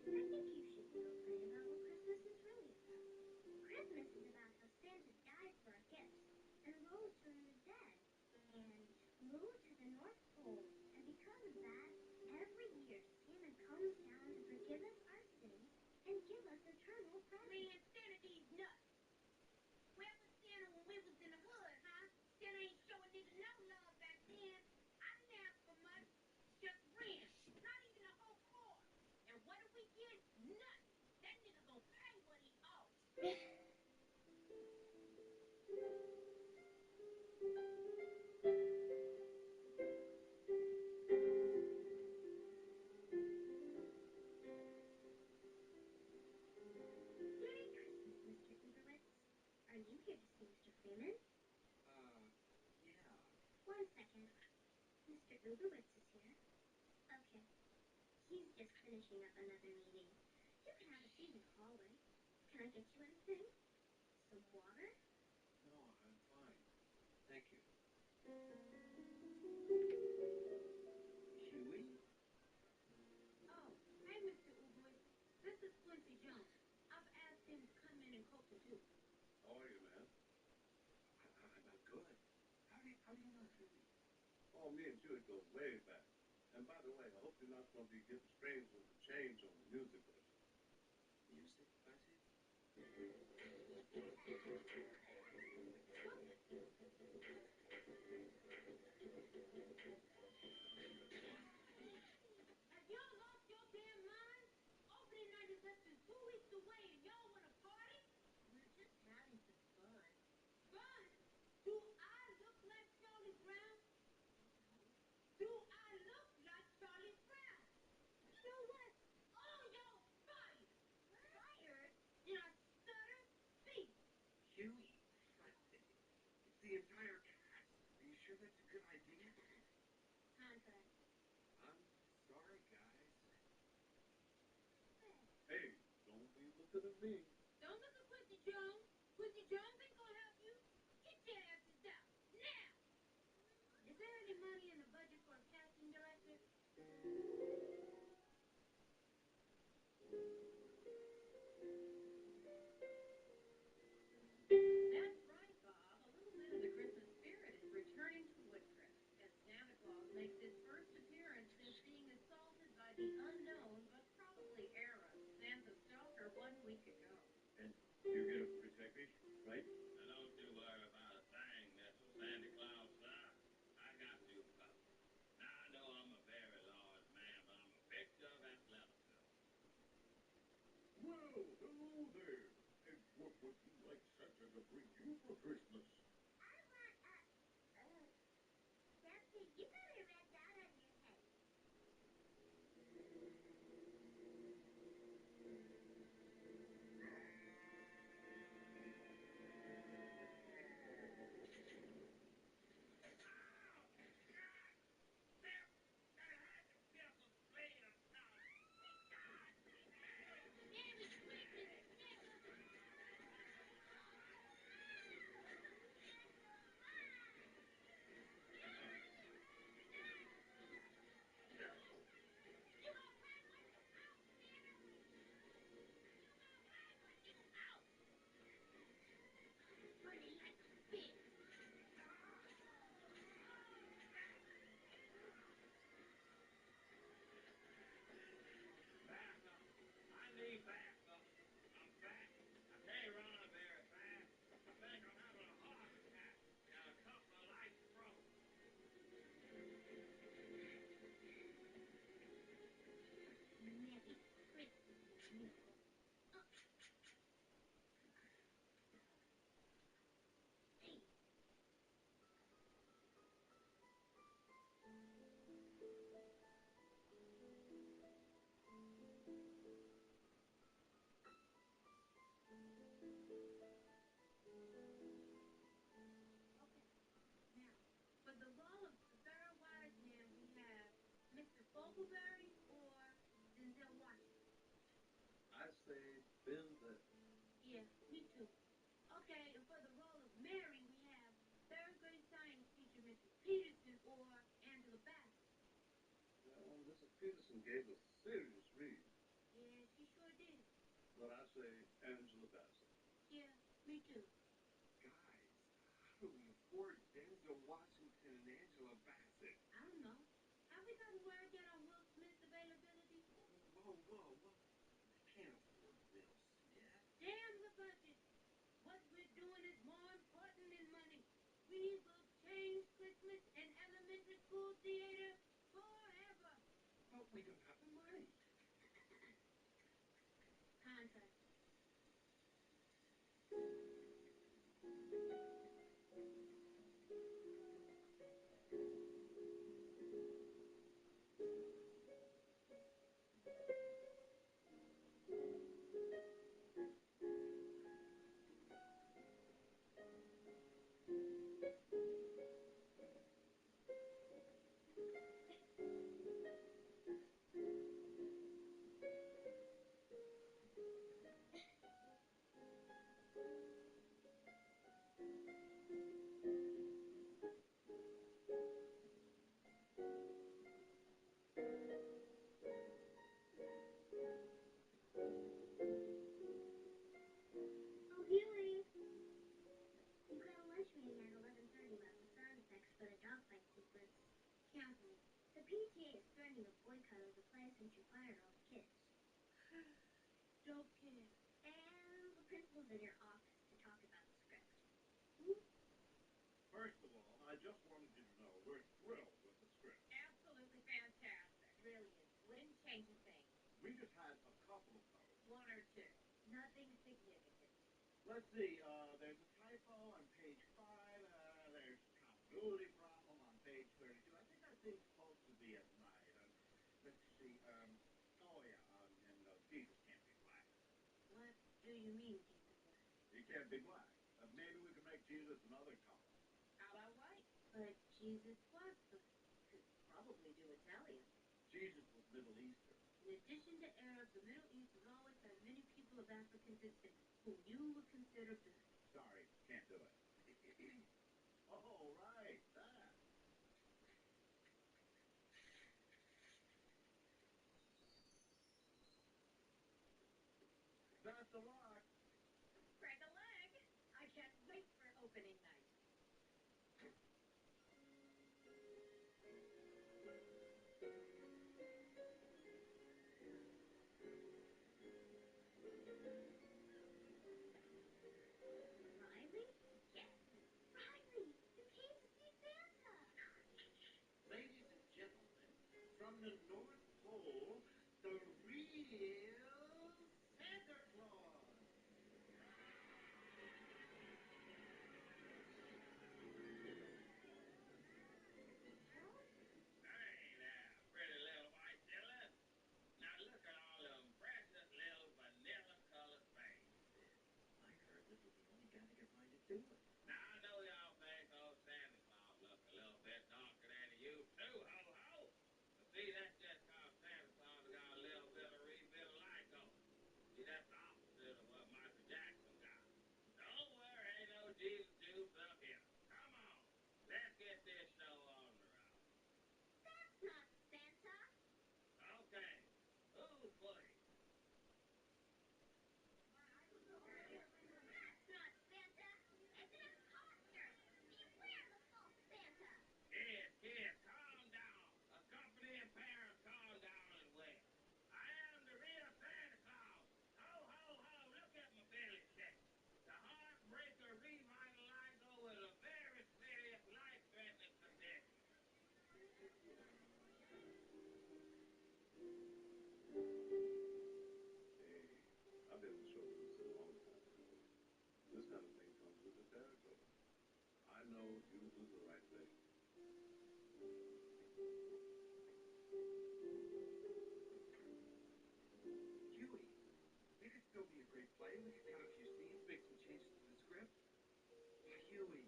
I think you should be okay about what Christmas is really about. Christmas is about how Santa died for our gifts and rose from the dead and moved to the North Pole. And because of that, every year Santa comes down to forgive us our sins and give us eternal presents. Man, Santa needs nuts. Where was Santa when we was in the hood, huh? Santa ain't showing niggas no love back then. I didn't ask for much, just rent, not even a whole car. And what do we get? Nothing. That nigga gonna pay what he owes. Merry Christmas, Mr. Uberwitz. Are you here to see Mr. Freeman? Yeah. 1 second. Mr. Uberwitz is here. Okay. He's just finishing up another meeting. You can have a seat in the hallway. Can I get you anything? Some water? No, I'm fine. Thank you. Huey? Oh, hey, Mr. Uberwitz. This is Quincy Jones. I've asked him to come in and coach the Duke. How are you, man? I'm good. How do you know Huey? Oh, me and Huey go way back. And by the way, I hope you're not going to be getting strange with the change on the music list. Music, Quincy? Have y'all lost your damn minds? Opening night is less than 2 weeks away and y'all want to party? We're just having some fun. Fun? Do I look like Charlie Brown? Do I look like Charlie Brown? You know what? All y'all fired. Fired? Did I stutter? Speak. Huey, it's the entire cast. Are you sure that's a good idea? Contract. I'm sorry, guys. Hey, don't be looking at me. Don't look at Quincy Jones. Quincy Jones ain't gonna help you. Get your asses out. Now! Is there any money in the budget for a casting director? That's right, Bob. A little bit of the Christmas spirit is returning to Woodcrest as Santa Claus makes his first appearance since being assaulted by the unknown but probably era Santa Stalker 1 week ago. And you're going to protect me, right? Now don't you worry about a thing, Mr. Santa Claus, sir. I got you covered. Now I know I'm a very large man, for Christmas? Something. You got a red dot on your head. Merry Christmas, Back up. I need back up. I'm fat. I can't run very fast. I think I'm having a heart attack. Got a couple of lights froze. Merry Christmas, Nico. Hey. Okay. Now, for the role of the third wise man, we have Mr. Fogelberry or Denzel Washington. I say Ben there. Yeah, me too. Okay, and for the role of Mary, we have third grade science teacher Mrs. Peterson or Angela Bassett. Well, Mrs. Peterson gave a serious read. Yeah, she sure did. But I say Angela Bassett. Yeah, me too. Guys, how do we afford Denzel Washington and Angela Bassett? I don't know. Have we gotten word yet on Will Smith's availability? Whoa. We can't afford Will Smith. Damn the budget. What we're doing is more important than money. We will change Christmas and elementary school theater forever. But we don't have the money. Contract. Oh, Huey. You've got a lunch meeting at 11:30 about the sound effects for the dogfight sequence. Cancel it. The PTA is threatening a boycott of the play since you fired all the kids. Don't care. And the principal's in your office to talk about the script. First of all, I just wanted you to know we're thrilled with the script. Absolutely fantastic. Really is. Wouldn't change a thing. We just had a couple of notes. One or two. Nothing significant. Let's see, there's a typo on page 5, there's a continuity problem on page 32. I think that thing's supposed to be at night. Let's see, Jesus can't be black. What do you mean, Jesus? He can't be black. Maybe we can make Jesus another color. How about white? But Jesus was black. Could probably do Italian. Jesus was Middle Eastern. In addition to Arabs, the Middle East has always had many people of African descent whom you would consider black. Sorry, can't do it. Oh, right, that. Best of luck. Crack a leg. I can't wait for opening night. Riley? Yes, Riley! You came to see Santa! Ladies and gentlemen, from the North Pole, the real Santa Claus. was the right thing. Huey, it could still be a great play. We could cut a few scenes, make some changes to the script. Huey,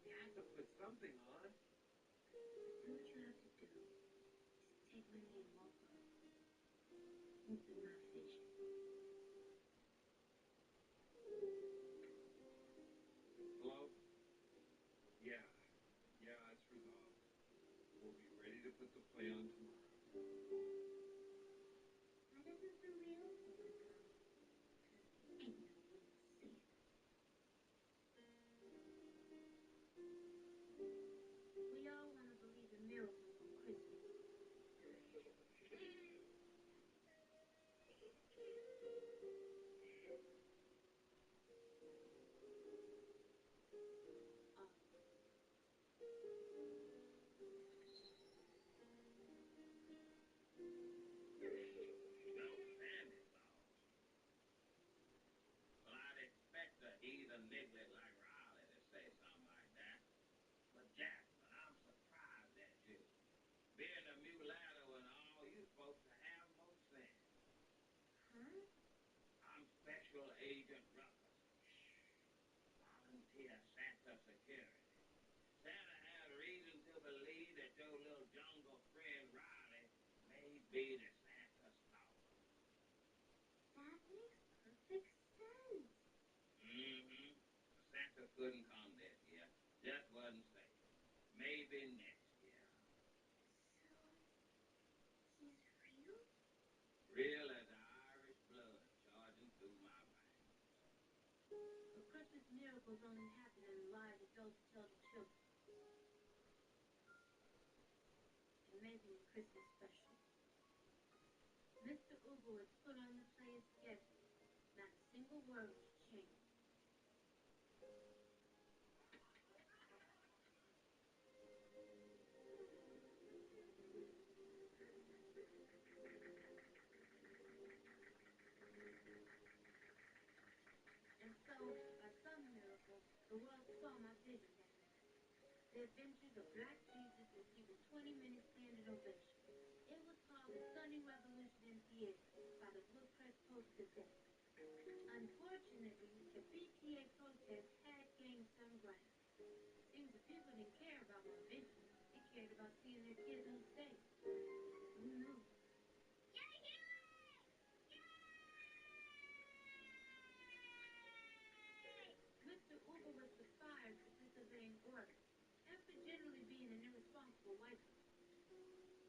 you have to put something on. Do what you have to do. Just take my name off of it. Open my vision. Hello? Yeah. Yeah, it's resolved. We'll be ready to put the play on tomorrow. Why doesn't the real Homer come? 'Cause there ain't no way to see it. We all want to believe in miracles on Christmas. No Santa Claus. Well, I'd expect a heathen niglet like Riley to say something like that. But Jasmine, I'm surprised at you. Being a mulatto and all, you supposed to have more sense. Huh? I'm Special Agent Ruckus. Volunteer Santa Security. Santa has reason to believe that your little jungle friend Riley may be the Santa stalker. That makes perfect sense. Mm-hmm. Santa couldn't come this year. Just wasn't safe. Maybe next year. So, he's real? Real as Irish blood charging through my veins. But Christmas miracles only happen in the lives of those who tell the truth. And maybe in Christmas special. Mr. Ugo has put on the play as scheduled. Not a single word was changed. And so, by some miracle, the world saw my vision that night. The Adventures of Black Jesus received a 20-minute standing ovation. It was called the Stunning Revolution in Theater by the Woodcrest Post-Gazette. Unfortunately, the PTA protest had gained some ground. Seems the people didn't care about my vision. They cared about seeing their kids on stage. Who knew? Mr. Uber was fired for disobeying orders and for generally being an irresponsible white boy.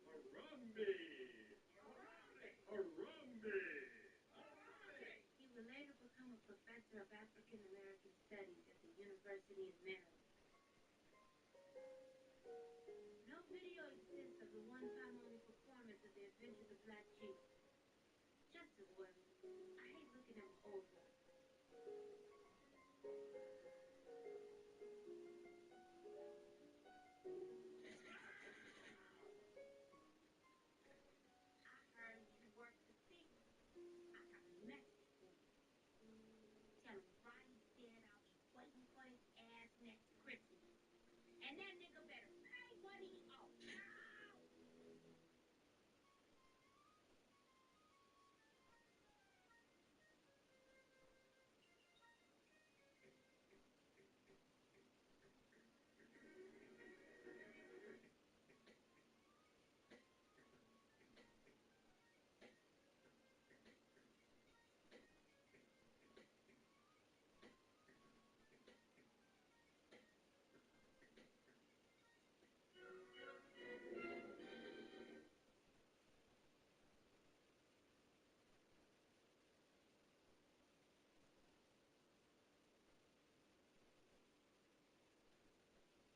Harambe! Harambe! He would later become a professor of African American Studies at the University of Maryland. No video exists of the one-time only performance of the Adventures of Black Jesus. Just as well. I hate looking at my old work. I heard you work the thing. I got a message for you. Tell him Ronnie said I'll be waiting for his ass next Christmas. And that nigga better pay what he owes.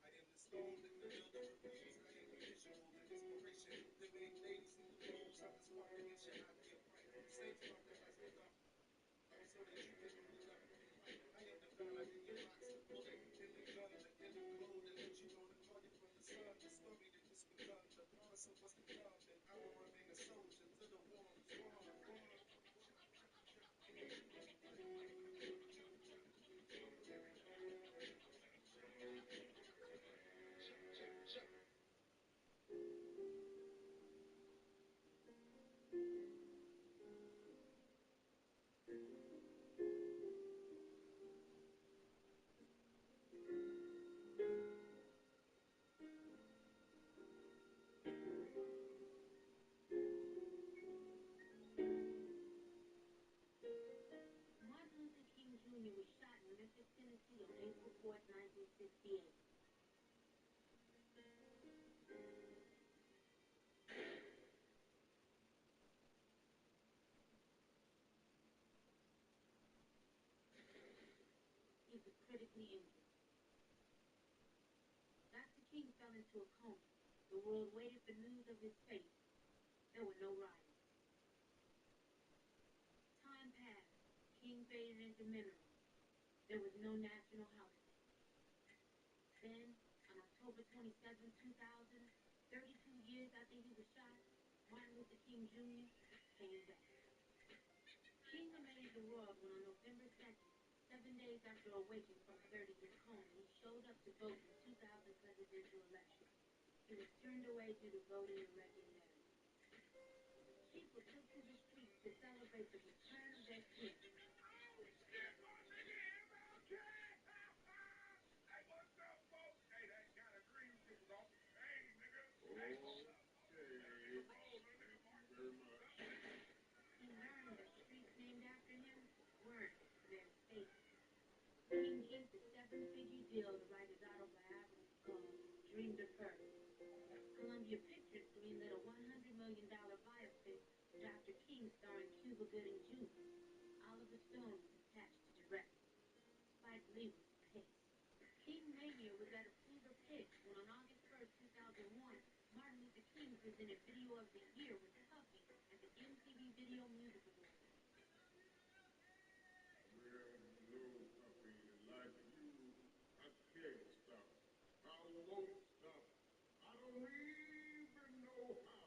I am the stone in the building reviews. I am the visual, the inspiration. The way ladies in the rooms, I'm inspiration. I get right. Stage partner as we go. So that you can really love me right. I am the fella in your box, the bullet in the gun, the inner code, and let you know to call you from the sun. The story that just begun, the promise of what's to come, and I will remain a soldier till the war is won. was critically injured. Dr. King fell into a coma. The world waited for news of his fate. There were no riots. Time passed. King faded into memory. There was no national holiday. Then, on October 27, 2000, 32 years after he was shot, Martin Luther King Jr. came back. King amazed the world when on November 2nd, 7 days after awakening from a 30-year coma, he showed up to vote in the 2000 presidential election. He was turned away due to voting irregularity. People took to the streets to celebrate the return of their king. He learned that streets named after him weren't very stable. King inked a 7-figure deal to write his autobiography called Dream Deferred. Columbia Pictures greenlit a $100 million biopic of Dr. King starring Cuba Gooding Jr. Oliver Stone was attached to direct. Spike Lee was pissed. King Mania was at a fever pitch when on August 1st, 2001, Martin Luther King presented Video of the Year with Puffy at the MTV Video Music Awards. Well, no, puppy, like you, I can't stop. I won't stop. I don't even know how to stop.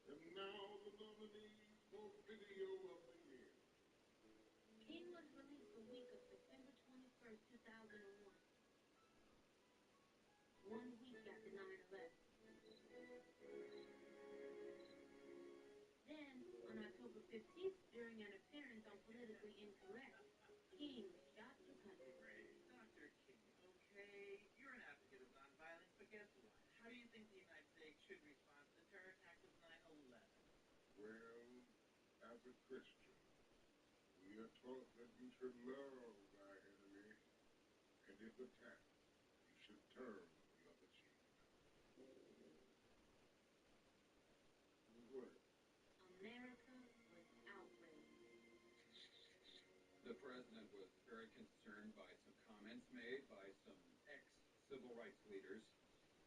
And now the nominees for Video of the Year. King was released the week of September 21st, 2001. 1 week after 9/11. Then, on October 15th, during an appearance on Politically Incorrect, King shot the country. Dr. King, okay, you're an advocate of nonviolence, but guess what? How do you think the United States should respond to the terror attacks of 9/11? Well, as a Christian, we are taught that you should love thy enemy, and if attacked, you should turn the other cheek. What? America was outraged. The president was very concerned by some comments made by some ex-civil rights leaders,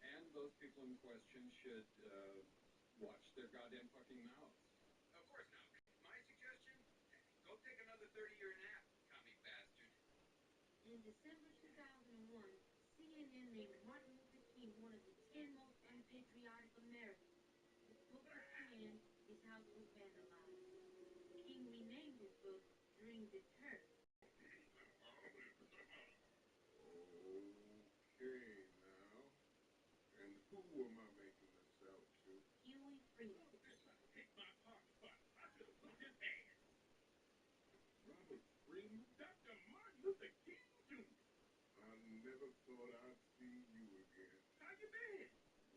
and those people in question should watch their goddamn fucking mouths. Of course not. My suggestion? Go take another 30-year nap, commie bastard. In December 2001, CNN named Martin Luther King one of the 10 most unpatriotic Americans. His book was penned, his house was vandalized. King renamed his book Dream Deterred. Okay, now. And who am I making this out to? Huey Freeman. Kick my party button. I should have put his ass. Robert Freeman? Dr. Martin Luther King Jr. I never thought I'd see you again. How you been?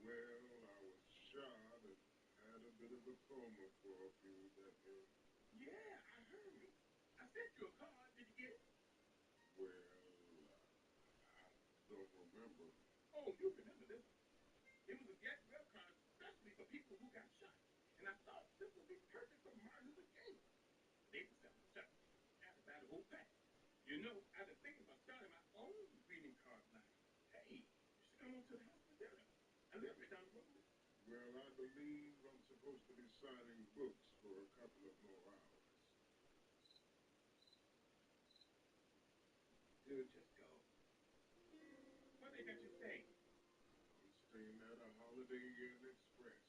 Well, I was shot and had a bit of a coma for a few decades. Yeah, I heard. I sent you a card. Did you get it? Well, I don't remember. Oh, you remember this? It was a get well card, especially for people who got shot. And I thought this would be perfect for Martin Luther King. April 7th, had about a whole pack. You know, I've been thinking about starting my own greeting card line. Hey, you should come on to the house for dinner. I live right down the road. Well, I believe I'm supposed to be signing books for a couple of more hours. Dude, just go. What they got you staying? I'm staying at a Holiday Inn Express.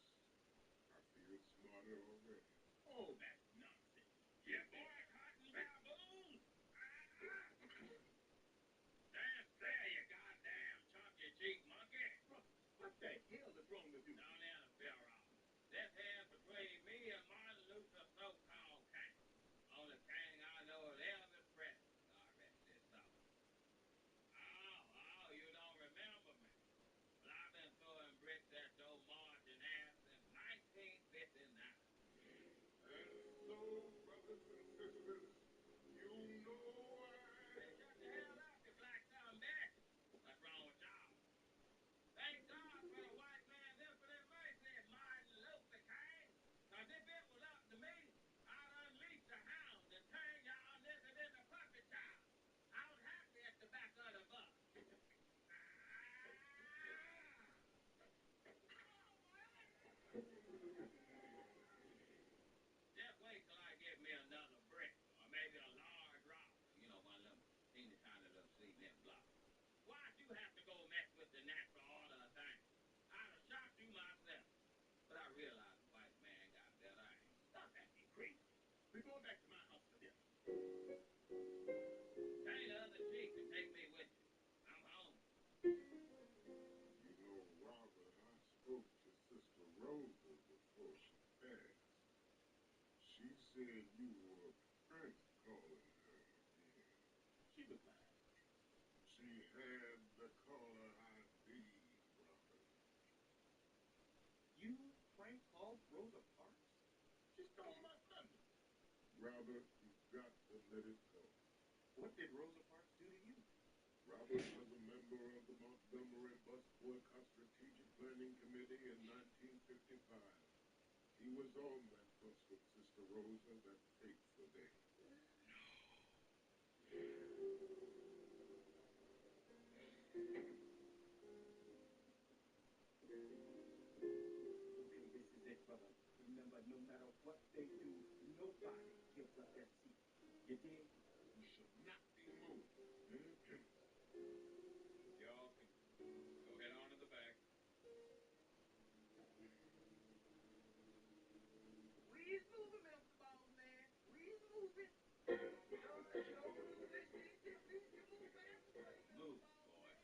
I feel smarter already. Oh, that's nonsense. You boycotting baboons? Stand still, you goddamn chunky cheek monkey. What the hell is wrong with you? Don't interfere, Rob. This here between me and Martin Luther so-called king. Only king I know is Elvis Presley. God rest his soul. Oh, you don't remember me? Well, I've been throwing bricks at Joe Martin said you were prank calling her. She was lying. She had the caller ID, Robert. You prank called Rosa Parks? She stole my thunder. Robert, you've got to let it go. What did Rosa Parks do to you? Robert was a member of the Montgomery Bus Boycott Strategic Planning Committee in 1955. He was on that bus with Sister Rosa that fateful day. Maybe this is it, brother. Remember, no matter what they do, nobody gives up their seat. You dig? You should not be moved. Y'all can go head on to the back. Breeze moving, Mr. Boss Man. Breeze moving. Show moving. Move, boy.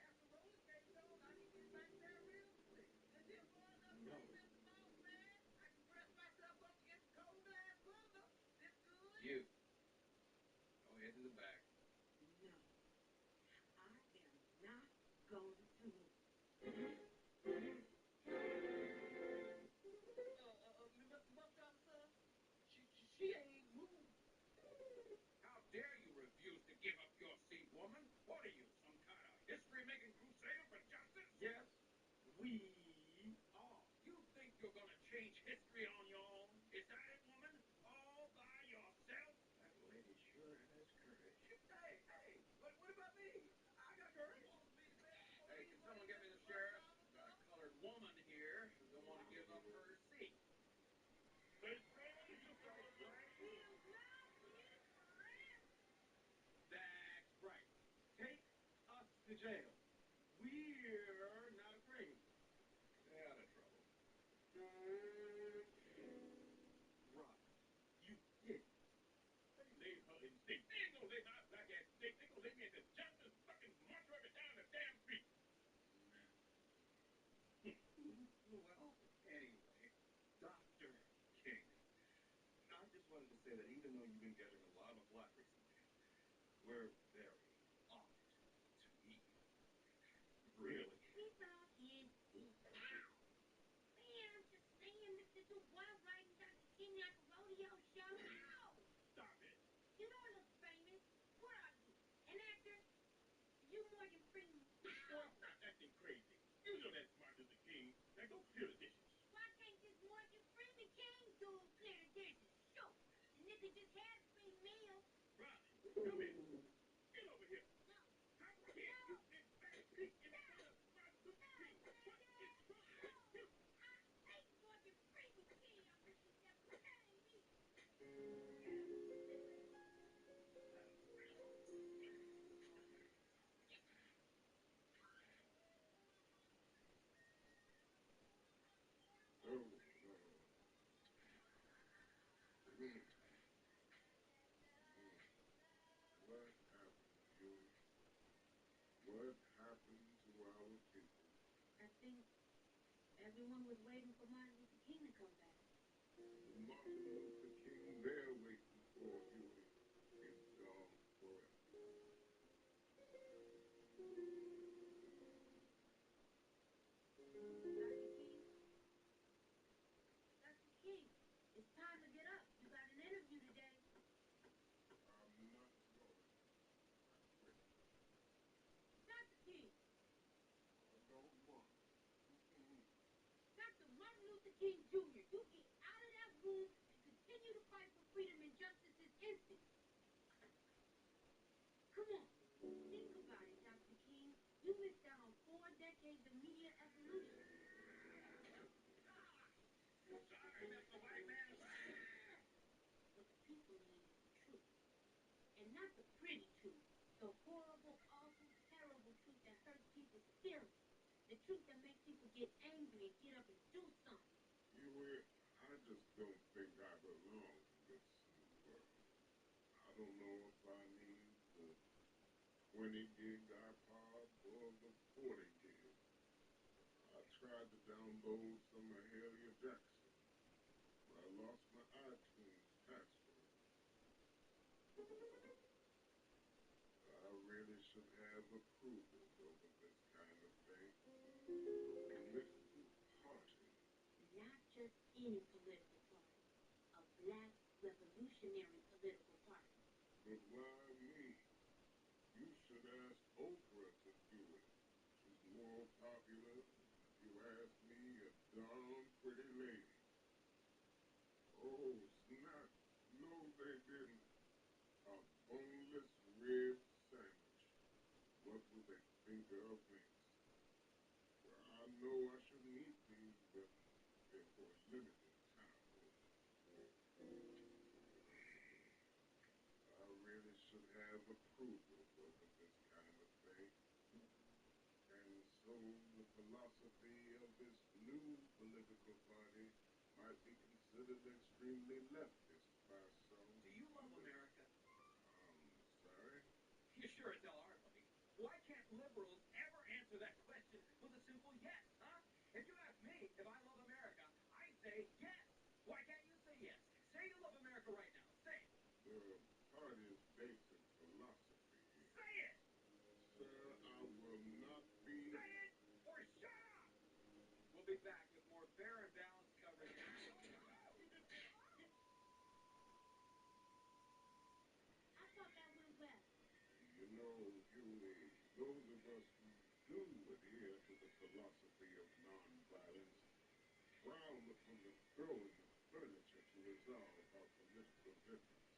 After roller skates on, I can get back there real quick. Is it far enough for you, Mr. Boss Man? I can press myself up against cold glass booger. This good? You. Go head to the back. No, I am not going to move. Mr. Bus Driver, sir? She ain't moved. How dare you refuse to give up your seat, woman? What are you, some kind of history-making crusader for justice? Yes, we are. You think you're gonna change history on your own? Is that it, woman? All by yourself? That lady sure has courage. Hey, what about me? I got courage. Hey, can someone get me the sheriff? Got a colored woman here who don't want to give up her seat. That's right. Take us to jail. We're not afraid. Stay out of trouble. Rob, you did. They leave her in state. They ain't gonna leave my black ass state. They gonna leave me at the justice fucking mortuary down the damn street. Well, anyway, Dr. King, I just wanted to say that even though you've been getting a lot of flack recently, we're very honored to meet you. Really. This all is ow. Man, I'm just saying, Mr. DeWild riding Dr. King like a rodeo show. Ow! Stop it. You don't look famous. What are you? An actor? You Morgan Freeman. Boy, stop acting crazy. You know that's Martin Luther King. Now go clear the dishes. Why can't this Morgan Freeman King dude clear the dishes? Sure. The nigga just had a free meal. Ronnie, come here. Get over here. No. How can you sit back in front of Martin Luther King? What is wrong with you? I hate Morgan Freeman King. I wish he never came either. Oh, no. What happened, Huey? What happened to our people? I think everyone was waiting for Martin Luther King to come back. Martin Luther King they're waiting for, Huey, is gone forever. Dr. King, it's time to get up. You got an interview today. I'm not going. I quit. Dr. King, I don't want. Dr. Martin Luther King Jr., you get out of that room and continue to fight for freedom and justice this instant. Come on, think about it, Dr. King. You missed out on 4 decades of media evolution. Sorry, Mr. White Man. What the people need is the truth. And not the pretty truth. The horrible, awful, terrible truth that hurts people's feelings. The truth that makes people get angry and get up and do something. Huey, I just don't think I belong in this new world. I don't know if I need the 20 gig iPod or the 40 gig. I tried to download some of Mahalia Jackson, but I lost my iTunes should have approval over this kind of thing. Political party. Not just any political party. A black revolutionary political party. But why me? You should ask Oprah to do it. She's more popular. If you ask me, a darn pretty lady. Oh, snap. No, they didn't. A boneless rib sandwich. What would they think of next? Well, I know I shouldn't eat these, but they're for a limited time. I really should have approval over this kind of thing. And so the philosophy of this new political party might be considered extremely leftist by some. Do you love America? Sorry? You sure as hell are, buddy. Why can't liberals ever answer that question with a simple yes, huh? If you ask me if I love America, I say yes. Why can't you say yes? Say you love America right now. Say it. The party's basic philosophy. Say it! Sir, I will not be. Say it or shut up! We'll be back with more fair and balanced coverage. I thought that went well. You know, Huey, those of us who do adhere to the philosophy of nonviolence frown upon the throwing of furniture to resolve our political differences.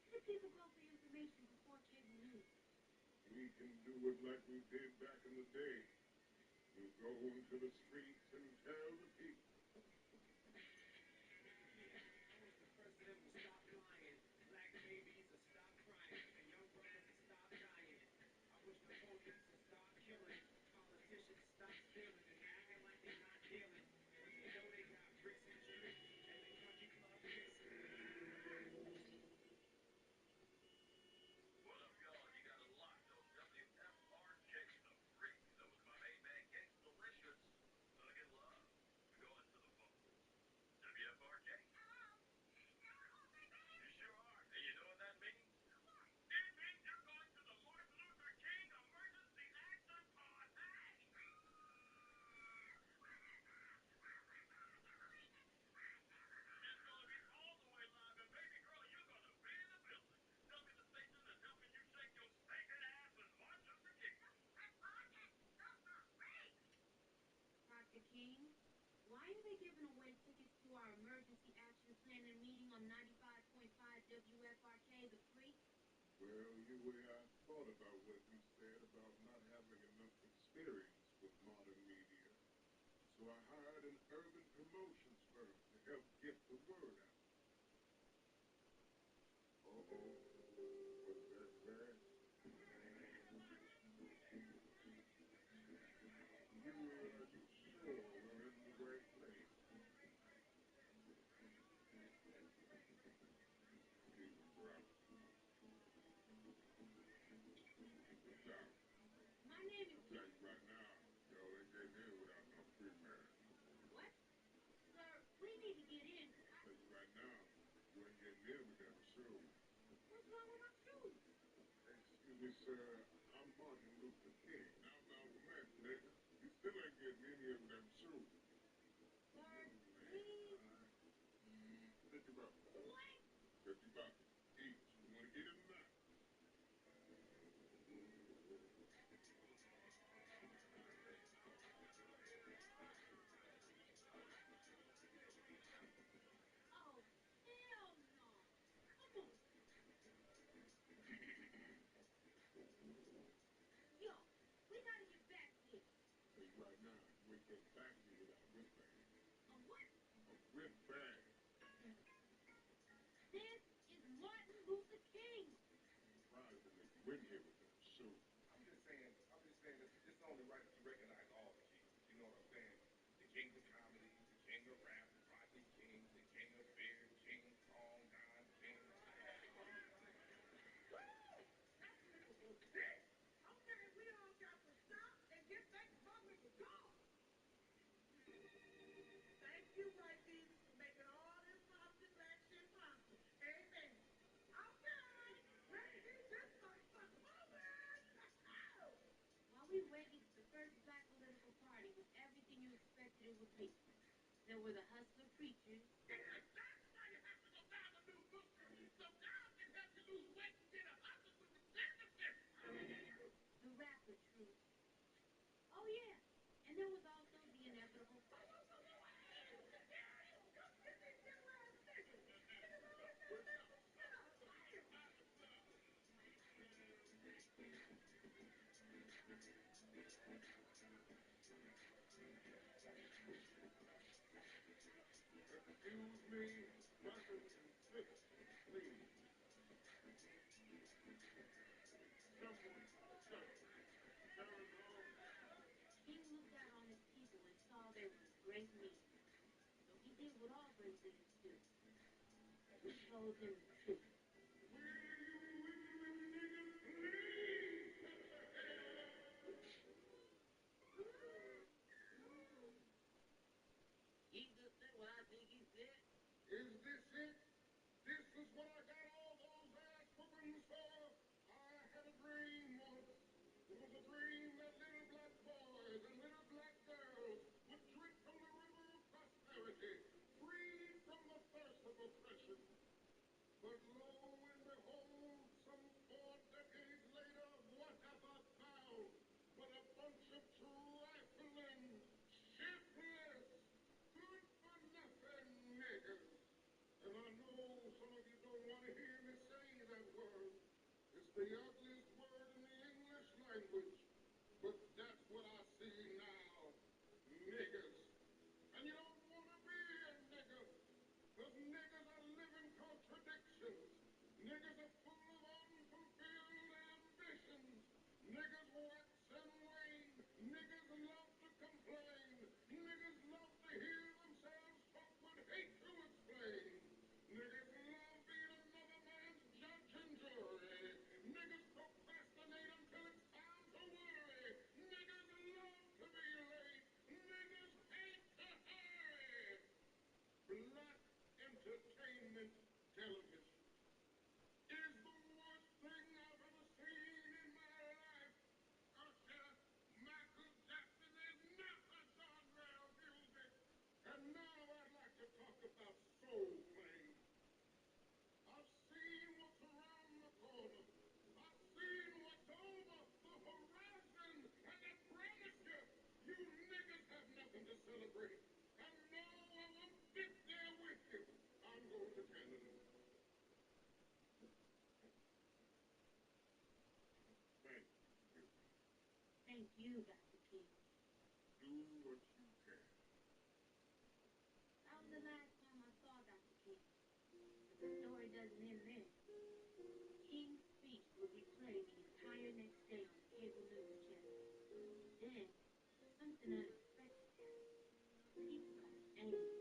Give people go for information before cable news. We can do it like we did back in the day. We go into the streets and tell the people. I wish the president would stop lying, black babies would stop crying, and young brothers would stop dying. I wish the police would stop killing, politicians stop stealing and acting like they're not dealing. When you know they got bricks and tricks and the country club kissing. What up, y'all? You got it locked on WFRK, the freak. Those my main man cakes, delicious. Thug and love. Going to the phones. WFRK. Hello? Am I home, baby? You sure are. And you know what that means? It means you're going to the Martin Luther King Emergency Action Party. It's going to be all the way live, and baby girl, you're going to be in the building. Tell me the station that's helping you shake your stinking ass with Martin Luther King. Dr. King, why are they giving away tickets to our emergency action planning meeting on 95.5 WFRK, The Freak? Well, Huey, I thought about what you said about not having enough experience with modern media. So I hired an urban promotions firm to help get the word out. Uh-oh. What's that crash? Huey, are you sure we're in the right place? Stephen Brown. Now, My name is... I'll tell you right now, y'all ain't getting in without no primary. What? Sir, we need to get in, because I'll tell you right now, you ain't getting in with them shoes. What's wrong with my shoes? Excuse me, sir, I'm Martin Luther King. Now, Malcolm X, nigga. You still ain't getting in here with them shoes. Sir, please. $50. What? $50 each. You want to get in or not? Oh, hell no. Come on. Yo, we gotta get back there. Tell you right now, you ain't getting back here without a wristband. A what? A wristband. This is Martin Luther King. Excuse me, madam, please. Someone, sir, Sheriff Law. King looked out on his people and saw there was great need. So he did what all great leaders do. He told them the truth. He just said what I think he said. Is this it? This is what I got all those ass whoopings for? I had a dream once. It was a dream that little black boys and little black girls would drink from the river of prosperity, freed from the thirst of oppression. But lo and behold, some 4 decades later, what have I found but a bunch of trifling, shiftless, good-for-nothing niggers? And I know some of you don't want to hear me say that word. It's the ugliest word in the English language. But that's what I see now. Niggers. And you don't want to be a nigger. Because niggers are living contradictions. Niggers are full of unfulfilled ambitions. Niggers wax and wane. Niggers love to complain. Niggers love to hear themselves talk with hate to explain. Niggers love being another man's judge and jury. Niggers procrastinate until it's time to worry. Niggers love to be late. Niggers hate to hurry. Black entertainment television is the worst thing I've ever seen in my life. Usher, Michael Jackson is not a genre of music. And now I'd like to talk about soul playing. I've seen what's around the corner. I've seen what's over the horizon. And I promise you, you niggas have nothing to celebrate. And no, I won't sit there with you. I'm going to Canada. Thank you. Thank you, Dr. King. Do what you can. That was the last time I saw Dr. King. But the story doesn't end there. King's speech would be played the entire next day on the cable news channel. Then, something unexpected happened. People got angry.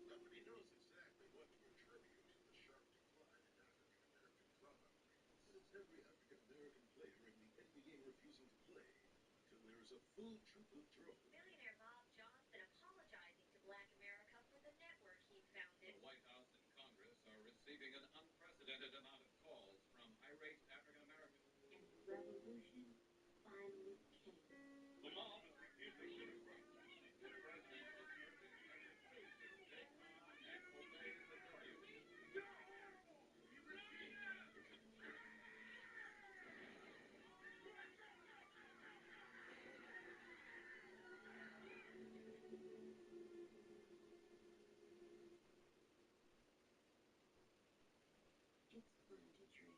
Nobody knows exactly what to attribute to the sharp decline in African American dropout rates. But it's every African American player in the NBA refusing to play until there is a full troop of drones. Millionaire Bob Johnson apologizing to Black America for the network he founded. The White House and Congress are receiving an unprecedented amount of calls from irate African Americans. And the revolution finally came. The mob is refusing to confront. The president refuses and refuses to take on and obey the deluge. It's fun to dream.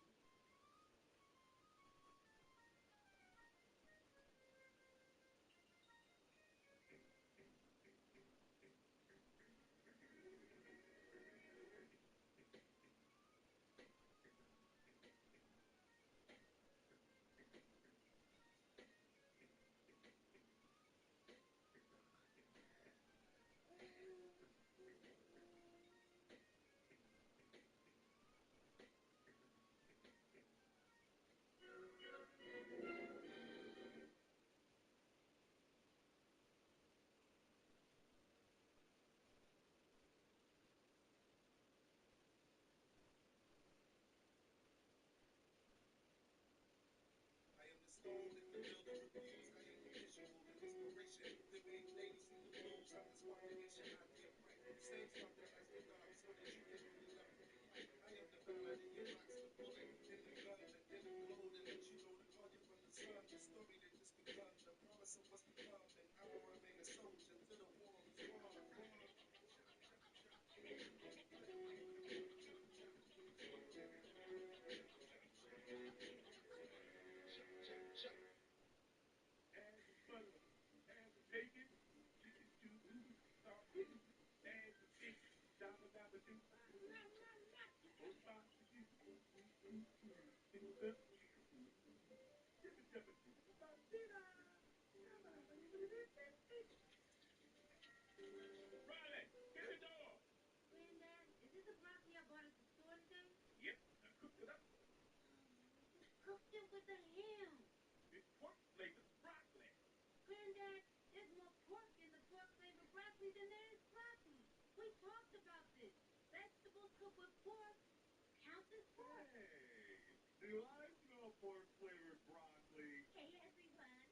I am the stone that the builder refused. I am the visual, the inspiration. The big ladies in the blues. I'm the spark that makes your idea bright. The same spark that lights the dark so that you can really love me. I am the fire that you rocks the bullet in the gun that didn't glow that let you know to call you from the sun. The story that just begun, the promise of what's to come, and I will remain a soldier till the war is won. Has the butter, has the bacon, chicken stew, What the hell? It's pork-flavored broccoli. Granddad, there's more pork in the pork-flavored broccoli than there is broccoli. We talked about this. Vegetables cooked with pork counts as pork. Hey, do I smell pork-flavored broccoli? Hey, everyone.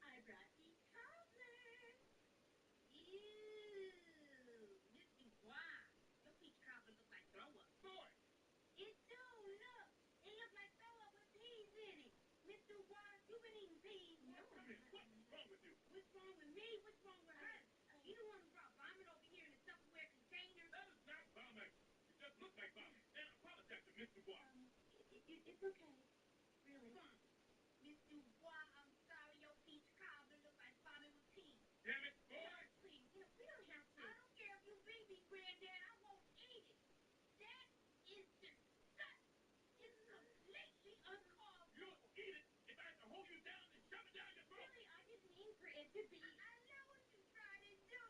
I brought these cobblers. Ew, Miss Dubois. Your peach cobbler look like throw up. Boy, It do, look. It look like throw up with peas in it. Miss Dubois, you been eating peas. No, I Miss, haven't. what's wrong with you? What's wrong with me? What's wrong with her? She the one who brought vomit over here in a Tupperware container. That is not vomit. You just look like vomit. And apologize to Miss Dubois. It's okay. Really. Miss Dubois, I'm sorry your peach cobbler look like vomit with peas. Damn it, boy. George, please, we don't have to. I don't care if you beat me, Granddad. I won't eat it. That is disgusting. It's completely uncalled You don't eat it. If I had to hold you down and shove it down your throat. Really, I didn't mean for it to be. I know what you tried to do.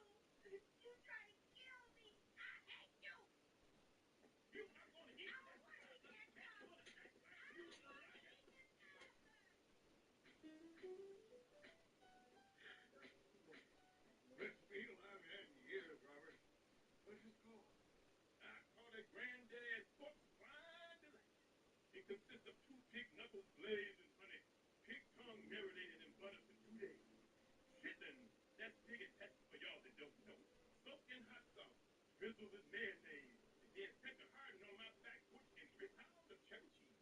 You tried to kill me. I hate you. You're not going to eat I that. want to eat that cobbler. I don't want to eat this cobbler. Best meal I've had in years, Robert. What's it called? I call it Granddad's Pork's Fine Delight. It consists of 2 pig knuckles glazed in honey, pig tongue marinated in butter for 2 days, chitlin, that's pig and pepper for y'all that don't know, soaked in hot sauce, drizzled with mayonnaise, and then set the harden on my back porch and 3 pounds of cheddar cheese.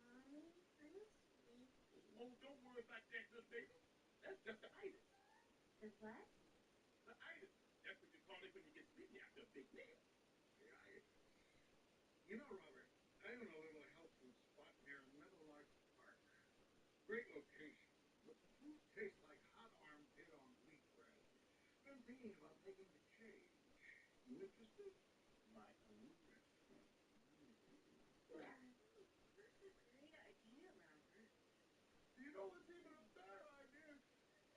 Mommy, I'm sleepy. Oh, don't worry about that, little baby. That's just the itis. The what? The itis. That's what you call it when you get sleepy after a big meal. Yeah, you know, Robert, I own a little health food spot near Meadowlark Park. Great location, but the food tastes like hot armpit on wheatbread. Been thinking about making the change. You interested? My own restaurant. That's a great idea, Robert. You know what's even a better idea?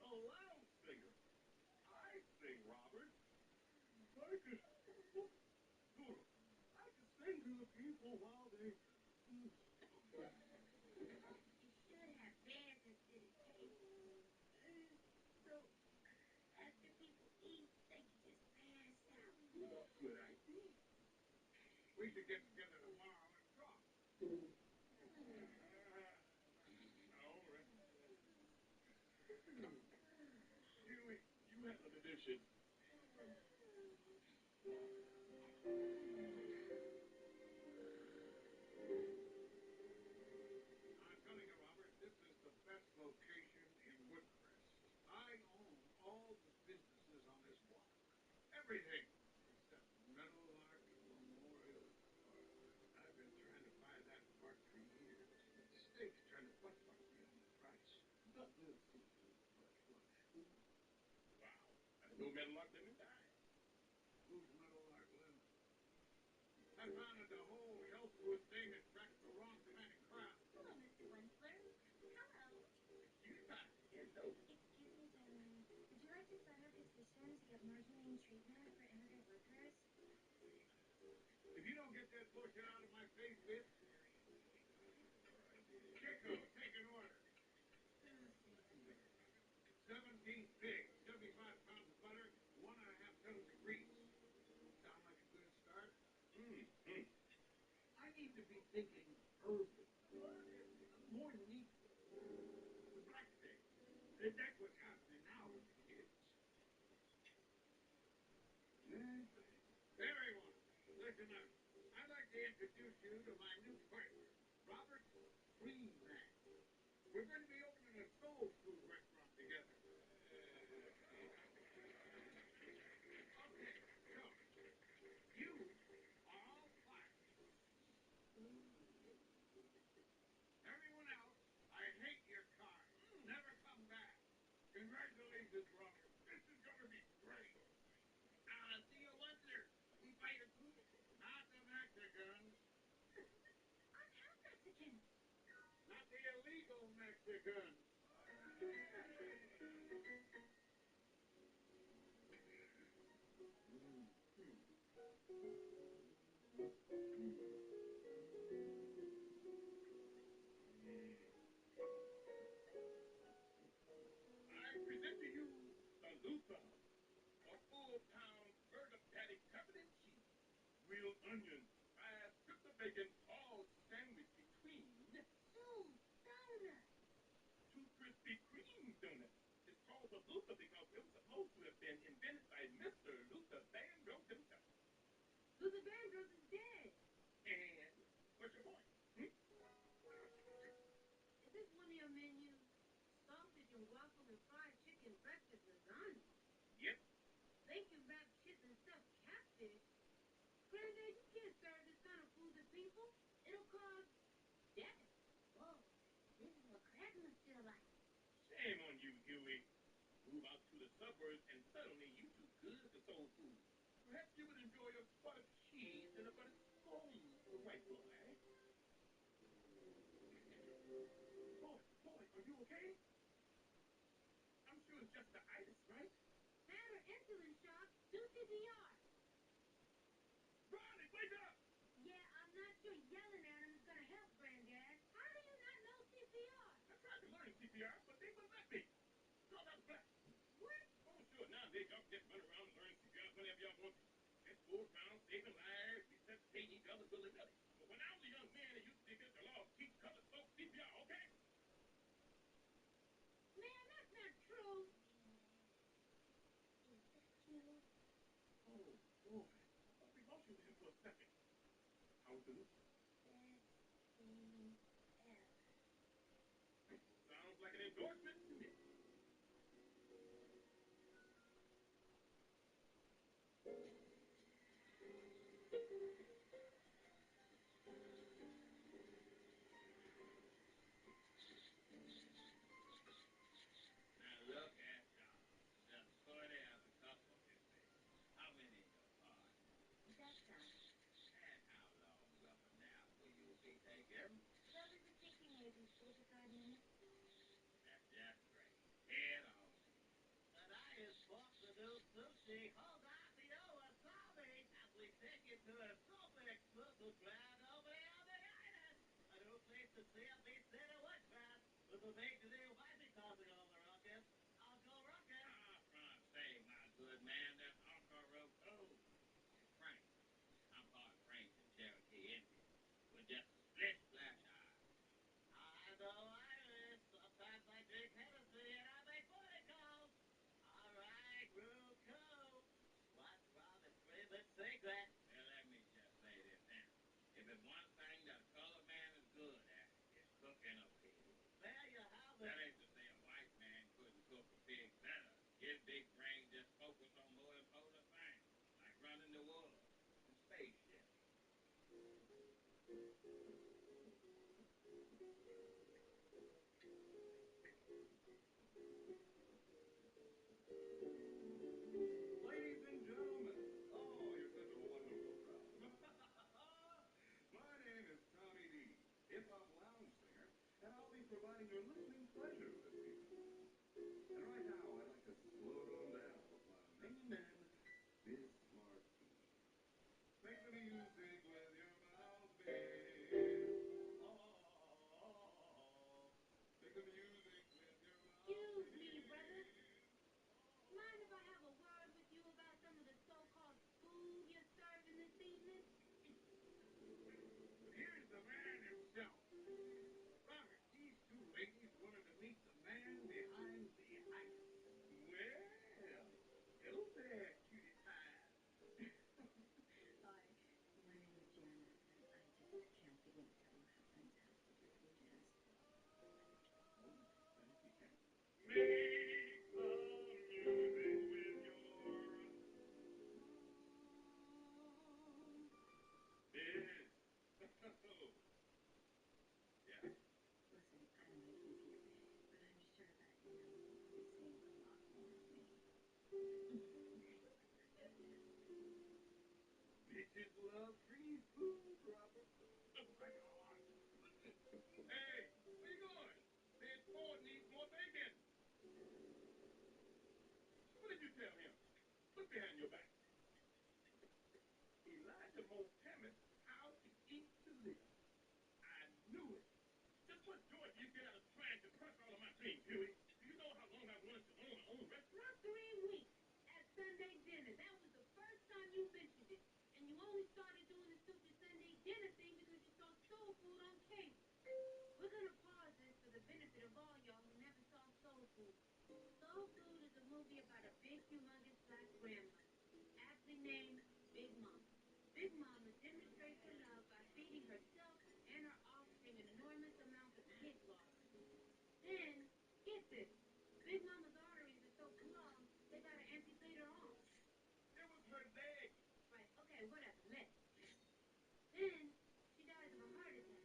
A loud singer. I sing, Robert. I could sing to the people while they. It should have bands instead of tables. So after people eat, they can just pass out. Good idea. We should get together tomorrow and talk. All right. Huey, you handle the dishes. I'm telling you, Robert, this is the best location in Woodcrest. I own all the businesses on this block. Everything except Meadowlark Memorial Park. I've been trying to buy that park for years, but the state's trying to butt-fuck me on the price. But we'll see. Wow. I know Meadowlark let me die. Who's Meadowlark Lim? I found that the whole health food thing attracts the wrong kind of crowd. Hello, Mr. Winsler. Hello. Hello. Excuse me, gentlemen. Would you like to sign a petition to get more humane treatment for immigrant workers? If you don't get that bullshit out of my face, bitch. Chico, take an order. 17 pigs, 75 pounds of butter, 1.5 tons of grease. Sound like a good start? I need to be thinking urban. More needful. The black thing. That's what's happening now with the kids. Everyone, listen up. I'd like to introduce you to my new partner, Robert Greenman. We're going to be opening a soul food restaurant together. Okay, so you are all fired. Everyone else, I hate your car. Never come back. Congratulations, Robert. This is going to be great. See you later. We fired too. Not the Mexicans. I'm half Mexican. Not the illegal Mexicans. sauce, a full-pound burger patty covered in cheese, grilled onions, 5 strips of bacon, all sandwiched between 2 donuts. 2 Krispy Kreme donuts. It's called the Luther because it was supposed to have been invented by Mr. Luther Vandross himself. Luther Vandross is dead. And what's your point? Is this one of your menus? Sausage and waffle and fried chicken breakfast lasagna. Yep. Bacon wrapped chicken stuffed catfish. Granddad, you can't serve this kind of food to people. It'll cause death. Whoa, this is what Christmas feel like. Shame on you, Huey. Move out to the suburbs and suddenly you too good for soul food. Perhaps you would enjoy a buttered cheese and a buttered scone, white boy. Boy, are you okay? I'm sure it's just the itis, right? Had her insulin shot. Do CPR. Ronnie, wake up! Yeah, I'm not sure yelling at him is gonna help, Granddad. How do you not know CPR? I tried to learn CPR, but they wouldn't let me. Call out the black. What? Oh, sure, nowadays y'all can just run around and learn CPR whenever y'all want to. It's full around, saving lives, resuscitating each other willy-nilly. But when I was a young man, it used to be against the law to teach colored folks CPR, okay? Man, that's not true. Is that true? Oh, boy. I thought we lost you there for a second. How was the news? Best thing ever. Sounds like an endorsement to me. Now look at y'all. Just putty as a couple can be. How many in your party? That's all. And how long of a nap will you be taking? Well, we were thinking maybe 45 minutes. That's just great. Head on. And I is bought the new sushi Hodasio Wasabi as we take you to a super exclusive grand opening on the island. A new place to see a beach city witchcraft with the major new wifey causing all the ruckus. Uncle Ruckus. Ah, Francais, my good man, that's Uncle Roku. And Frank. I'm part French and Cherokee Indian. With just a split splash eye. I know Irish. Sometimes I drink Hennessy and I make booty calls. All right, Roku. What's Robin's favorite secret? Well, let me just say this now. If it's one thing that a colored man is good at, it's cooking a pig. There you have it. That ain't to say a white man couldn't cook a pig better. His big brain just focused on more important things, like running the world and spaceships. Ladies and gentlemen, oh, you're such a wonderful crowd. My name is Tommy D, hip-hop lounge singer, and I'll be providing your listening pleasure this evening. And right now, I'd like to slow it on down with my main man, Biz Markie. Make the music with your mouth, Biz. Oh, make the music with your mouth, Excuse me, Biz. brother. Mind if I have a word with you about some of the so-called food you're serving this evening? Here's the man himself. Robert, these two ladies wanted to meet the man behind the ice. Well, hello there, cutie pie. Hi, my name is Jana, and I just can't begin to tell you how fantastic your food is. Oh, thank you, Jack. Make the music with your biz. Oh, yeah. Listen, I don't know if he's here, but I'm sure that, he'll be saying a lot more of me. Thanks. Bitches love free food, Robert. Oh my God. Hey, where you going? Said Ford needs more bacon. What did you tell him? Look behind your back. Elijah Moore Hammett, how to eat to live. I knew it. Just what joy do you get out of trying to crush all of my dreams, Huey? Do you know how long I've wanted to own my own restaurant? 3 weeks. movie about a big, humongous black grandmother, aptly named Big Mama. Big Mama demonstrates her love by feeding herself and her offspring an enormous amount of pig lard. Then, get this, Big Mama's arteries are so clogged, they gotta amputate her arm. It was her leg. Right, okay, whatever, leg. Then, she dies of a heart attack.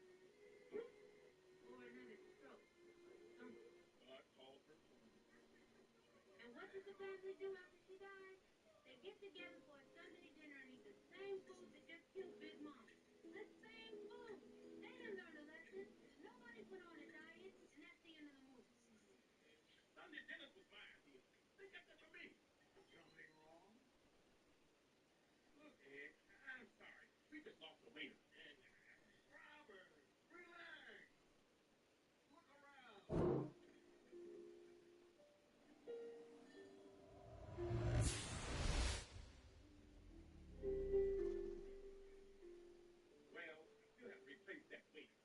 Or another stroke. Something. God called her home. And what does the family do after she dies? They get together for a Sunday dinner and eat the same food that just killed Big Mama. The same food! They didn't learn a lesson. Nobody put on a diet, and that's the end of the movie. Sunday dinners was my idea. They kept that for me. Something wrong? Look, Ed, I'm sorry. We just lost a waiter. And Robert, relax. Look around. Well, I still have to replace that waiter.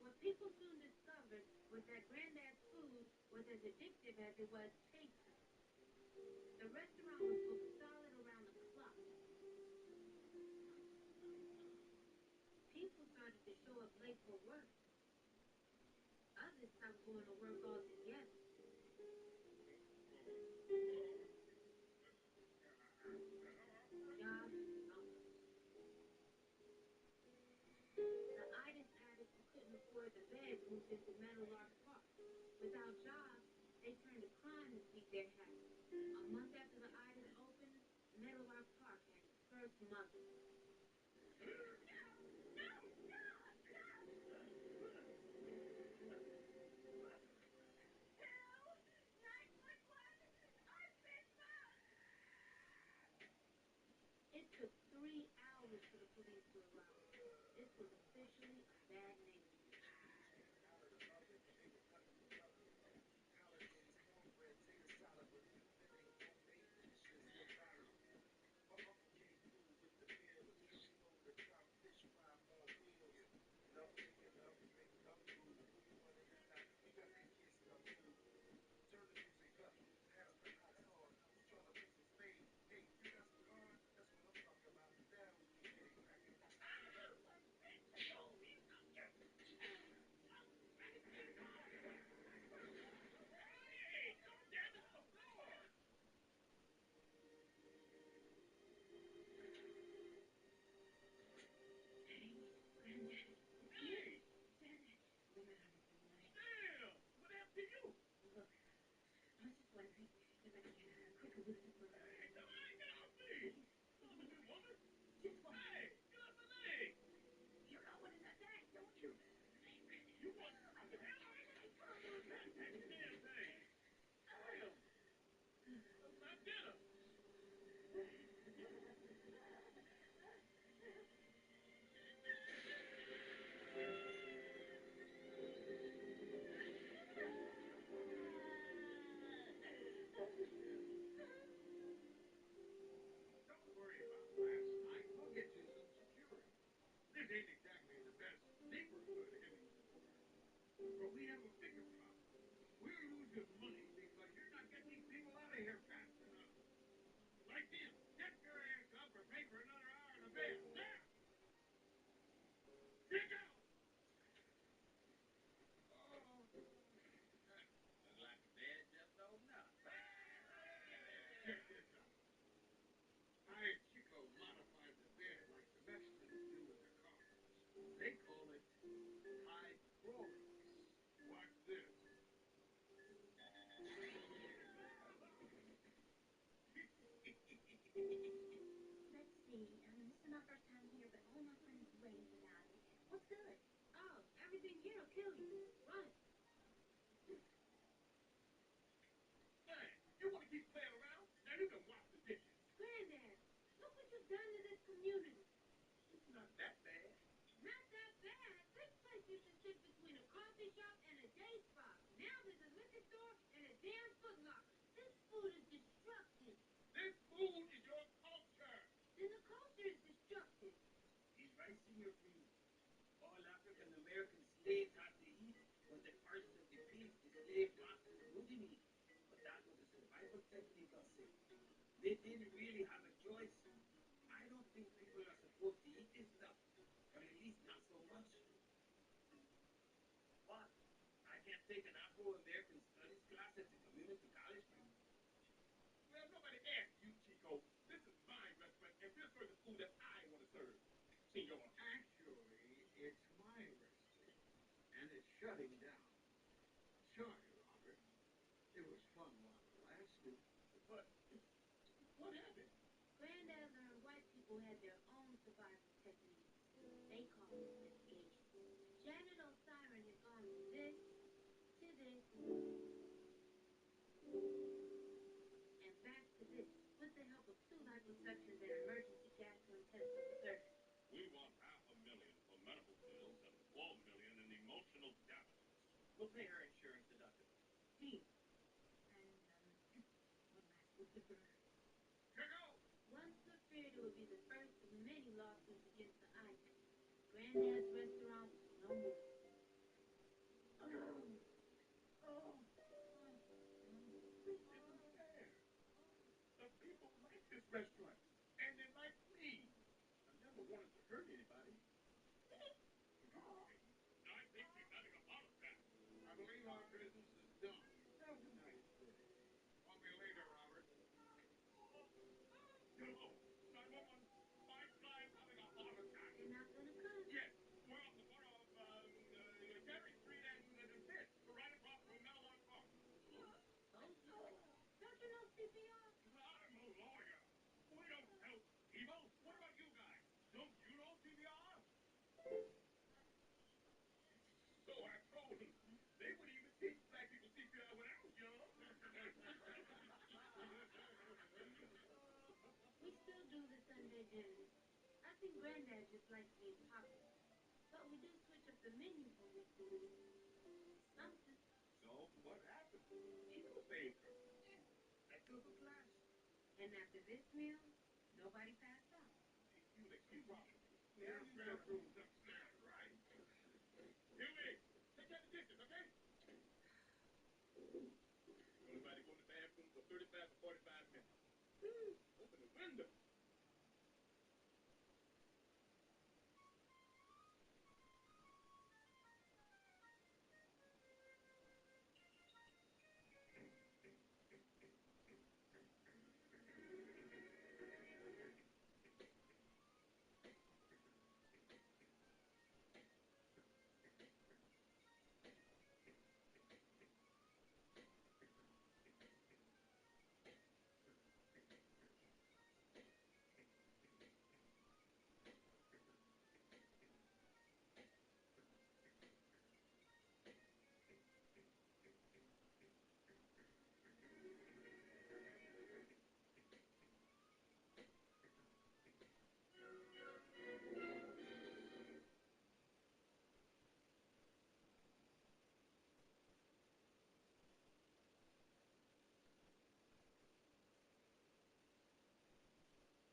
What people soon discovered was that Granddad's food was as addictive as it was tasty. The restaurant was booked solid around the clock. People started to show up late for work. Others stopped going to work altogether. Jobs numbers. The itis addicts who couldn't afford the bed moved into Meadow Lark Park. Without jobs, they turned to crime to feed their habits. A month after the itis opened, Meadow Lark Park had its first mother. It took 3 hours for the police to arrive. This was officially a bad neighborhood. Don't worry about last night. We'll get you some security. This ain't exactly the best neighborhood anymore. But we have a bigger problem. We're losing money because you're not getting these people out of here fast enough. Like this, get your ass up or pay for another hour in the bed. Now! Get down! Oh, look like the bed just opened up. Check this out. Hired Chico modified the bed like the Mexicans do with their cars. They call it hydraulics. Watch this. Let's see. This is my first time here, but all my friends rave about it. What's good? Oh, everything here will kill you. Run. Hey, you want to keep playing around? Now you can wash the dishes. Granddad, look what you've done to this community. It's not that bad. Not that bad. This place used to sit between a coffee shop and a day spa. Now there's a liquor store and a damn Foot Locker. This food is destructive. This food is your culture. Then the culture is destructive. He's right, Senor Green. African American slaves had to eat was the first of the pigs the slave masters wouldn't eat. But that was a survival technique, I'll say. They didn't really have a choice. I don't think people are supposed to eat this stuff, or at least not so much. What? I can't take an Afro-American studies class at the community college? Well, nobody asked you, Chico. This is my restaurant, and this is the food that I want to serve. Senor. Actually, it's my restaurant, and it's shutting down. Sorry, Robert. It was fun while it lasted. But what happened? Granddad learned white people had their own survival techniques. They called it investigation. Janet O'Siren had gone from this to this and back to this with the help of 2 liposuctions and emergency gastrointestinal surgery. We want $500,000 for medical bills and $4 million in emotional damages. We'll pay her insurance deductible. And one last with the bird. Chico! Once so feared it would be the first of many lawsuits against the icon. Granddad's restaurant was no more. This isn't fair. The people like this restaurant, and they like me. I never wanted to hurt anybody. I think she's having a heart attack. I believe our business is done. Have a nice day. Call me later, Robert. Hello, 911. My client's having a heart attack. They're not gonna come. Yes, we're off the corner of Cherry Street and Fifth, right across from Melon Park. Told you. Don't you know CPR? I'm a lawyer. We don't help people. What about you guys? Don't you know CPR? So I told them. They would even teach black people CPR when I was young. We still do the Sunday dinners. I think Granddad just likes being popular. But we do switch up the menu from week to week. Something. So what happened? Chico saved her. I took a class. And after this meal, nobody passed out. You the key problem. Yeah, bathrooms upstairs, right? Huey, take care of the dishes, okay? Nobody go to the bathroom for 35 to 45 minutes. Open the window.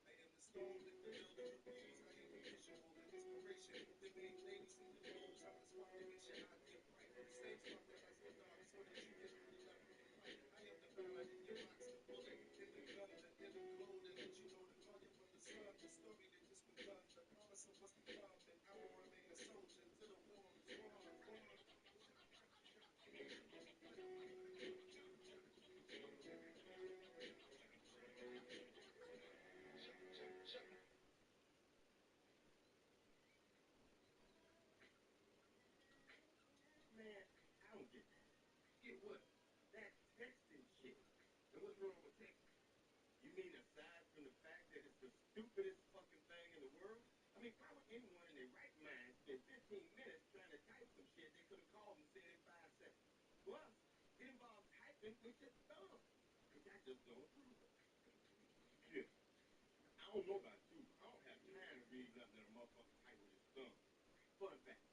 I am the storm that the building refuse. I am the visual, the inspiration. The big ladies in the rooms. I'm inspiring and shit. I get bright. The stage struck the lights go dark. So that you can only left me fight. I am the ballad in your box. The bullet in the gun. The inner code. And let you know to call you from the sun. The story that just begun. The promise of what's to come. And I will remain a soldier till the war is won. Man, I don't get that. Get what? That texting shit. And what's wrong with texting? You mean aside from the fact that it's the stupidest fucking thing in the world? I mean, why would anyone in their right mind spend 15 minutes trying to type some shit they could have called and said in 5 seconds? Plus, it involves typing with your thumb, which I just don't approve of. Shit. I don't know about you. I don't have time to read nothing that a motherfucker type with his thumb. Fun fact.